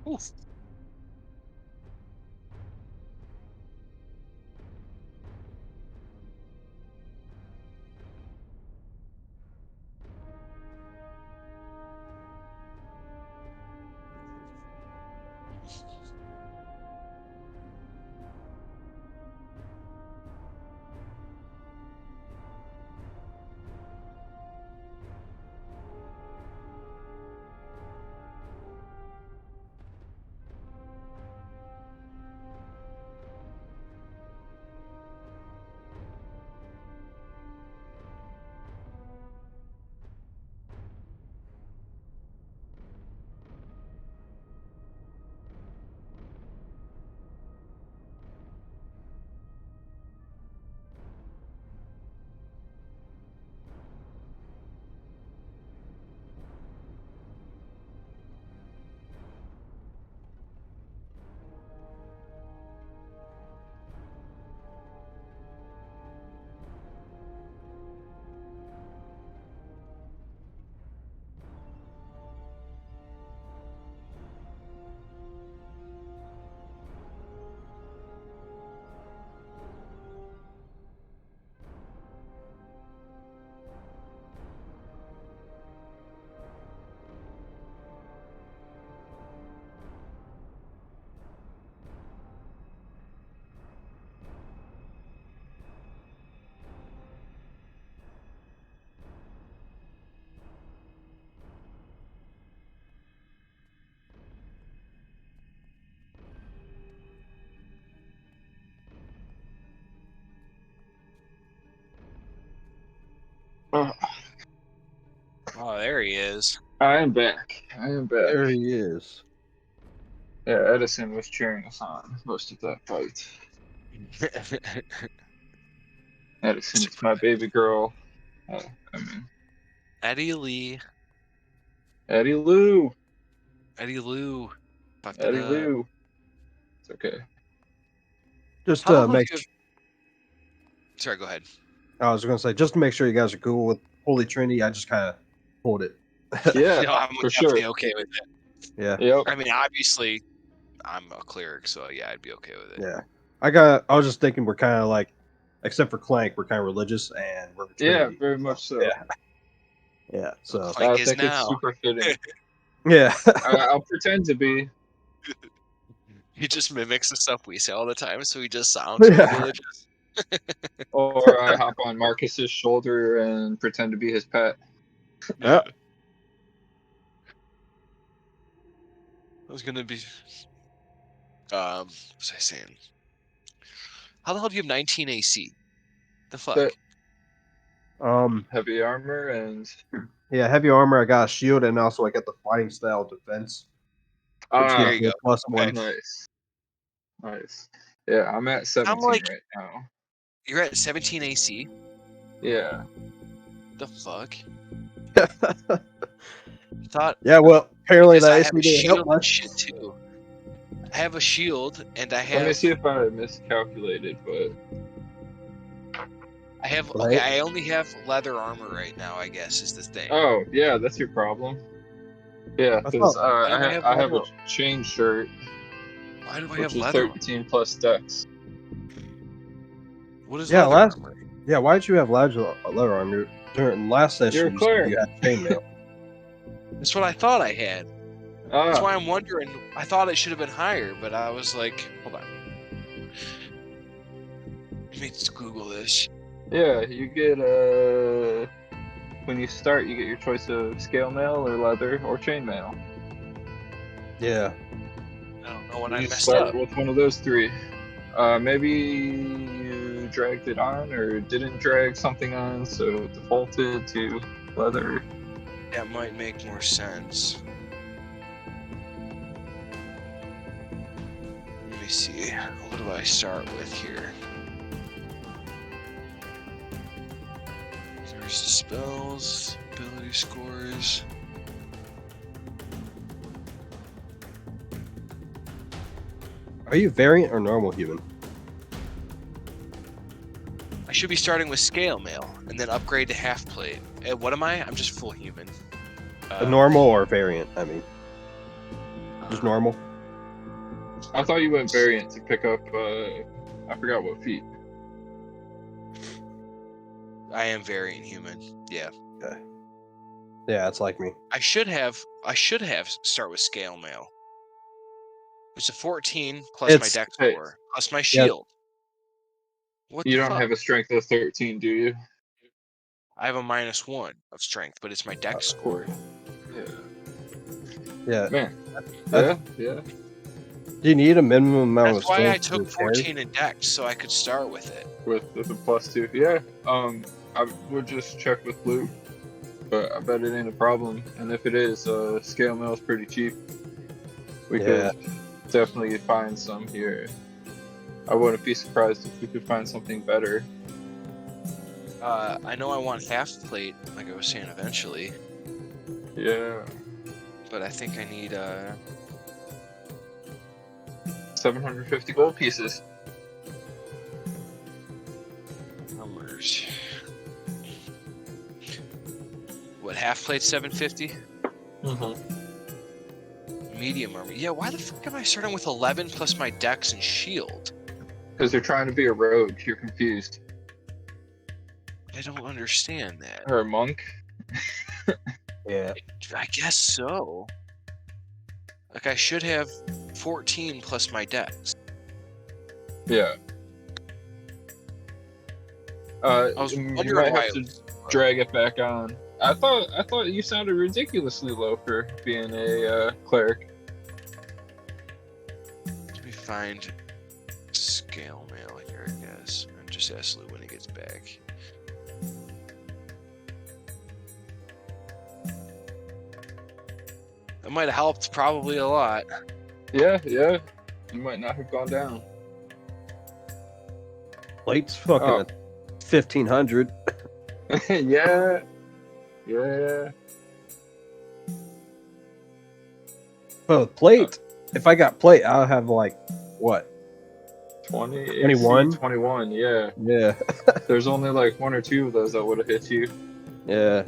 Oof. Oh, Oh, there he is. I am back. I am back. There he is. Yeah, Edison was cheering us on most of that fight. Edison is my baby girl. I mean, Eddie Lee. Eddie Lou. Eddie Lou. Fucked it Eddie up. Lou. It's okay. Just How the to hell do make you have... Sorry, go ahead. I was going to say, just to make sure you guys are cool with Holy Trinity, I just kind of pulled it. Yeah, No, I'm for definitely sure. okay with it. Yeah. Yep. I mean, obviously, I'm a cleric, so yeah, I'd be okay with it. Yeah. I was just thinking we're kind of like, except for Clank, we're kind of religious and we're a Yeah, Trinity. very much so. Yeah. Yeah. So, Clank I is think it's now. super fitting. yeah. I'll pretend to be. He just mimics the stuff we say all the time, so he just sounds really Yeah. religious. Or I hop on Marcus's shoulder and pretend to be his pet. Yeah. I was gonna be. What was I saying? How the hell do you have 19 AC? The fuck? But Um, heavy armor and yeah, heavy armor, I got a shield, and also I got the fighting style defense, which There ah, gives you me a go. +1. nice, nice. Yeah, I'm at I'm 17 like, right now. you're at 17 AC. Yeah. The fuck? Thought Yeah, well, apparently because that I AC have a didn't help shield and much. shit too. I have a shield and I Let me have see if I miscalculated, but okay, Right? I only have leather armor right now, I guess is the thing. oh yeah, that's your problem. Yeah, I because thought, Why do I have I have a leather? chain shirt, Why do I which have is leather? 13 plus dex. What is yeah, leather armor? yeah, why did you have leather armor? During last You're a session, you said cleric. you had chainmail. That's what I thought I had. That's Ah, why I'm wondering. I thought it should have been higher, but I was like, hold on. Let me just Google this. yeah, you get when you start, you get your choice of scale mail or leather or chain mail. Yeah. I don't know when You I just messed start up. with one of those three. Maybe you dragged it on or didn't drag something on, so it defaulted to leather. That might make more sense. Let me see. What do I start with here? There's the spells, ability scores. Are you variant or normal human? I should be starting with scale mail and then upgrade to half plate. What am I? I'm just full human. A normal or variant, I mean. Just normal? I thought you went variant to pick up. I forgot what feat. I am variant human. Yeah. Yeah, it's like me. I should have start with scale mail. It's a 14 plus my dex Hey, score plus my shield. What you the don't fuck? have a strength of 13, do you? I have a -1 of strength, but it's my dex score. Yeah. Yeah. Man. That's- Yeah. Do you need a minimum amount of That's why I strength took to carry? 14 in dex, so I could start with it. With the +2. Yeah. I would just check with Luke, but I bet it ain't a problem. And if it is, scale mail is pretty cheap. We Yeah. could definitely find some here. I wouldn't be surprised if we could find something better. I know I want half plate, like I was saying eventually, Yeah. but I think I need 750 gold pieces. numbers. What, half plate 750? Medium armor. Yeah, why the fuck am I starting with 11 plus my dex and shield? Because you're trying to be a rogue, you're confused. I don't understand that. Or a monk. Yeah. I guess so. Like, I should have 14 plus my dex. Yeah. I was You wondering might why have to it was- drag it back on. I thought you sounded ridiculously low for being a cleric. Let me find scale mail here, I guess. And just ask Lou when he gets back. That might have helped probably a lot. Yeah. You might not have gone down. Plate's fucking Oh. at 1,500. Yeah. Well, plate. If I got plate, I'll have like what? 20, 21? 21, yeah. Yeah. There's only like one or two of those that would have hit you. Yeah.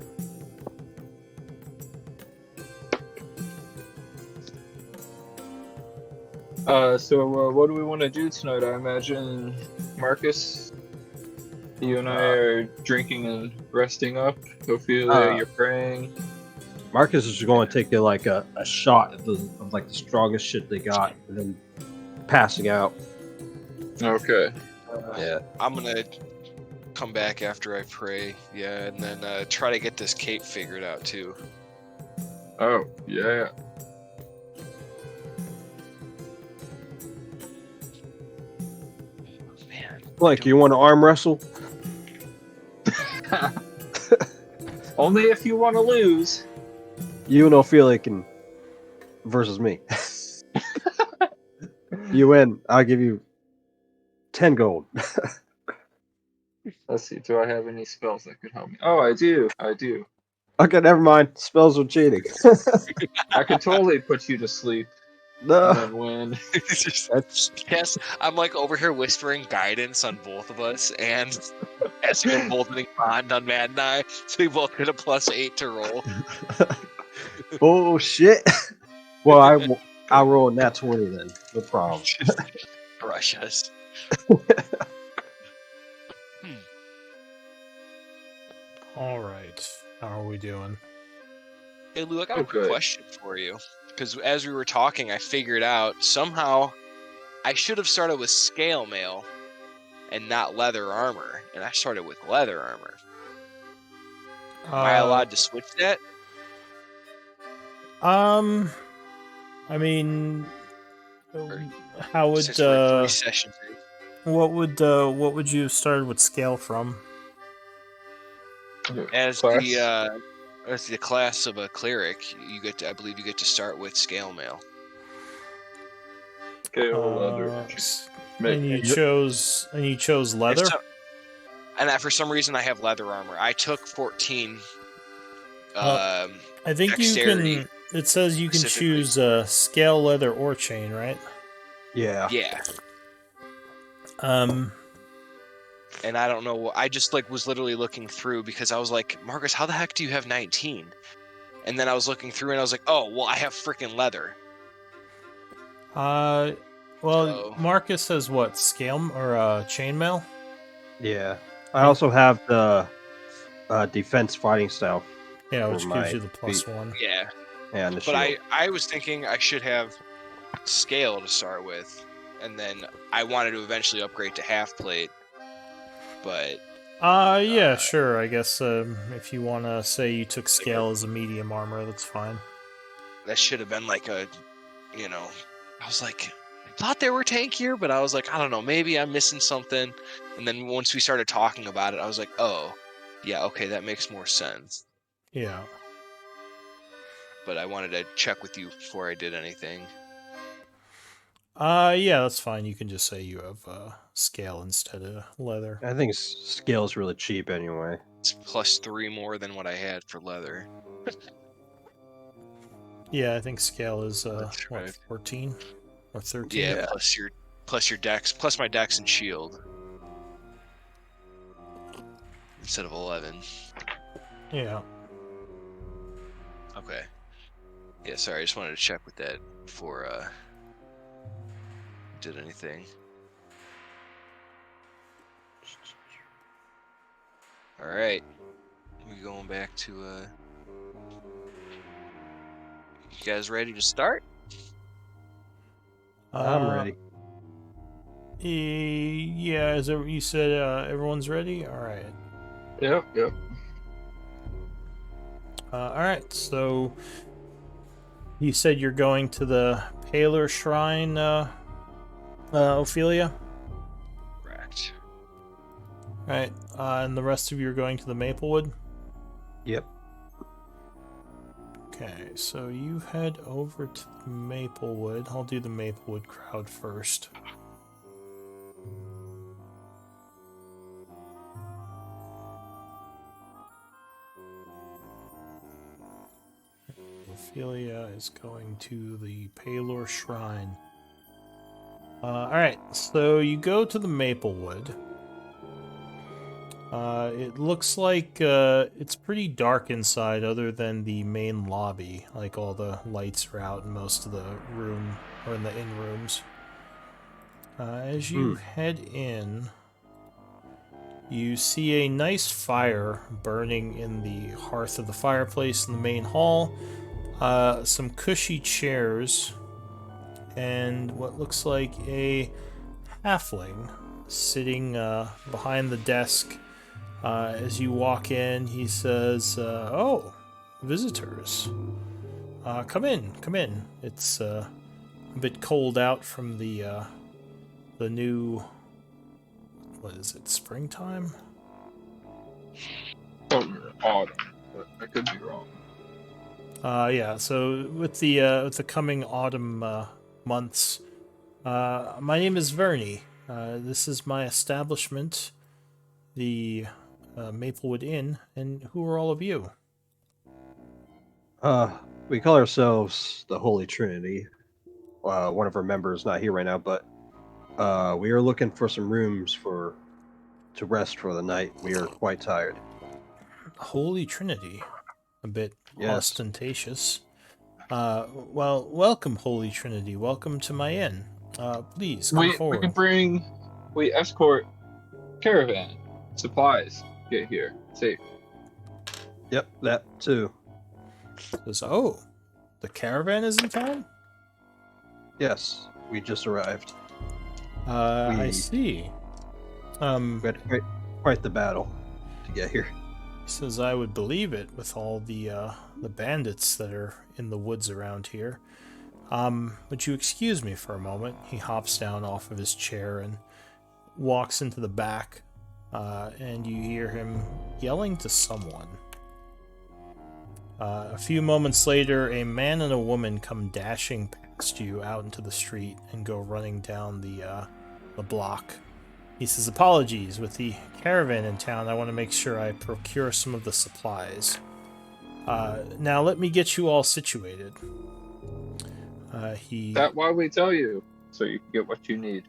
So what do we want to do tonight? I imagine, Marcus, you and I are drinking and resting up. Ophelia, you're praying. Marcus is going to take like a shot of like the strongest shit they got, and then passing out. Okay. Yeah. I'm gonna come back after I pray, yeah, and then try to get this cape figured out too. Oh, yeah. Man, Like, you want to arm wrestle? Only if you want to lose. You and Ophelia can versus me. You win, I'll give you 10 gold. Let's see, do I have any spells that could help me? Oh, I do. Okay, never mind. Spells are cheating. I could totally put you to sleep and No. then win. yes, I'm like over here whispering guidance on both of us and casting a bolting bond on Matt and I, so we both get a +8 to roll. Oh, shit. Well, I'll roll a nat 20 then. No problem. Just crush us. All right. How are we doing? Hey Lou, I got a quick Okay. question for you. Because as we were talking, I figured out somehow I should have started with scale mail and not leather armor, and I started with leather armor. Am I allowed to switch that? I mean, how would Since we're 3 sessions in. what would you have started with scale from? As Class? the class of a cleric, I believe you get to start with scale mail. Scale leather. And you chose leather. And for some reason, I have leather armor. I took 14. I think dexterity, you can. It says you can specifically. choose scale, leather, or chain, right? Yeah. Yeah. And I don't know. I just was literally looking through because I was like, Marcus, how the heck do you have 19? And then I was looking through and I was like, oh, well, I have freaking leather. Well, So Marcus has what? Scale or chainmail? Yeah. I also have the defense fighting style Yeah, for which gives my you the feet +1. yeah, and the but shield. I was thinking I should have scale to start with, and then I wanted to eventually upgrade to half plate. But Yeah, sure. I guess if you want to say you took like a, scale as a medium armor, that's fine. that should have been like a, you know, I was like, I thought they were tankier, but I was like, I don't know, maybe I'm missing something. And then once we started talking about it, I was like, oh, yeah, okay, that makes more sense. Yeah. But I wanted to check with you before I did anything. Yeah, that's fine. You can just say you have scale instead of leather. I think scale is really cheap anyway. It's +3 more than what I had for leather. Yeah, I think scale is That's what, right. 14 or 13? Yeah, Yeah. plus your dex, plus my dex and shield instead of 11. Yeah. Okay. Yeah, sorry, I just wanted to check with that before did anything. All right, we going back to you guys ready to start? I'm ready. Yeah, you said everyone's ready? All right. Yep. All right, so you said you're going to the Paler Shrine, Ophelia? Correct. Right, and the rest of you are going to the Maplewood? Yep. Okay, so you head over to the Maplewood. I'll do the Maplewood crowd first. Ophelia is going to the Palor Shrine. Alright, so you go to the Maplewood. It looks like it's pretty dark inside other than the main lobby. Like all the lights are out in most of the room, or in the inn rooms. As you head in, you see a nice fire burning in the hearth of the fireplace in the main hall. Some cushy chairs, and what looks like a halfling sitting behind the desk. As you walk in, he says, "Oh, visitors. Come in, come in. It's a bit cold out from the new, what is it, springtime?" Oh, autumn, but I could be wrong. Yeah. So with the coming autumn months, my name is Vernie. This is my establishment, the Maplewood Inn. And who are all of you? We call ourselves the Holy Trinity. One of our members not here right now, but we are looking for some rooms to rest for the night. We are quite tired. Holy Trinity. A bit Yes. ostentatious. Well, welcome, Holy Trinity. Welcome to my inn. Please come We forward. we escort caravan supplies get here safe. Yep, that too. Says, oh, the caravan is in town? Yes, we just arrived. I see. We had quite the battle to get here. Says I would believe it with all the bandits that are in the woods around here. Would you excuse me for a moment? He hops down off of his chair and walks into the back, and you hear him yelling to someone. A few moments later, a man and a woman come dashing past you out into the street and go running down the block. He says, "Apologies, with the caravan in town, I want to make sure I procure some of the supplies. Now let me get you all situated." That's why we tell you, so you can get what you need.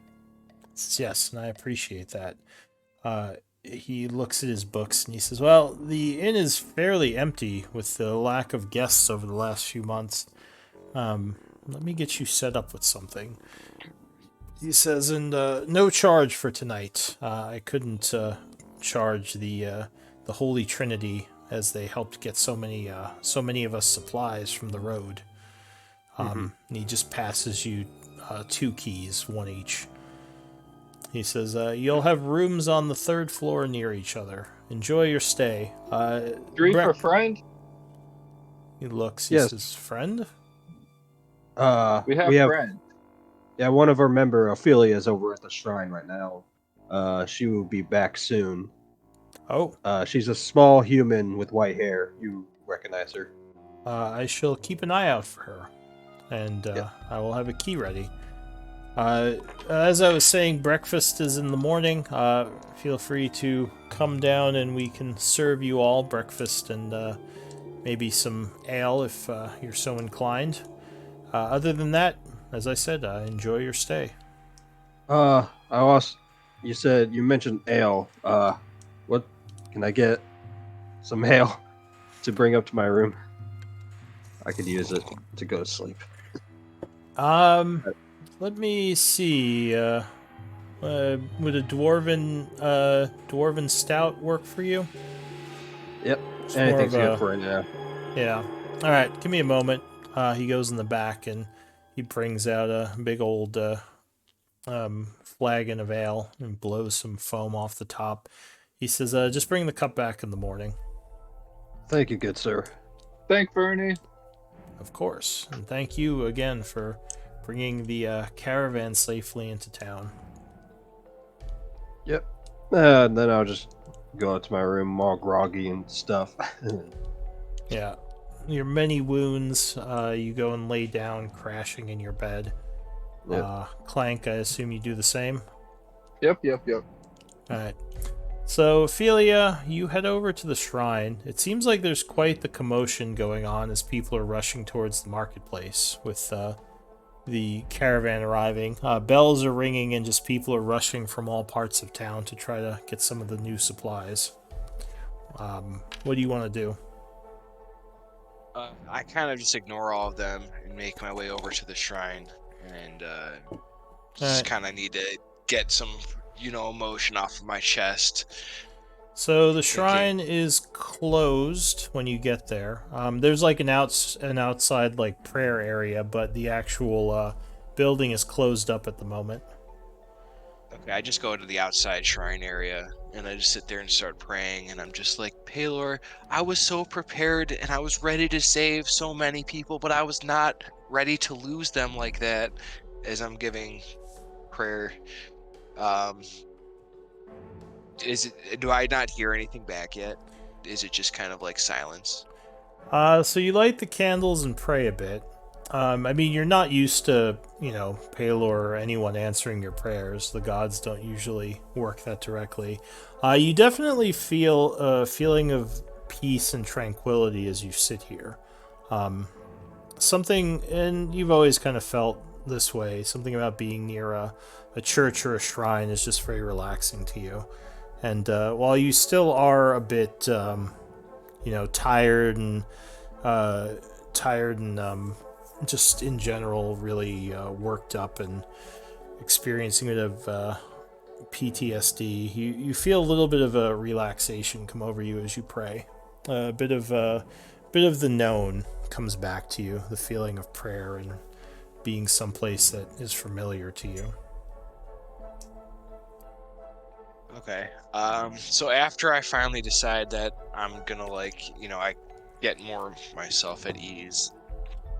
Yes, and I appreciate that. He looks at his books and he says, "Well, the inn is fairly empty with the lack of guests over the last few months. Let me get you set up with something." He says, and no charge for tonight. I couldn't charge the Holy Trinity as they helped get so many of us supplies from the road. And he just passes you 2 keys, one each. He says, you'll have rooms on the 3rd floor near each other. Enjoy your stay. 3 for friend? He looks, he Yes. says, friend? We have we have friend. Yeah, one of our member, Ophelia, is over at the shrine right now. She will be back soon. Oh, She's a small human with white hair. You recognize her. I shall keep an eye out for her, and Yep. I will have a key ready. As I was saying, breakfast is in the morning. Feel free to come down and we can serve you all breakfast and maybe some ale if you're so inclined. Other than that, as I said, enjoy your stay. You mentioned ale. What can I get? Some ale to bring up to my room. I could use it to go to sleep. Let me see. Would a dwarven stout work for you? Yep, It's more anything's of good a- for right now. Yeah. All right. Give me a moment. He goes in the back and he brings out a big old flagon of ale and blows some foam off the top. He says, "Just bring the cup back in the morning." Thank you, good sir. Thank Bernie. Of course, and thank you again for bringing the caravan safely into town. Yep. And then I'll just go out to my room all groggy and stuff. Yeah. Your many wounds, you go and lay down, crashing in your bed. Yep. Clank, I assume you do the same? Yep. Alright. So, Ophelia, you head over to the shrine. It seems like there's quite the commotion going on as people are rushing towards the marketplace with the caravan arriving. Bells are ringing and just people are rushing from all parts of town to try to get some of the new supplies. What do you want to do? I kind of just ignore all of them and make my way over to the shrine, and just Alright. kind of need to get some, emotion off of my chest. So the shrine is closed when you get there. There's like an outside like prayer area, but the actual building is closed up at the moment. Okay, I just go to the outside shrine area and I just sit there and start praying, and I'm just like, Paylor, I was so prepared and I was ready to save so many people, but I was not ready to lose them like that. As I'm giving prayer, um, do I not hear anything back yet? Is it just kind of like silence? So you light the candles and pray a bit. I mean, you're not used to, Palor or anyone answering your prayers. The gods don't usually work that directly. You definitely feel a feeling of peace and tranquility as you sit here. Something, and you've always kind of felt this way, something about being near a church or a shrine is just very relaxing to you. And while you still are a bit, tired and just in general really worked up and experiencing a bit of PTSD, you feel a little bit of a relaxation come over you as you pray. A bit of the known comes back to you, the feeling of prayer and being someplace that is familiar to you. Okay. So after I finally decide that I'm gonna I get more myself at ease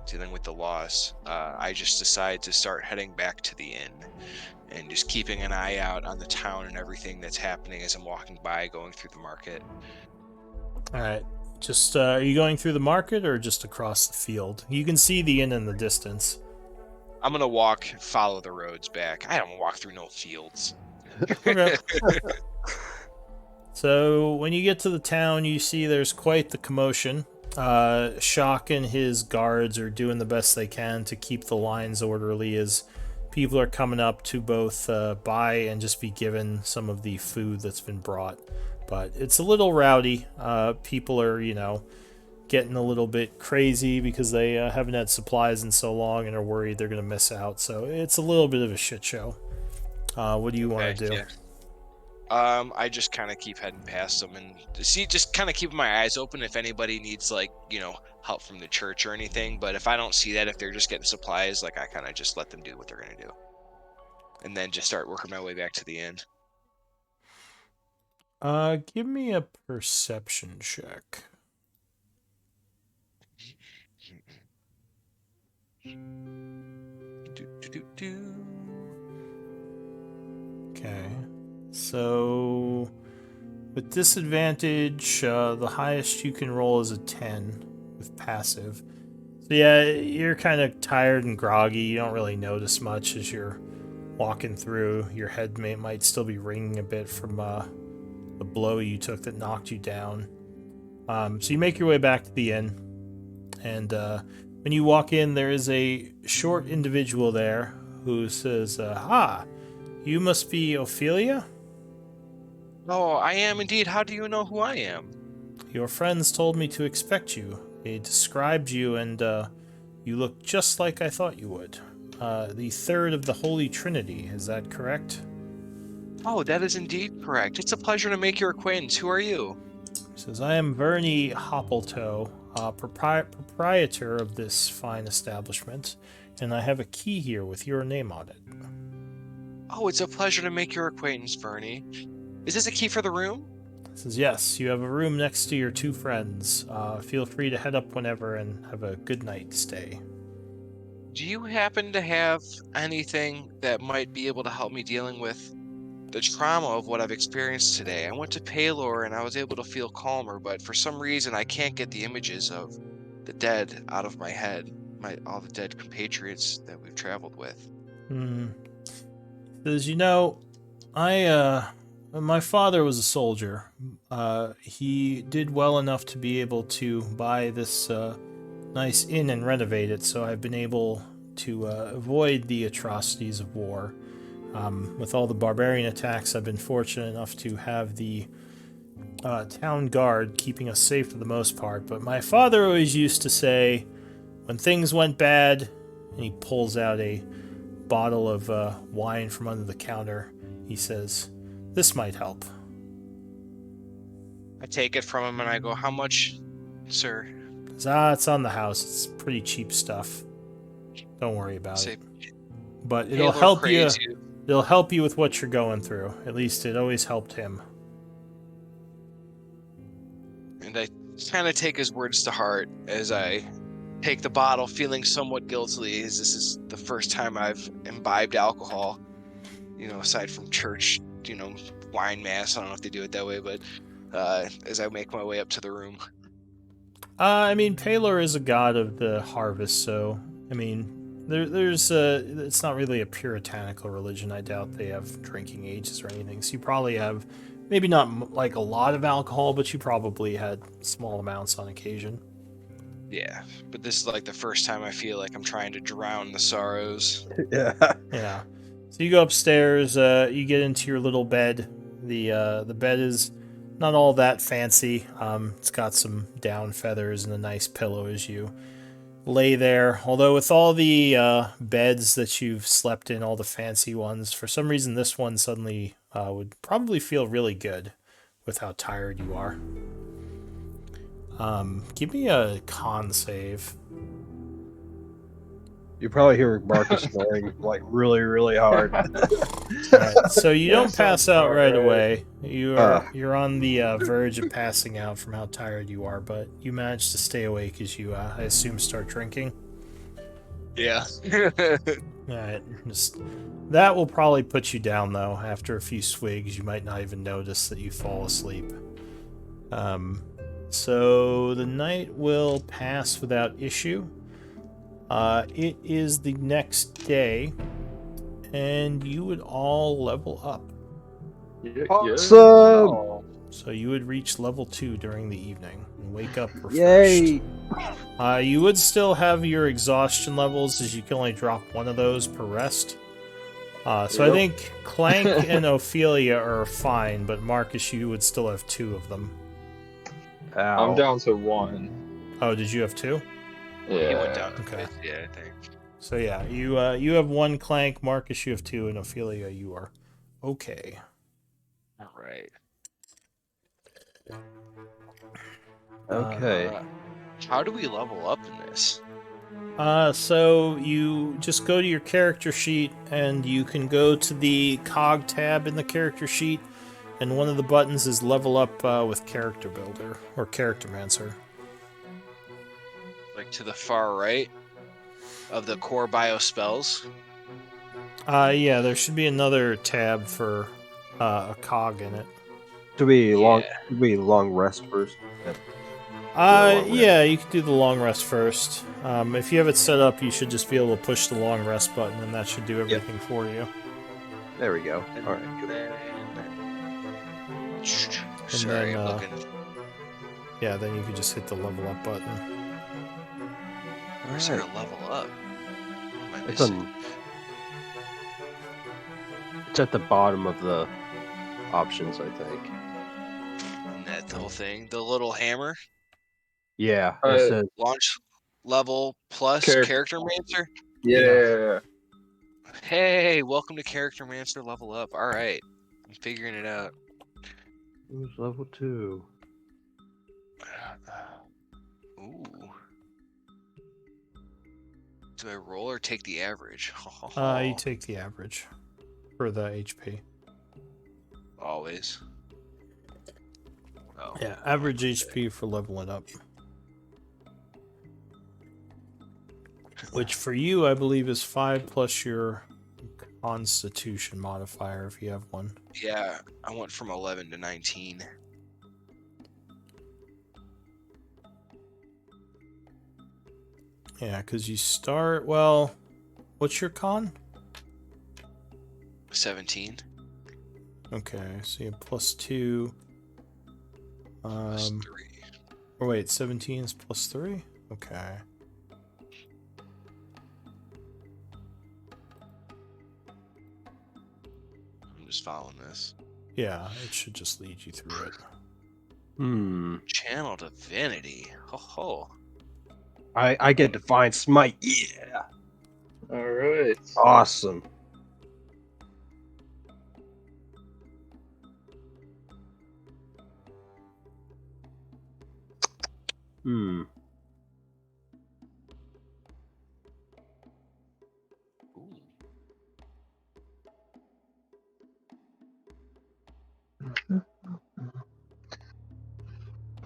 dealing with the loss, I just decide to start heading back to the inn and just keeping an eye out on the town and everything that's happening as I'm walking by, going through the market. All right. Just are you going through the market or just across the field? You can see the inn in the distance. I'm gonna follow the roads back. I don't walk through no fields. Okay. So when you get to the town, you see there's quite the commotion. Shock and his guards are doing the best they can to keep the lines orderly as people are coming up to both buy and just be given some of the food that's been brought. But it's a little rowdy. People are, getting a little bit crazy because they haven't had supplies in so long and are worried they're going to miss out. So it's a little bit of a shit show. What do you want Okay, to do? yeah. I just kind of keep heading past them and just kind of keeping my eyes open if anybody needs like, help from the church or anything. But if I don't see that, if they're just getting supplies, like I kind of just let them do what they're gonna do, and then just start working my way back to the inn. Give me a perception check. Okay. So, with disadvantage, the highest you can roll is a 10 with passive. So yeah, you're kind of tired and groggy. You don't really notice much as you're walking through. Your head might still be ringing a bit from the blow you took that knocked you down. So you make your way back to the inn, and when you walk in, there is a short individual there who says, you must be Ophelia? Oh, I am indeed. How do you know who I am? Your friends told me to expect you. They described you, and you look just like I thought you would. The third of the Holy Trinity, is that correct? Oh, that is indeed correct. It's a pleasure to make your acquaintance. Who are you? He says, I am Bernie Hoppletoe, proprietor of this fine establishment, and I have a key here with your name on it. Oh, it's a pleasure to make your acquaintance, Bernie. Is this a key for the room? He says, yes, you have a room next to your two friends. Feel free to head up whenever and have a good night stay. Do you happen to have anything that might be able to help me dealing with the trauma of what I've experienced today? I went to Paylor and I was able to feel calmer, but for some reason I can't get the images of the dead out of my head. All the dead compatriots that we've traveled with. Says, my father was a soldier. He did well enough to be able to buy this nice inn and renovate it, so I've been able to avoid the atrocities of war. With all the barbarian attacks, I've been fortunate enough to have the town guard keeping us safe for the most part. But my father always used to say, when things went bad, and he pulls out a bottle of wine from under the counter, he says, this might help. I take it from him and I go, how much, sir? It's on the house. It's pretty cheap stuff. Don't worry about it. But it'll Paylor help you. praise you. It'll help you with what you're going through. At least it always helped him. And I kind of take his words to heart as I take the bottle, feeling somewhat guiltily, as this is the first time I've imbibed alcohol, aside from church, wine mass. I don't know if they do it that way, but as I make my way up to the room. Paylor is a god of the harvest, so, it's not really a puritanical religion. I doubt they have drinking ages or anything, so you probably have, maybe not like a lot of alcohol, but you probably had small amounts on occasion. Yeah, but this is like the first time I feel like I'm trying to drown the sorrows. Yeah. So you go upstairs, you get into your little bed. The bed is not all that fancy. It's got some down feathers and a nice pillow as you lay there. Although with all the beds that you've slept in, all the fancy ones, for some reason this one suddenly would probably feel really good with how tired you are. Give me a con save. You probably hear Marcus snoring like really, really hard. Right, so you don't pass out right away. You're on the verge of passing out from how tired you are, but you manage to stay awake as you, I assume, start drinking. Yeah. Alright, that will probably put you down, though. After a few swigs, you might not even notice that you fall asleep. So the night will pass without issue. It is the next day, and you would all level up. Awesome! So you would reach level 2 during the evening and wake up refreshed. Yay! You would still have your exhaustion levels, as you can only drop one of those per rest. I think Clank and Ophelia are fine, but Marcus, you would still have 2 of them. Ow. I'm down to 1. Oh, did you have 2? Yeah. He went down to Okay. fifth, yeah, I think. So yeah, you have 1 Clank, Marcus you have 2, and Ophelia you are Okay. All right. Okay. How do we level up in this? So you just go to your character sheet and you can go to the cog tab in the character sheet, and one of the buttons is level up with character builder or character mancer. Like to the far right of the core bio spells? Yeah, there should be another tab for a cog in it. Do we Yeah. long rest first? Yep. Do a long rest. Yeah, you can do the long rest first. If you have it set up, you should just be able to push the long rest button, and that should do everything for you. There we go. And All right. Good. then... Sorry, then, I'm looking. Yeah, then you can just hit the level up button. Where's there a level up? What am I It's missing? it's at the bottom of the options, I think. And that whole thing, the little hammer, Yeah. It says launch level plus Character. character mancer. Yeah. Hey, welcome to character mancer level up. All right, I'm figuring it out. who's level 2. Ooh. Do I roll or take the average? You take the average for the HP. Always. Oh. Yeah, average HP for leveling up. Which for you, I believe, is 5 plus your Constitution modifier if you have one. Yeah, I went from 11 to 19. Yeah, because you start, well, what's your con? 17. Okay, so you have +2. Plus 3. Or wait, 17 is +3? Okay. I'm just following this. Yeah, it should just lead you through it. Channel divinity. Ho ho. I get divine smite. Yeah. All right. Awesome. Ooh.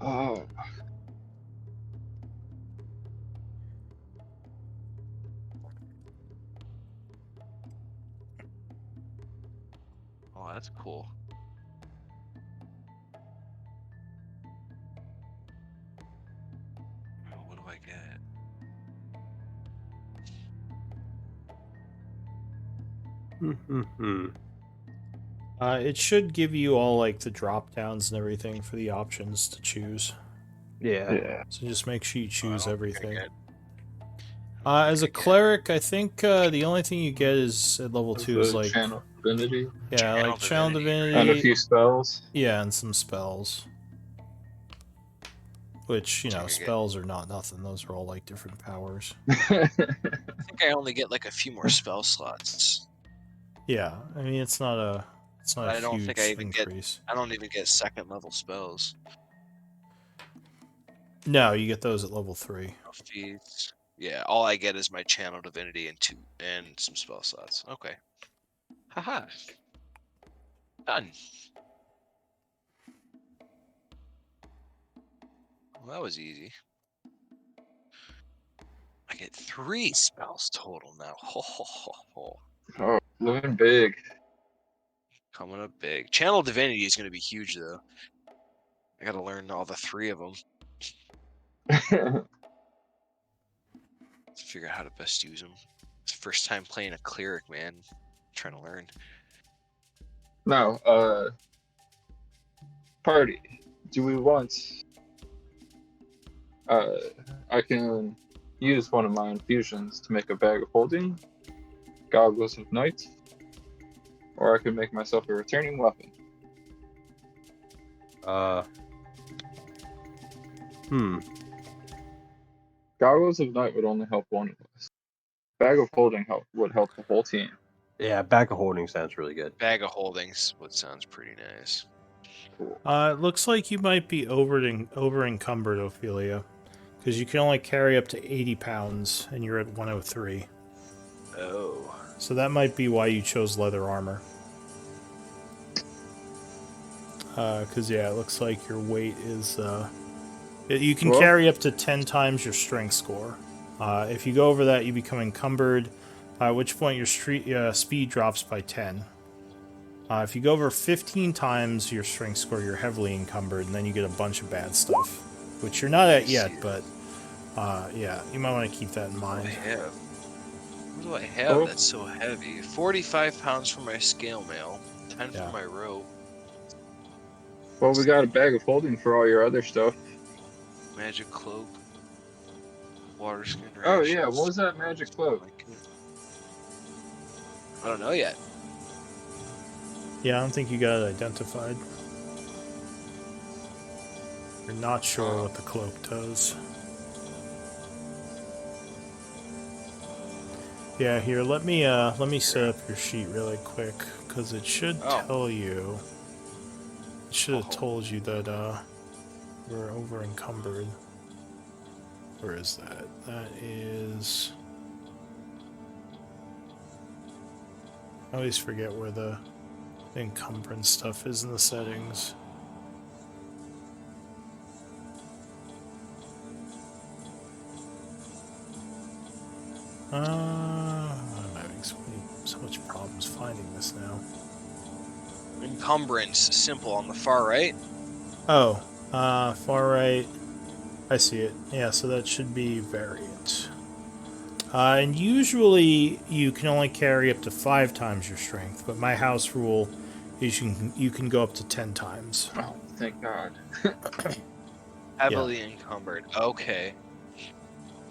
Oh. Oh, that's cool. Oh, what do I get? It should give you all like the drop downs and everything for the options to choose. Yeah. So just make sure you choose I don't think I everything. get- As a think I get- cleric, I think the only thing you get is at level 2 is like channel divinity channel divinity, and a few spells. yeah, and some spells. Which, you know, I think I get- spells are not nothing. Those are all like different powers. I think I only get like a few more spell slots. Yeah, I mean it's not a I huge don't think I even increase. I don't even get second level spells. No, you get those at level 3. No feats. Yeah, all I get is my channel divinity and some spell slots. Okay. Haha. Done. Well, that was easy. I get 3 spells total now. Ho ho ho ho. Oh, living big. Coming up big. Channel divinity is going to be huge though. I got to learn all the 3 of them to figure out how to best use them. It's the first time playing a cleric, man. Trying to learn. Now, party. Do we want? I can use one of my infusions to make a bag of holding, goggles of night, or I can make myself a returning weapon. Goggles of night would only help one of us. Bag of holding would help the whole team. Yeah, bag of holding sounds really good. Bag of holdings, what sounds pretty nice. It looks like you might be over encumbered, Ophelia, because you can only carry up to 80 pounds, and you're at 103. Oh. So that might be why you chose leather armor. Because, yeah, it looks like your weight is... you can Well- carry up to 10 times your strength score. If you go over that, you become encumbered, at which point your speed drops by 10. If you go over 15 times your strength score, you're heavily encumbered, and then you get a bunch of bad stuff, which you're not at yet, but yeah, you might want to keep that in What do I mind. have? What do I have Oh. that's so heavy? 45 pounds for my scale mail, 10 Yeah. for my rope, Well, we got a bag of holding for all your other stuff. magic cloak, water skin rations. Oh yeah, what was that magic cloak? I don't know yet. Yeah, I don't think you got it identified. You're not sure what the cloak does. Yeah, here, let me set up your sheet really quick, because it should tell you. It should have told you that we're over encumbered. Where is that? That is. I always forget where the encumbrance stuff is in the settings. I'm having so much problems finding this now. Encumbrance, simple on the far right. Oh, far right. I see it. Yeah, so that should be variant. And usually you can only carry up to 5 times your strength, but my house rule is you can go up to 10 times. Oh, thank God. Heavily encumbered. Okay.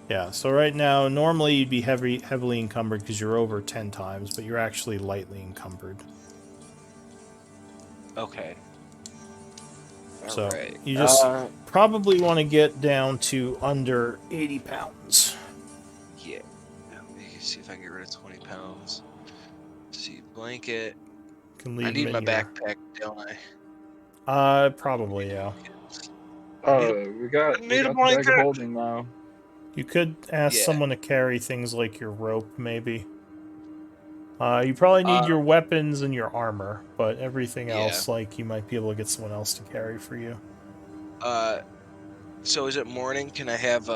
Yeah, so right now, normally you'd be heavily encumbered because you're over 10 times, but you're actually lightly encumbered. Okay. So Alright. you just probably want to get down to under 80 pounds. Yeah. Let me see if I can get rid of 20 pounds. Let's see, blanket. Can leave I need them my in your... backpack, don't I? Probably, yeah. We got need a the bag of blanket. holding now. You could ask Yeah. someone to carry things like your rope, maybe. You probably need your weapons and your armor, but everything else, like, you might be able to get someone else to carry for you. So is it morning? Can I have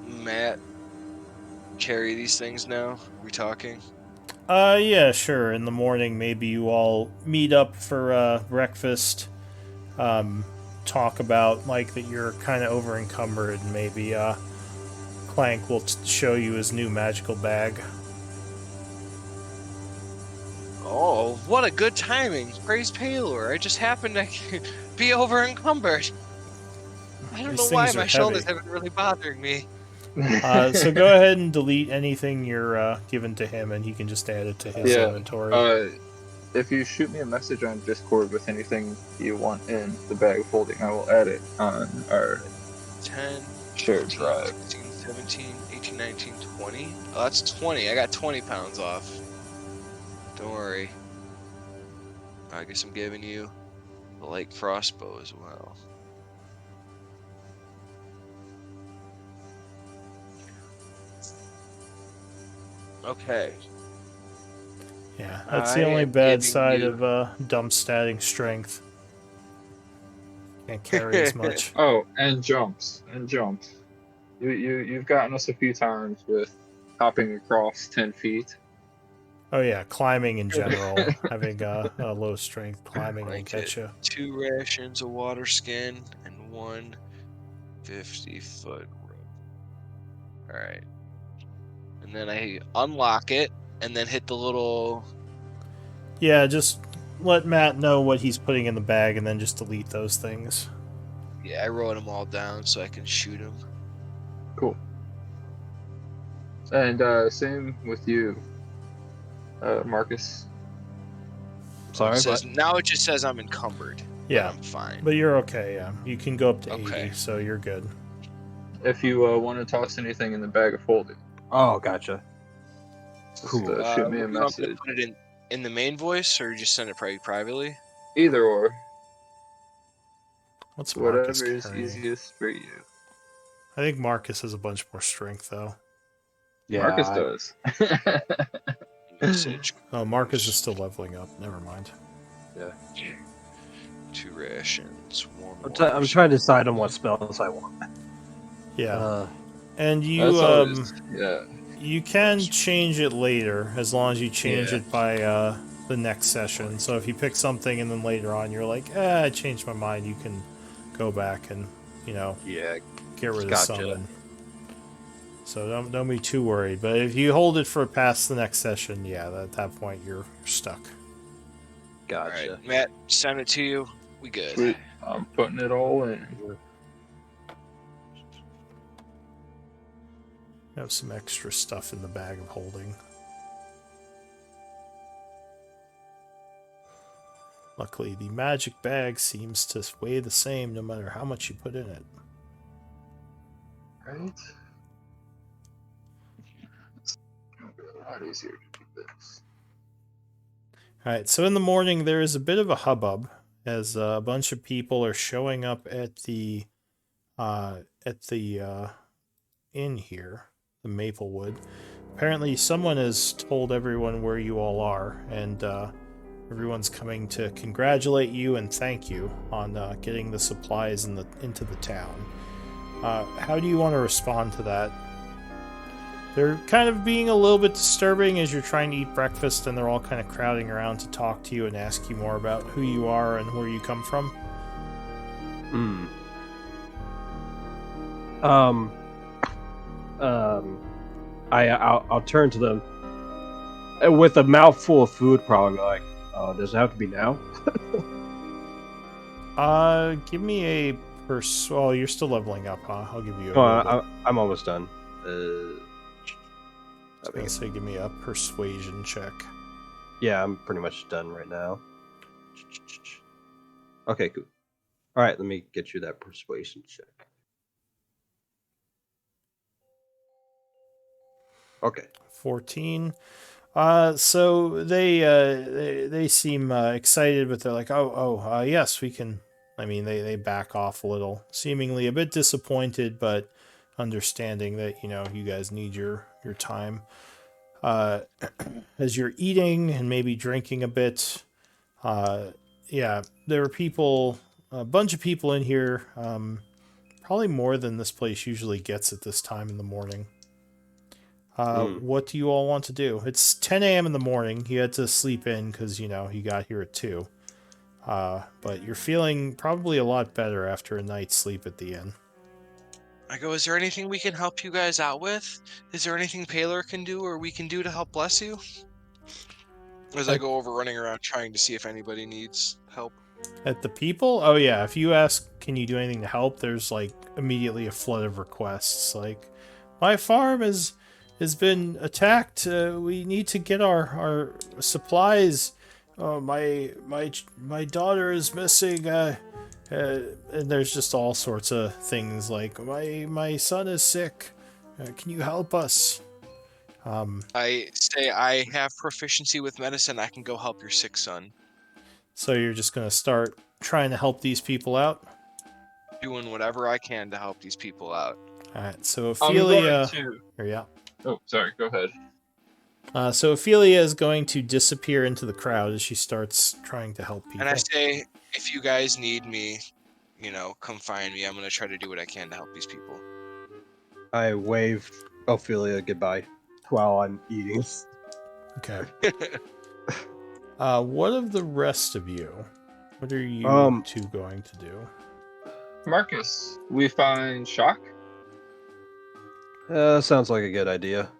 Matt carry these things now? Are we talking? Yeah, sure. In the morning, maybe you all meet up for breakfast. Talk about, like, that you're kind of over encumbered, and maybe Clank will show you his new magical bag. Oh, what a good timing! Praise Paylor. I just happened to be over encumbered. I don't These know why things are my shoulders heavy. have been really bothering me. So go ahead and delete anything you're given to him, and he can just add it to his inventory. If you shoot me a message on Discord with anything you want in the bag of holding, I will add it on our 10, shared 15, drive. 16, 17, 18, 19, 20. Oh, that's 20. I got 20 pounds off. Don't worry. I guess I'm giving you the light crossbow as well. Okay. Yeah, that's I the only am bad giving side you- of dump statting strength. Can't carry as much. Oh, and jumps. You've gotten us a few times with hopping across 10 feet. Oh yeah, climbing in general, having a low strength climbing will Blanket, get you. 2 rations of water skin, and 1 50-foot rope. Alright. And then I unlock it, and then hit the little... Yeah, just let Matt know what he's putting in the bag, and then just delete those things. Yeah, I wrote them all down so I can shoot them. Cool. And same with you, Marcus. Sorry, Now it just says I'm encumbered. Yeah, but I'm fine. but you're okay. Yeah, you can go up to Okay. 80, so you're good. If you want to toss anything in the bag of holding. Oh, gotcha. Just Cool. shoot me a You want me to message. put it in the main voice, or just send it privately? Either or. What's Marcus Whatever is carrying? easiest for you. I think Marcus has a bunch more strength, though. Yeah. Marcus does. Message. Oh, Marcus is still leveling up. Never mind. Yeah. 2 rations. 1 I'm trying to decide on what spells I want. Yeah. And That's you always, yeah. you can change it later as long as you change Yeah. it by the next session. So if you pick something and then later on you're like, I changed my mind, you can go back and, Yeah. get rid of Gotcha. summon. So don't be too worried. But if you hold it for past the next session, yeah, at that point you're stuck. Gotcha. Alright, Matt, send it to you. We good. Sweet. I'm putting it all in. You have some extra stuff in the bag of holding. Luckily, the magic bag seems to weigh the same no matter how much you put in it. Right? It's gonna be a lot easier to do this. Alright, so in the morning there is a bit of a hubbub as a bunch of people are showing up at the inn here, the Maplewood. Apparently someone has told everyone where you all are, and everyone's coming to congratulate you and thank you on getting the supplies into the town. How do you want to respond to that? They're kind of being a little bit disturbing as you're trying to eat breakfast, and they're all kind of crowding around to talk to you and ask you more about who you are and where you come from. I'll turn to them with a mouthful of food, probably like, does it have to be now? Give me a Oh, you're still leveling up, huh? I'll give you a Oh, I'm almost done. I was gonna say, give me a persuasion check. Yeah, I'm pretty much done right now. Okay, cool. All right, let me get you that persuasion check. Okay. 14. So they seem excited, but they're like, yes, we can. I mean, they back off a little, seemingly a bit disappointed, but understanding that you guys need your time. As you're eating and maybe drinking a bit, yeah, there are people, a bunch of people in here, probably more than this place usually gets at this time in the morning. What do you all want to do? It's 10 a.m. in the morning. You had to sleep in because, you got here at 2. But you're feeling probably a lot better after a night's sleep at the inn. I go, is there anything we can help you guys out with? Is there anything Paler can do or we can do to help bless you? As I go over running around trying to see if anybody needs help. At the people? Oh, yeah. If you ask, can you do anything to help? There's, immediately a flood of requests. My farm has been attacked. We need to get our supplies. My daughter is missing. And there's just all sorts of things like my son is sick. Can you help us? I say I have proficiency with medicine. I can go help your sick son. So you're just gonna start trying to help these people out? Doing whatever I can to help these people out. All right. So I'm Ophelia. going to. Yeah. Oh, sorry. Go ahead. So Ophelia is going to disappear into the crowd as she starts trying to help people. And I say, if you guys need me, come find me. I'm going to try to do what I can to help these people. I wave Ophelia goodbye while I'm eating. Okay. What of the rest of you? What are you two going to do? Marcus, we find Shock. Sounds like a good idea.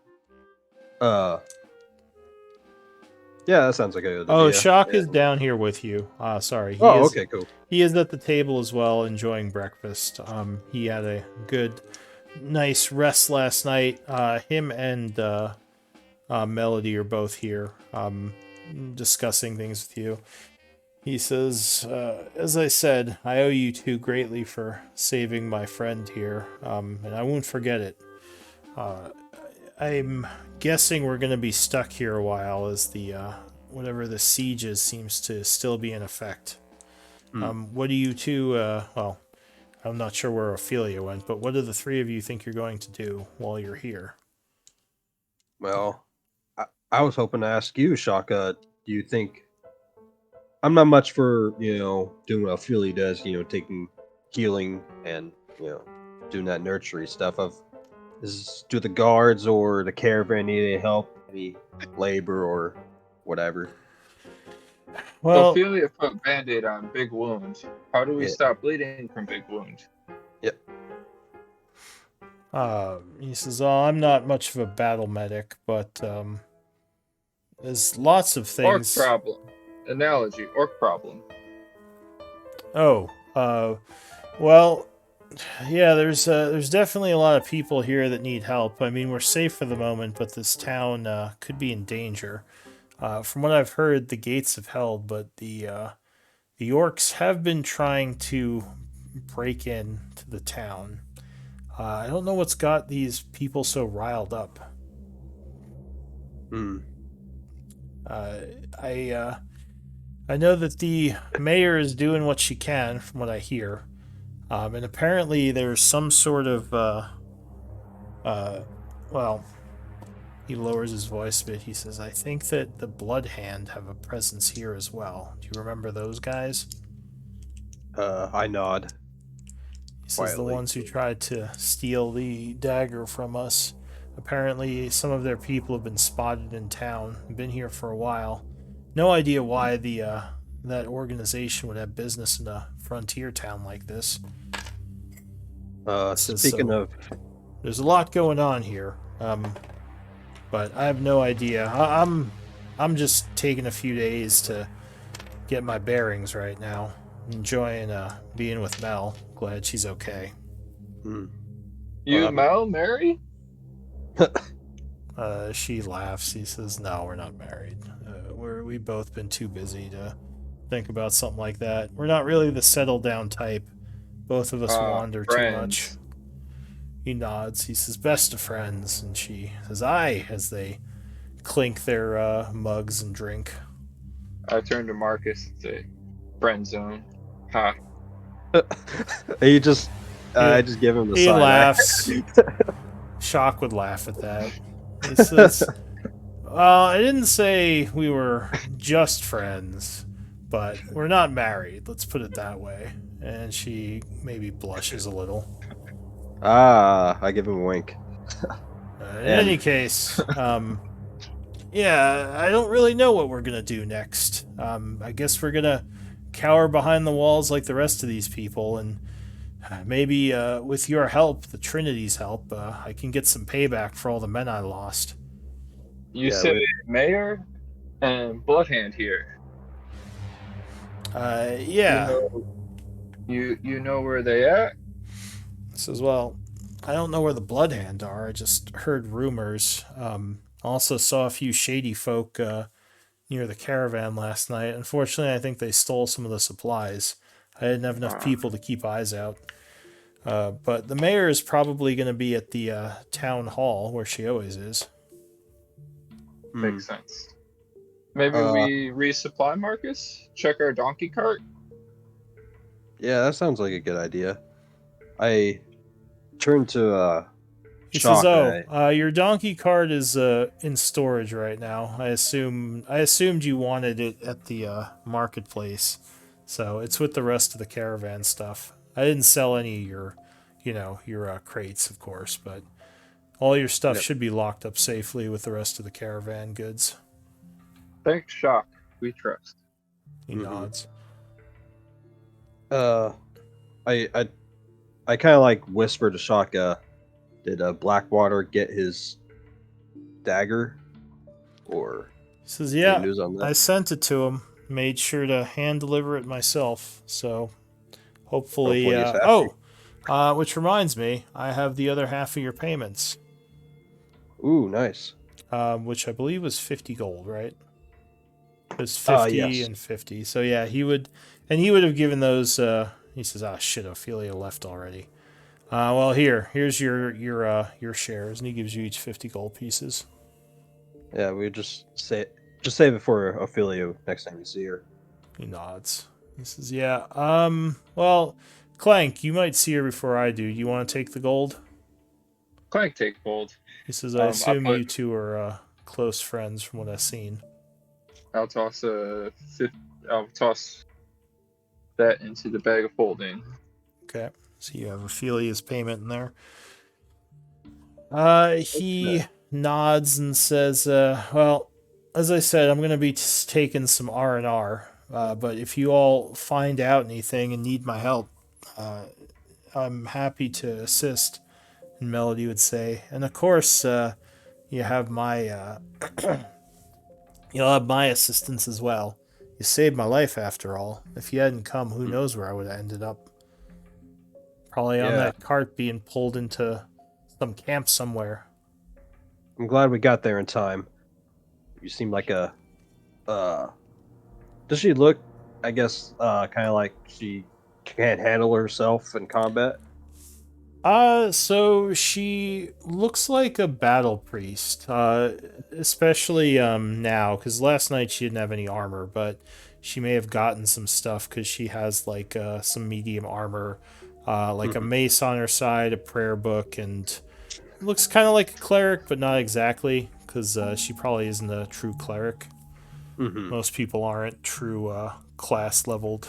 Yeah, that sounds like a good idea. Oh, Shock is down here with you. Sorry. Okay, cool. He is at the table as well, enjoying breakfast. He had a good, nice rest last night. Him and Melody are both here, discussing things with you. He says, as I said, I owe you two greatly for saving my friend here, and I won't forget it. I'm guessing we're going to be stuck here a while as the whatever the siege is seems to still be in effect. What do you two? Well, I'm not sure where Ophelia went, but what do the three of you think you're going to do while you're here? Well, I was hoping to ask you, Shaka. Do you think I'm not much for doing what Philly does, taking healing and doing that nurturing stuff. Do the guards or the caravan need any help, any labor or whatever? Well, Ophelia put Band-Aid on big wound. How do we Yeah. stop bleeding from big wound? Yep. he says, "Oh, I'm not much of a battle medic, but there's lots of Orc things." problem. Analogy. Orc problem. Oh, well, yeah, there's definitely a lot of people here that need help. I mean, we're safe for the moment, but this town could be in danger. From what I've heard, the gates have held, but the orcs have been trying to break in to the town. I don't know what's got these people so riled up. Hmm. Uh, I know that the mayor is doing what she can, from what I hear, and apparently there's some sort of uh, well, he lowers his voice a bit. He says, "I think that the Blood Hand have a presence here as well. Do you remember those guys?" I nod He says, "The quietly. ones who tried to steal the dagger from us. Apparently, some of their people have been spotted in town. Been here for a while. No idea why the that organization would have business in a frontier town like this." He says, Speaking "So of, there's a lot going on here. But I have no idea. I'm just taking a few days to get my bearings right now. Enjoying being with Mel. Glad she's okay." hmm, You, um, Mel, Mary? She laughs. She says, "No, we're not married. We've both been too busy to think about something like that. We're not really the settle down type. Both of us wander too much." Friends. He nods. He says, "Best of friends," and she says, "Aye," as they clink their mugs and drink. I turn to Marcus and say, friend zone. Ha. you just, He, I just give him the he side eye. laughs. Shock would laugh at that. He says, "I didn't say we were just friends, but we're not married. Let's put it that way." And she maybe blushes a little. I give him a wink. In And any case, yeah, I don't really know what we're gonna do next. I guess we're gonna cower behind the walls like the rest of these people, and maybe with your help, the Trinity's help, I can get some payback for all the men I lost. You yeah, say Mayor and Bloodhand here. You Yeah. know you know where they at? Says, "Well, I don't know where the Bloodhand are. I just heard rumors. Also saw a few shady folk near the caravan last night. Unfortunately, I think they stole some of the supplies. I didn't have enough people to keep eyes out. But the mayor is probably going to be at the town hall where she always is." Makes sense. Maybe uh, we resupply Marcus? Check our donkey cart? yeah, that sounds like a good idea. I turn to He says, Shock. "Oh, your donkey cart is in storage right now. I assumed you wanted it at the marketplace, so it's with the rest of the caravan stuff. I didn't sell any of your, your crates, of course, but all your stuff Yep. should be locked up safely with the rest of the caravan goods." Thanks, Shock. We trust. He Mhm. nods. Uh, I I I kind of like whisper to Shock. Did Blackwater get his dagger, or He says, any "Yeah, news on that? I sent it to him. Made sure to hand deliver it myself. So hopefully, Hopefully he's happy. which reminds me, I have the other half of your payments, Ooh, nice. which I believe was 50 gold, right? It was 50 Yes. and 50. So yeah, he would have given those. He says, "Ah, shit, Ophelia left already." Well, here's your shares, and he gives you each 50 gold pieces. Yeah, we just save it for Ophelia next time you see her. He nods. He says, "Yeah. Well, Clank, you might see her before I do. You want to take the gold?" Clank take gold. He says, "I I'll assume put. you two are close friends from what I've seen." I'll toss a. I'll toss that into the bag of holding. Okay. So you have Ophelia's payment in there. He nods and says, "Well, as I said, I'm going to be taking some R&R. But if you all find out anything and need my help, uh, I'm happy to assist." And Melody would say, "And of course, you have my you'll have my assistance as well. You saved my life after all. If you hadn't come, who knows where I would have ended up? Probably on Yeah, that cart being pulled into some camp somewhere." I'm glad we got there in time. You seem like a. Uh, does she look? I guess kind of like she can't handle herself in combat. So she looks like a battle priest, especially now, because last night she didn't have any armor, but she may have gotten some stuff because she has like some medium armor, like a Mhm. mace on her side, a prayer book, and looks kind of like a cleric, but not exactly, because she probably isn't a true cleric. Mm-hmm. Most people aren't true class leveled.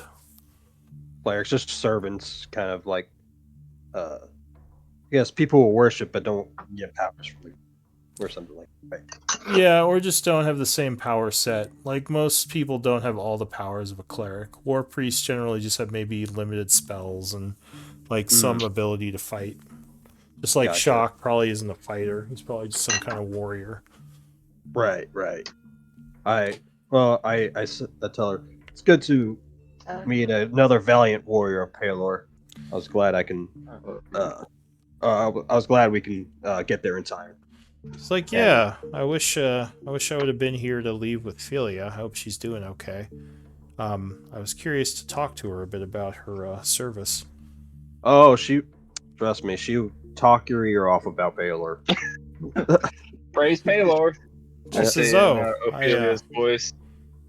Clerics, just servants, kind of like uh, I guess people who worship but don't get powers from it or something like that. Yeah, or just don't have the same power set. Like most people don't have all the powers of a cleric. War priests generally just have maybe limited spells and like Mm, some ability to fight. Just like gotcha. Shock probably isn't a fighter. He's probably just some kind of warrior. Right, right. I well, I tell her it's good to meet another valiant warrior of Palor. I was glad I can. I was glad we can get there in time. It's like, And yeah, I wish I would have been here to leave with Philia. I hope she's doing okay. I was curious to talk to her a bit about her service. oh, she trust me, she would talk your ear off about Palor. Praise Paylor. She I Yeah, says, say in "Oh, Ophelia's voice.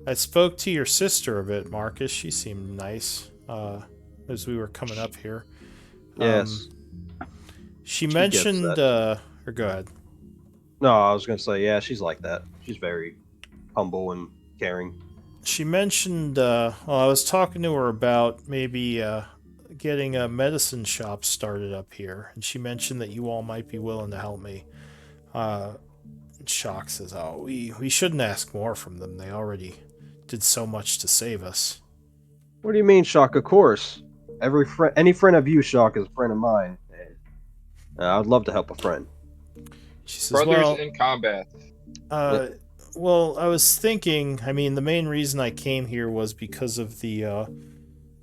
I spoke to your sister a bit, Marcus. She seemed nice as we were coming up here. Um, yes, she she gets mentioned, that. or go ahead. No, I was gonna say, yeah, she's like that. She's very humble and caring. She mentioned, well, I was talking to her about maybe getting a medicine shop started up here, and she mentioned that you all might be willing to help me. Uh, Shock says, "Oh, we shouldn't ask more from them. They already did so much to save us." What do you mean, Shock? Of course. Any friend of you, Shock, is a friend of mine. And, I'd love to help a friend. She says, Brothers "Well, in combat. Uh, well, I was thinking. I mean, the main reason I came here was because of the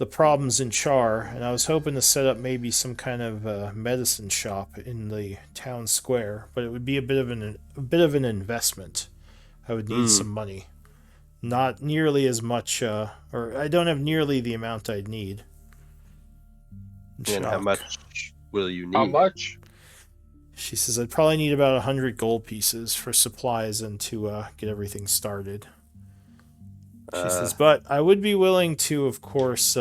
problems in Chaur, and I was hoping to set up maybe some kind of medicine shop in the town square. But it would be a bit of an investment. I would need Hmm. some money, not nearly as much, or I don't have nearly the amount I'd need." And how Shock. much will you How need? much? She says, "I'd probably need about 100 gold pieces for supplies and to get everything started." She Uh, says, "But I would be willing to, of course,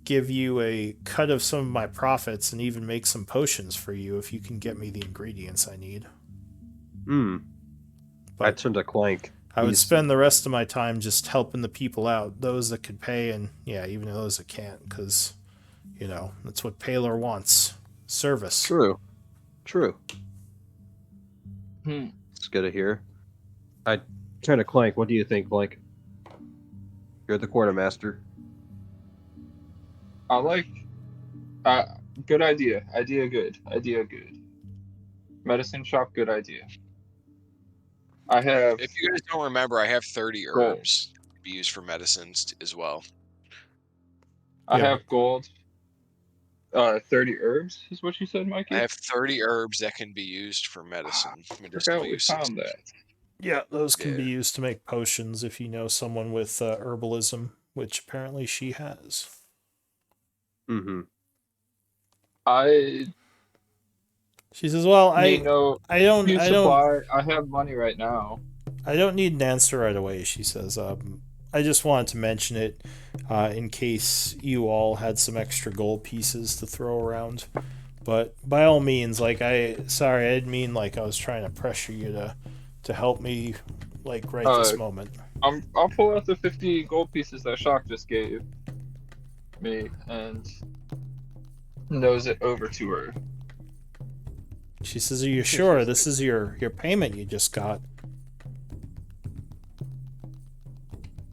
give you a cut of some of my profits and even make some potions for you if you can get me the ingredients I need. hmm. I But turned to Clank. I would He's spend the rest of my time just helping the people out, those that could pay, and yeah, even those that can't, because, that's what Paylor wants service." true. True. Hmm. It's good to hear. I turn to Clank. What do you think, Clank? You're the quartermaster. I like. Uh, Good idea. Idea good. Idea good. Medicine shop. Good idea. I have If you guys don't remember, I have 30 gold. herbs to be used for medicines as well. I Yeah. have gold. 30 herbs is what you said, I Mikey. have 30 herbs that can be used for medicinal Forgot we uses. found that. Yeah, those can be Yeah. used to make potions if you know someone with herbalism, which apparently she has. Mm-hmm. I She says, "Well, need no food I don't, supply. I have money right now. I don't need an answer right away." She says, "I just wanted to mention it in case you all had some extra gold pieces to throw around. But by all means, like sorry, I didn't mean like I was trying to pressure you to help me, like right Uh, this moment." I'll pull out the 50 gold pieces that Shock just gave me and nose it over to her. She says, "Are you sure this is your payment you just got?"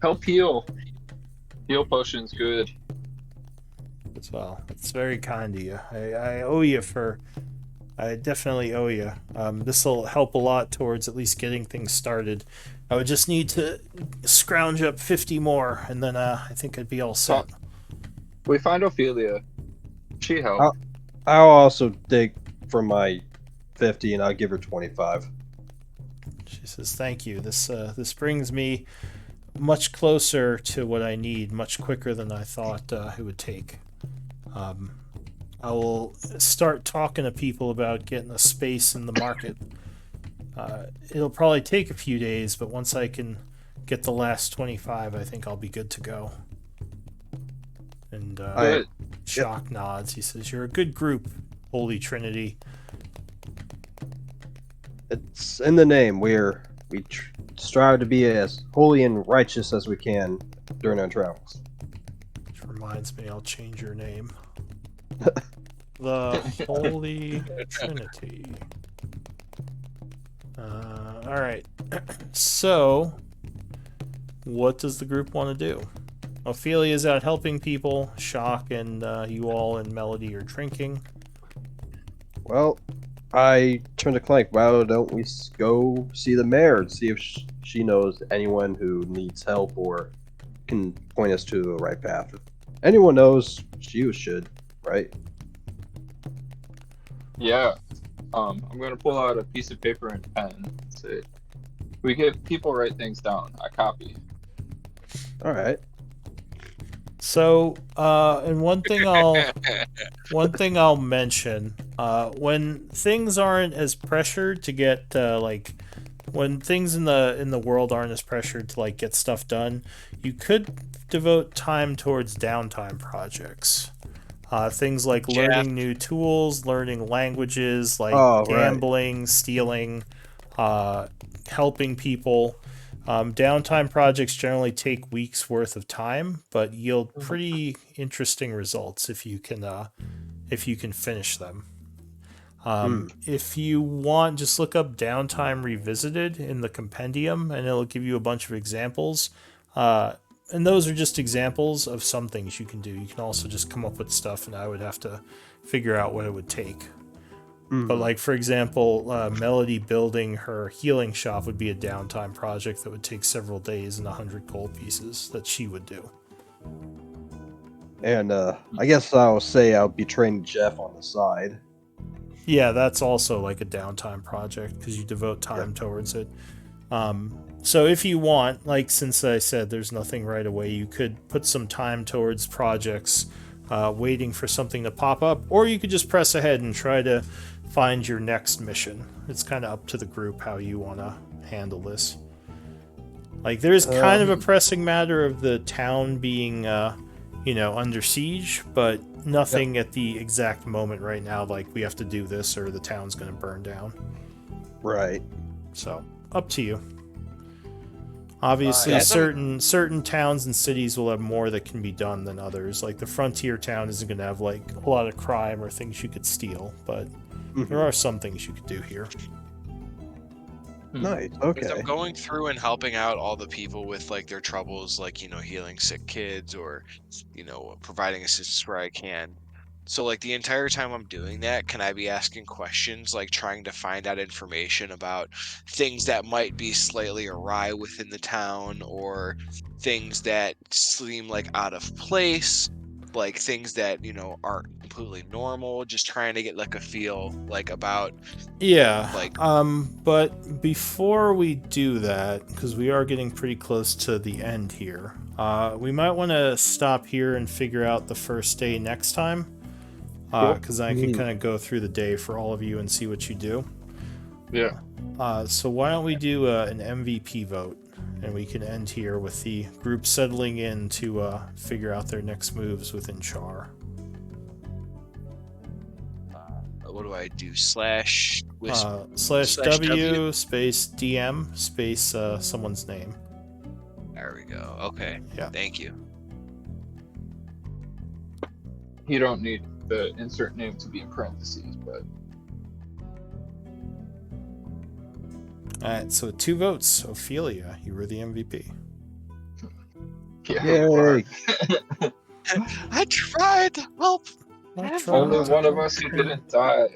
Help heal. Heal potion's good. As well, it's very kind of you. I owe you for. I definitely owe you. This will help a lot towards at least getting things started. I would just need to scrounge up 50 more, and then I think I'd be all set. We find Ophelia. She helped. I'll also dig for my 50, and I'll give her 25. She says, "Thank you. This brings me much closer to what I need, much quicker than I thought it would take. I will start talking to people about getting a space in the market. It'll probably take a few days, but once I can get the last 25, I think I'll be good to go." And Good. Shock nods. He says, "You're a good group, Holy Trinity." It's in the name. We strive to be as holy and righteous as we can during our travels. Which reminds me, I'll change your name. The Holy Trinity. All right. So, what does the group want to do? Ophelia's out helping people. Shock and you all and Melody are drinking. Well, I turn to Clank. Why don't we go see the mayor and see if she knows anyone who needs help or can point us to the right path? If anyone knows, she should, right? Yeah. I'm gonna pull out a piece of paper and pen. Say, we get people write things down. I copy. All right. So, and one thing I'll mention, when things aren't as pressured to get when things in the world aren't as pressured to like get stuff done, you could devote time towards downtime projects. Things like learning new tools, learning languages, like gambling, stealing, helping people. Downtime projects generally take weeks worth of time, but yield pretty interesting results if you can finish them. If you want, just look up Downtime Revisited in the compendium, and it'll give you a bunch of examples. And those are just examples of some things you can do. You can also just come up with stuff, and I would have to figure out what it would take. But like, for example, Melody building her healing shop would be a downtime project that would take several days and 100 gold pieces that she would do. And I guess I'll say I'll be training Jeff on the side. Yeah, that's also like a downtime project because you devote time towards it. So if you want, like, since I said there's nothing right away, you could put some time towards projects, waiting for something to pop up, or you could just press ahead and try to find your next mission. It's kind of up to the group how you want to handle this. Like, there's kind of a pressing matter of the town being, under siege, but nothing at the exact moment right now, like, we have to do this or the town's going to burn down. Right. So, up to you. Obviously, certain towns and cities will have more that can be done than others. Like, the frontier town isn't going to have, like, a lot of crime or things you could steal, but there are some things you could do here. Nice. Okay. Because I'm going through and helping out all the people with like their troubles, like healing sick kids or providing assistance where I can. So like the entire time I'm doing that, can I be asking questions, like trying to find out information about things that might be slightly awry within the town, or things that seem like out of place, like things that aren't completely normal, just trying to get like a feel like about but before we do that, because we are getting pretty close to the end here, we might want to stop here and figure out the first day next time. because I can kind of go through the day for all of you and see what you do. Yeah. So why don't we do an MVP vote, and we can end here with the group settling in to figure out their next moves within Chaur. What do I do? Slash /W space DM space someone's name. There we go. Okay. Yeah. Thank you. You don't need the insert name to be in parentheses, but Alright, so 2 votes. Ophelia, you were the MVP. yeah. Yay. I tried to help. Only one of us who didn't die.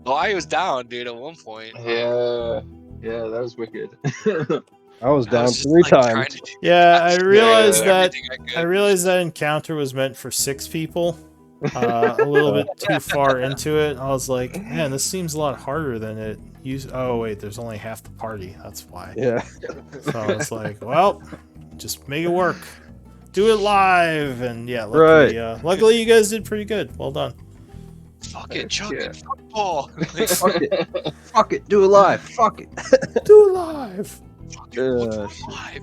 Oh, I was down, dude, at one point. Yeah, that was wicked. I was I down was just, 3 trying times. to do Yeah, I realized that everything I could. I realized that encounter was meant for 6 people. A little bit too far into it. I was like, man, this seems a lot harder than it used. Oh wait, there's only half the party. That's why. Yeah. So I was like, well, just make it work. Do it live, and yeah, luckily, luckily you guys did pretty good. Well done. Fuck it, chuck Yeah. it, football. Fuck it. Fuck it. Do it live. Fuck it. Do it live. What's live?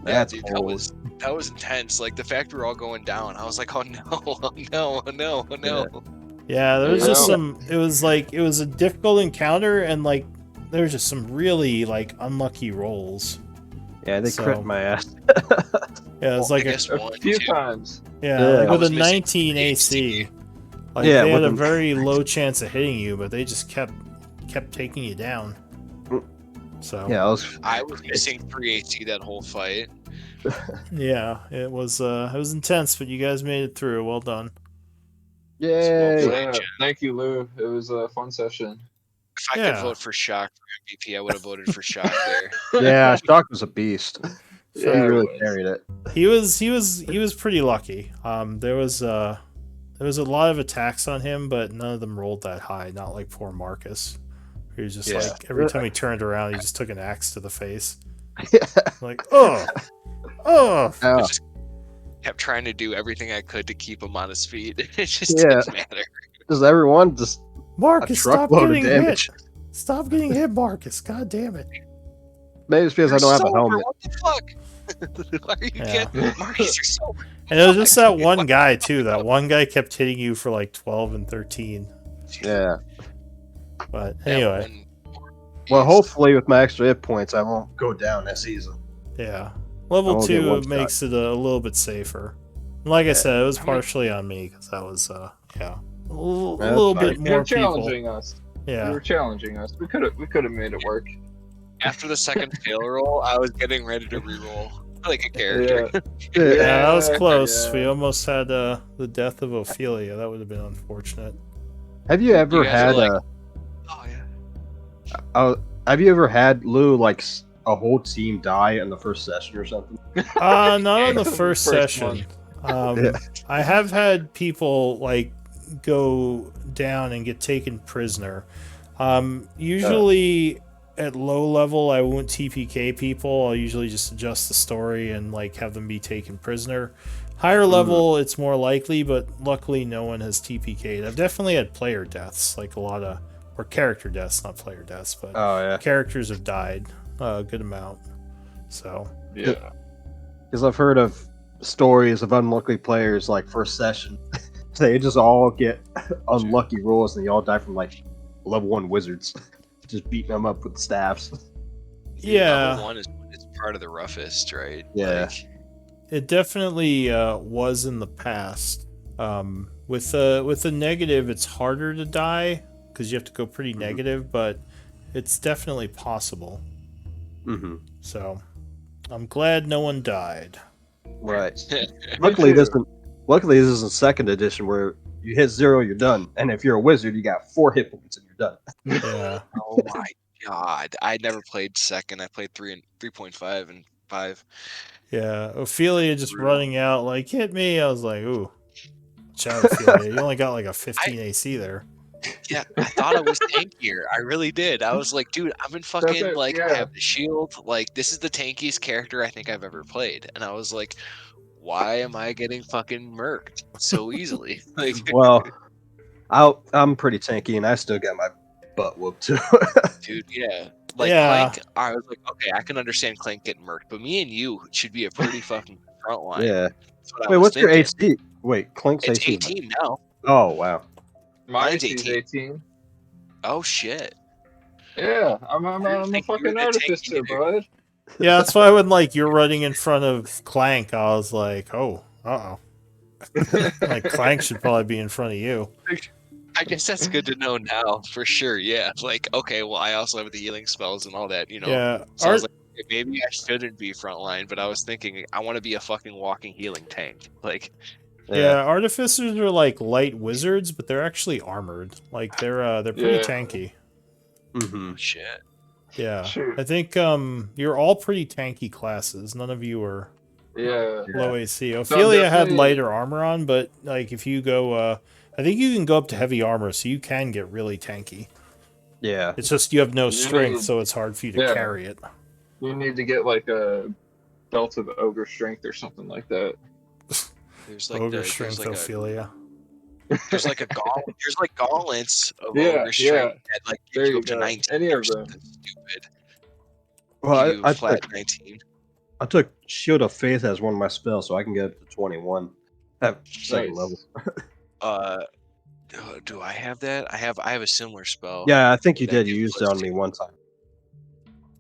Yeah, That's dude, cold. that was intense. Like the fact we were all going down, I was like, oh no, oh no, oh no, oh no. Yeah, there was just Yeah. some. It was a difficult encounter, and like there was just some really like unlucky rolls. Yeah, they So- crit my ass. Yeah, it was Well, like I a, guess A one, few two. times. yeah, Yeah. like I with a was missing 19 AC. Like Yeah, they had with a a- very low chance of hitting you, but they just kept taking you down. So Yeah, I was missing 3 AC that whole fight. yeah, it was intense, but you guys made it through. Well done. Yay. Yeah, thank you, Lou. It was a fun session. If I Yeah. could vote for Shock for MVP, I would have voted for Shock there. Yeah, Shock was a beast. So He Yeah, it really was. carried it. he was pretty lucky. There was a lot of attacks on him, but none of them rolled that high. Not like poor Marcus. He was just Yeah. like every time he turned around, he just took an axe to the face. Yeah. Like oh. I Yeah. just kept trying to do everything I could to keep him on his feet. It just Yeah. didn't matter. Just everyone just a Marcus, stop truckload of getting damage. hit. Stop getting hit, Marcus. God damn it. Maybe it's because I You're don't have a sober, helmet. What the fuck? Why are you Yeah. getting Marcus? You're sober. And it was just that one guy too. That one guy kept hitting you for like 12 and 13. Yeah. But That anyway, one Well, is- hopefully with my extra hit points, I won't go down this season. yeah. I Level won't get 2 one shot. makes it a little bit safer. And like I said, it was I mean- partially on me because that was a little That's bit fine. You more were people. challenging us. You Yeah. were challenging us. We could have made it work. After the second fail roll, I was getting ready to re-roll like a character. Yeah. Yeah, that was close. yeah. We almost had the death of Ophelia. That would have been unfortunate. Have you ever guys had are like- a? Oh yeah. Have you ever had Lou like a whole team die in the first session or something? Not on the first First session. Yeah. I have had people like go down and get taken prisoner. Usually at low level, I won't TPK people. I'll usually just adjust the story and like have them be taken prisoner. Higher level, it's more likely, but luckily no one has TPK'd. I've definitely had player deaths, like a lot of, or character deaths, not player deaths, but Oh yeah, characters have died a good amount. So Yeah. because I've heard of stories of unlucky players like first session. They just all get unlucky rolls and they all die from like level 1 wizards, just beating them up with staffs. yeah. Level 1 is part of the roughest, right? Yeah. Like, It definitely was in the past. With the negative, it's harder to die because you have to go pretty negative, but it's definitely possible. Mm-hmm. So I'm glad no one died. Right. Me Luckily, too. this isn't second edition where you hit 0, you're done, and if you're a wizard, you got 4 hit points and you're done. Yeah, oh my god. I never played second. I played 3.5 and 5. yeah. Ophelia just Real. running out like hit me. I was like, ooh, watch out, Ophelia. You only got like a 15 AC there. Yeah, I thought I was tankier. I really did. I was like, dude, I'm in fucking it, like I yeah. have the shield. Like this is the tankiest character I think I've ever played. And I was like, why am I getting fucking murked so easily? Like, Well, I'm pretty tanky, and I still got my butt whooped too. dude, yeah. Like Yeah. Clank, I was like, okay, I can understand Clank getting murked, but me and you should be a pretty fucking front line. Yeah. That's what I Wait, was what's your thinking. AC? Wait, Clink's It's AC. 18 now. Oh wow. My Mine's AC is 18. 18. Oh shit. Yeah, I'm I didn't a think you were fucking that tanky artificer, either. bud. Yeah, that's why when like you're running in front of Clank, I was like, oh, like Clank should probably be in front of you. I guess that's good to know now for sure. Yeah. Like, okay, well, I also have the healing spells and all that, Yeah, So I was like, okay, maybe I shouldn't be frontline, but I was thinking I want to be a fucking walking healing tank. Like, yeah, artificers are like light wizards, but they're actually armored. Like they're pretty Yeah. tanky. Mm-hmm. oh shit. Yeah, Shoot. I think you're all pretty tanky classes. None of you are Yeah. low AC. So I'm Ophelia had definitely- lighter armor on, but like if you go, I think you can go up to heavy armor, so you can get really tanky. Yeah. It's just you have no You strength, need- so it's hard for you to yeah. carry it. You need to get like a belt of ogre strength or something like that. There's like Ogre there's strength, like Ophelia. there's like a gauntlet. There's like gauntlets of Yeah, ogre strength that like There get you you up to go. 19 Any or of them. something stupid. Well, you I flat took 19. I took Shield of Faith as one of my spells, so I can get up to 21 at second Nice. level. Do I have that? I have a similar spell. Yeah, I think you That did. You gives used it plus on me one time.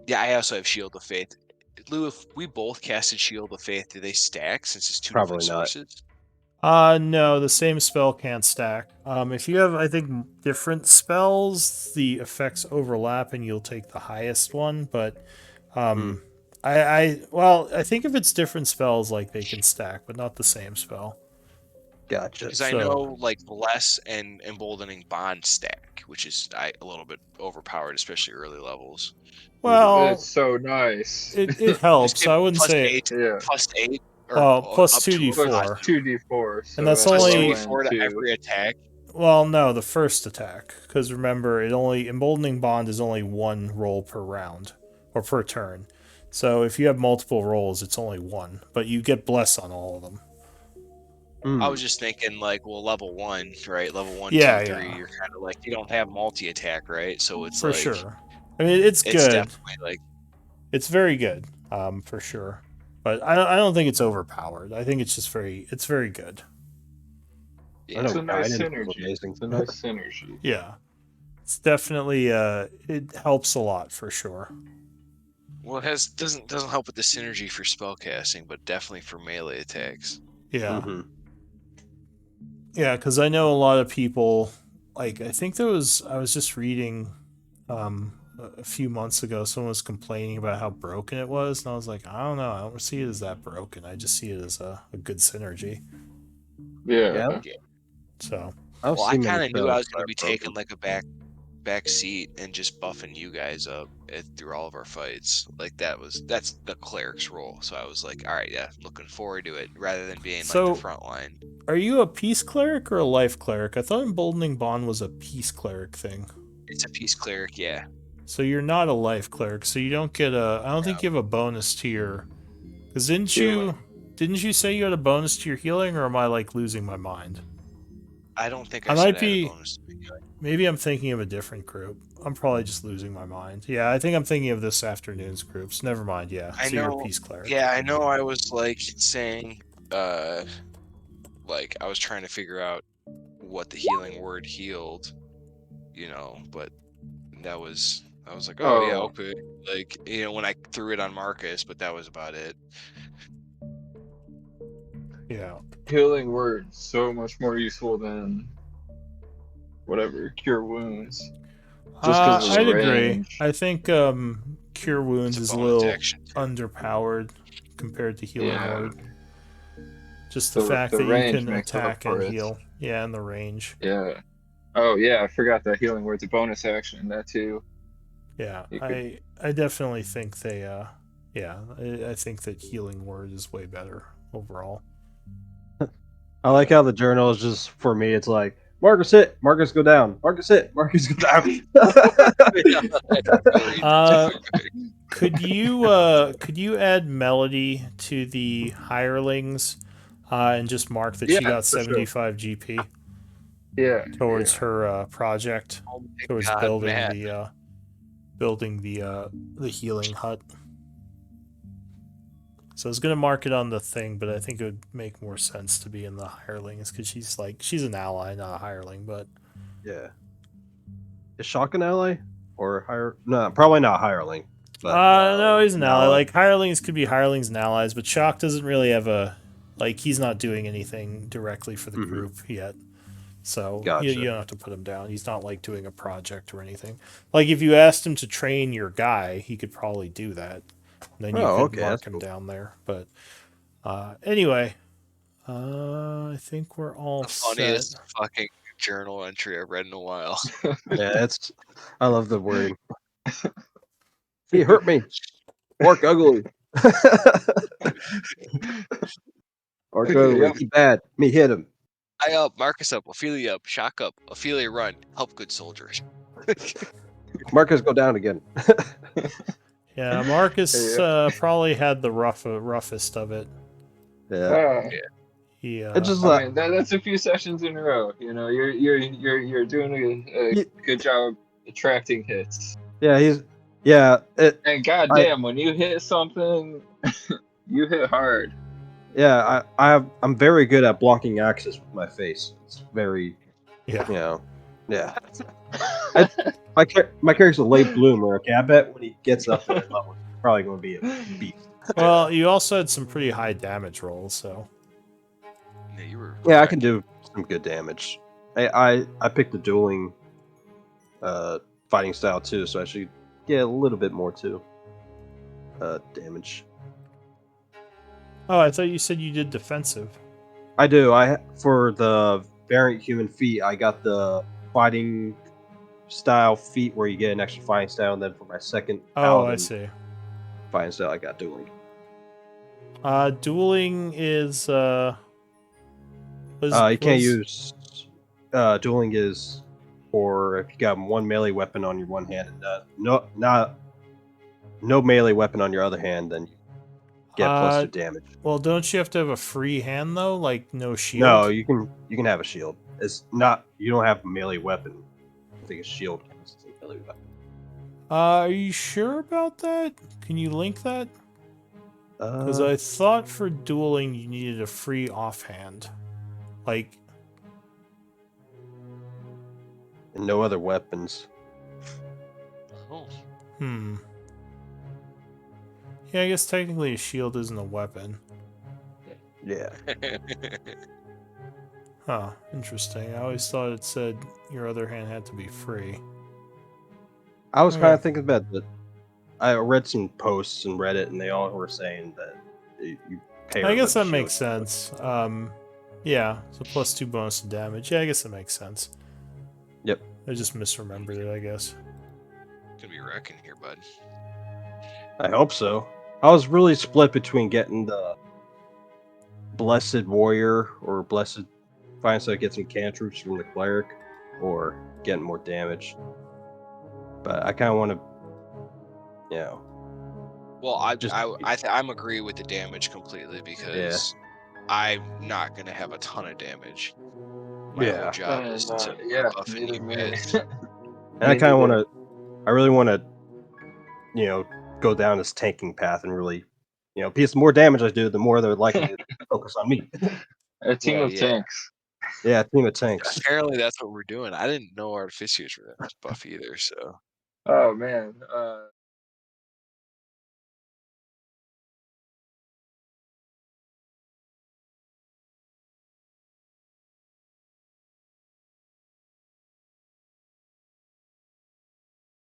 Yeah, I also have Shield of Faith. Lou, if we both casted Shield of Faith, do they stack since it's two Probably different not. sources? No, the same spell can't stack. If you have, I think, different spells, the effects overlap and you'll take the highest one. But, I think if it's different spells, like they can stack, but not the same spell. Gotcha. Because I So- know like Bless and Emboldening Bond stack, which is a little bit overpowered, especially early levels. Well, It's so nice. it helps. Just I wouldn't plus say. 8, Yeah. plus 8, or Well, plus up to 2d4. a Plus 2d4. So And that's at the plus only- low 2d4 end, to too. every attack. Well, no, the first attack, because remember, emboldening bond is only one roll per round or per turn. So if you have multiple rolls, it's only one, but you get bless on all of them. I was just thinking like, well, level 1, right? Level 1, Yeah, 2, 3, yeah. you're kind of like, you don't have multi-attack, right? So it's For like, sure. I mean, it's it's good. definitely like, It's very good, for sure. But I don't think it's overpowered. I think it's just it's very good. yeah. It's a nice Guidance was synergy. amazing. It's a nice synergy. Yeah. It's definitely, it helps a lot for sure. Well, it doesn't help with the synergy for spellcasting, but definitely for melee attacks. Yeah. Mhm. Yeah, because I know a lot of people, like, I think I was just reading a few months ago, someone was complaining about how broken it was, and I was like, I don't know, I don't see it as that broken. I just see it as a good synergy. Yeah. Yeah. So, I don't Well, see I many kind of knew I spells was going to that be are broken. taking like a back seat and just buffing you guys up through all of our fights. Like that's the cleric's role. So I was like, all right, yeah, looking forward to it rather than being So- like the front line. are you a peace cleric or a life cleric? I thought emboldening bond was a peace cleric thing. It's a peace cleric, yeah. So you're not a life cleric, so you don't get I don't think you have a bonus to your. Because didn't you say you had a bonus to your healing, or am I like losing my mind? I don't think I I, might should add be- a bonus to my healing. Maybe I'm thinking of a different group. I'm probably just losing my mind. Yeah, I think I'm thinking of this afternoon's groups. Never mind. Yeah, I so you're know- a peace cleric. Yeah, I know. I was like saying, like I was trying to figure out what the healing word healed, but I was like, oh yeah, Oh. okay. Like, when I threw it on Marcus, but that was about it. Yeah. Healing word so much more useful than whatever cure wounds. Just 'cause of the I'd agree. range. I think cure wounds It's is a a bonus little action, too. underpowered compared to healing Yeah. word. Just the The- fact the that you range can makes up attack for and it. heal. Yeah, and the range. Yeah. Oh yeah, I forgot that healing word's a bonus action. That too. Yeah, You could- I definitely think they I think that healing word is way better overall. I like how the journal is just for me. It's like Marcus hit, Marcus go down, Marcus hit, Marcus go down. Could you add melody to the hirelings and just mark that she Yeah, got for sure. 75 GP Yeah. towards her project, Oh my towards God, building Matt. the healing hut. So I was gonna mark it on the thing, but I think it would make more sense to be in the hirelings because she's an ally, not a hireling. But Yeah. Is Shock an ally or hire? No, probably not hireling. But no, he's an ally. ally. Like hirelings could be hirelings and allies, but Shock doesn't really have a he's not doing anything directly for the group yet. So Gotcha. you don't have to put him down. He's not like doing a project or anything. Like if you asked him to train your guy, he could probably do that. Then you could Okay, mark that's him cool. down there. But anyway, I think we're all The set. funniest fucking journal entry I've read in a while. Yeah, I love the wording. He hurt me. Mark ugly. Mark ugly. Yep. He bad. Me hit him. I up, Marcus up, Ophelia up, Shock up, Ophelia run, help good soldiers. Marcus go down again. Yeah, Marcus probably had the roughest of it. Yeah. He It's just I like mean, that's a few sessions in a row. You know, you're doing a good job attracting hits. yeah, he's And goddamn, when you hit something, you hit hard. yeah, I'm very good at blocking axes with my face. It's very yeah. Yeah. My character's a late bloomer. Okay, I bet when he gets up there, level, he's probably going to be a beast. Well, you also had some pretty high damage rolls, so Yeah, you were. Yeah, I can do some good damage. I picked the dueling fighting style too, so I should get a little bit more too. Damage. Oh, I thought you said you did defensive. I do. For the variant human feat, I got the fighting style feat where you get an extra fighting style, and then for my second I see. fighting style, I got dueling. Dueling is You can't use dueling is for if you got one melee weapon on your one hand and no melee weapon on your other hand, then you get +2 damage. Well, don't you have to have a free hand though, like no shield? No, you can have a shield. It's not you don't have a melee weapon. I think a shield counts as a melee weapon. Are you sure about that? Can you link that? Because I thought for dueling you needed a free offhand, like. And no other weapons. Oh. Yeah, I guess technically a shield isn't a weapon. Yeah. Huh, interesting. I always thought it said your other hand had to be free. I was kind of thinking about that. I read some posts on Reddit, and they all were saying that you pay. I guess that makes sense. Yeah, so +2 bonus to damage. Yeah, I guess that makes sense. Yep. I just misremembered it, I guess. Gonna be wrecking here, bud. I hope so. I was really split between getting the Blessed Warrior or Blessed Fine, so I get some cantrips from the cleric, or getting more damage. But I kind of want to, Well, I'm agree with the damage completely because I'm not gonna have a ton of damage. My whole job is to buff and you guys. And I kind of want to. I really want to, go down this tanking path and really, because the more damage I do, the more they're likely to focus on me. A team of tanks. Yeah, a team of tanks. Apparently, that's what we're doing. I didn't know Artificiers were that buff either, so. Oh man,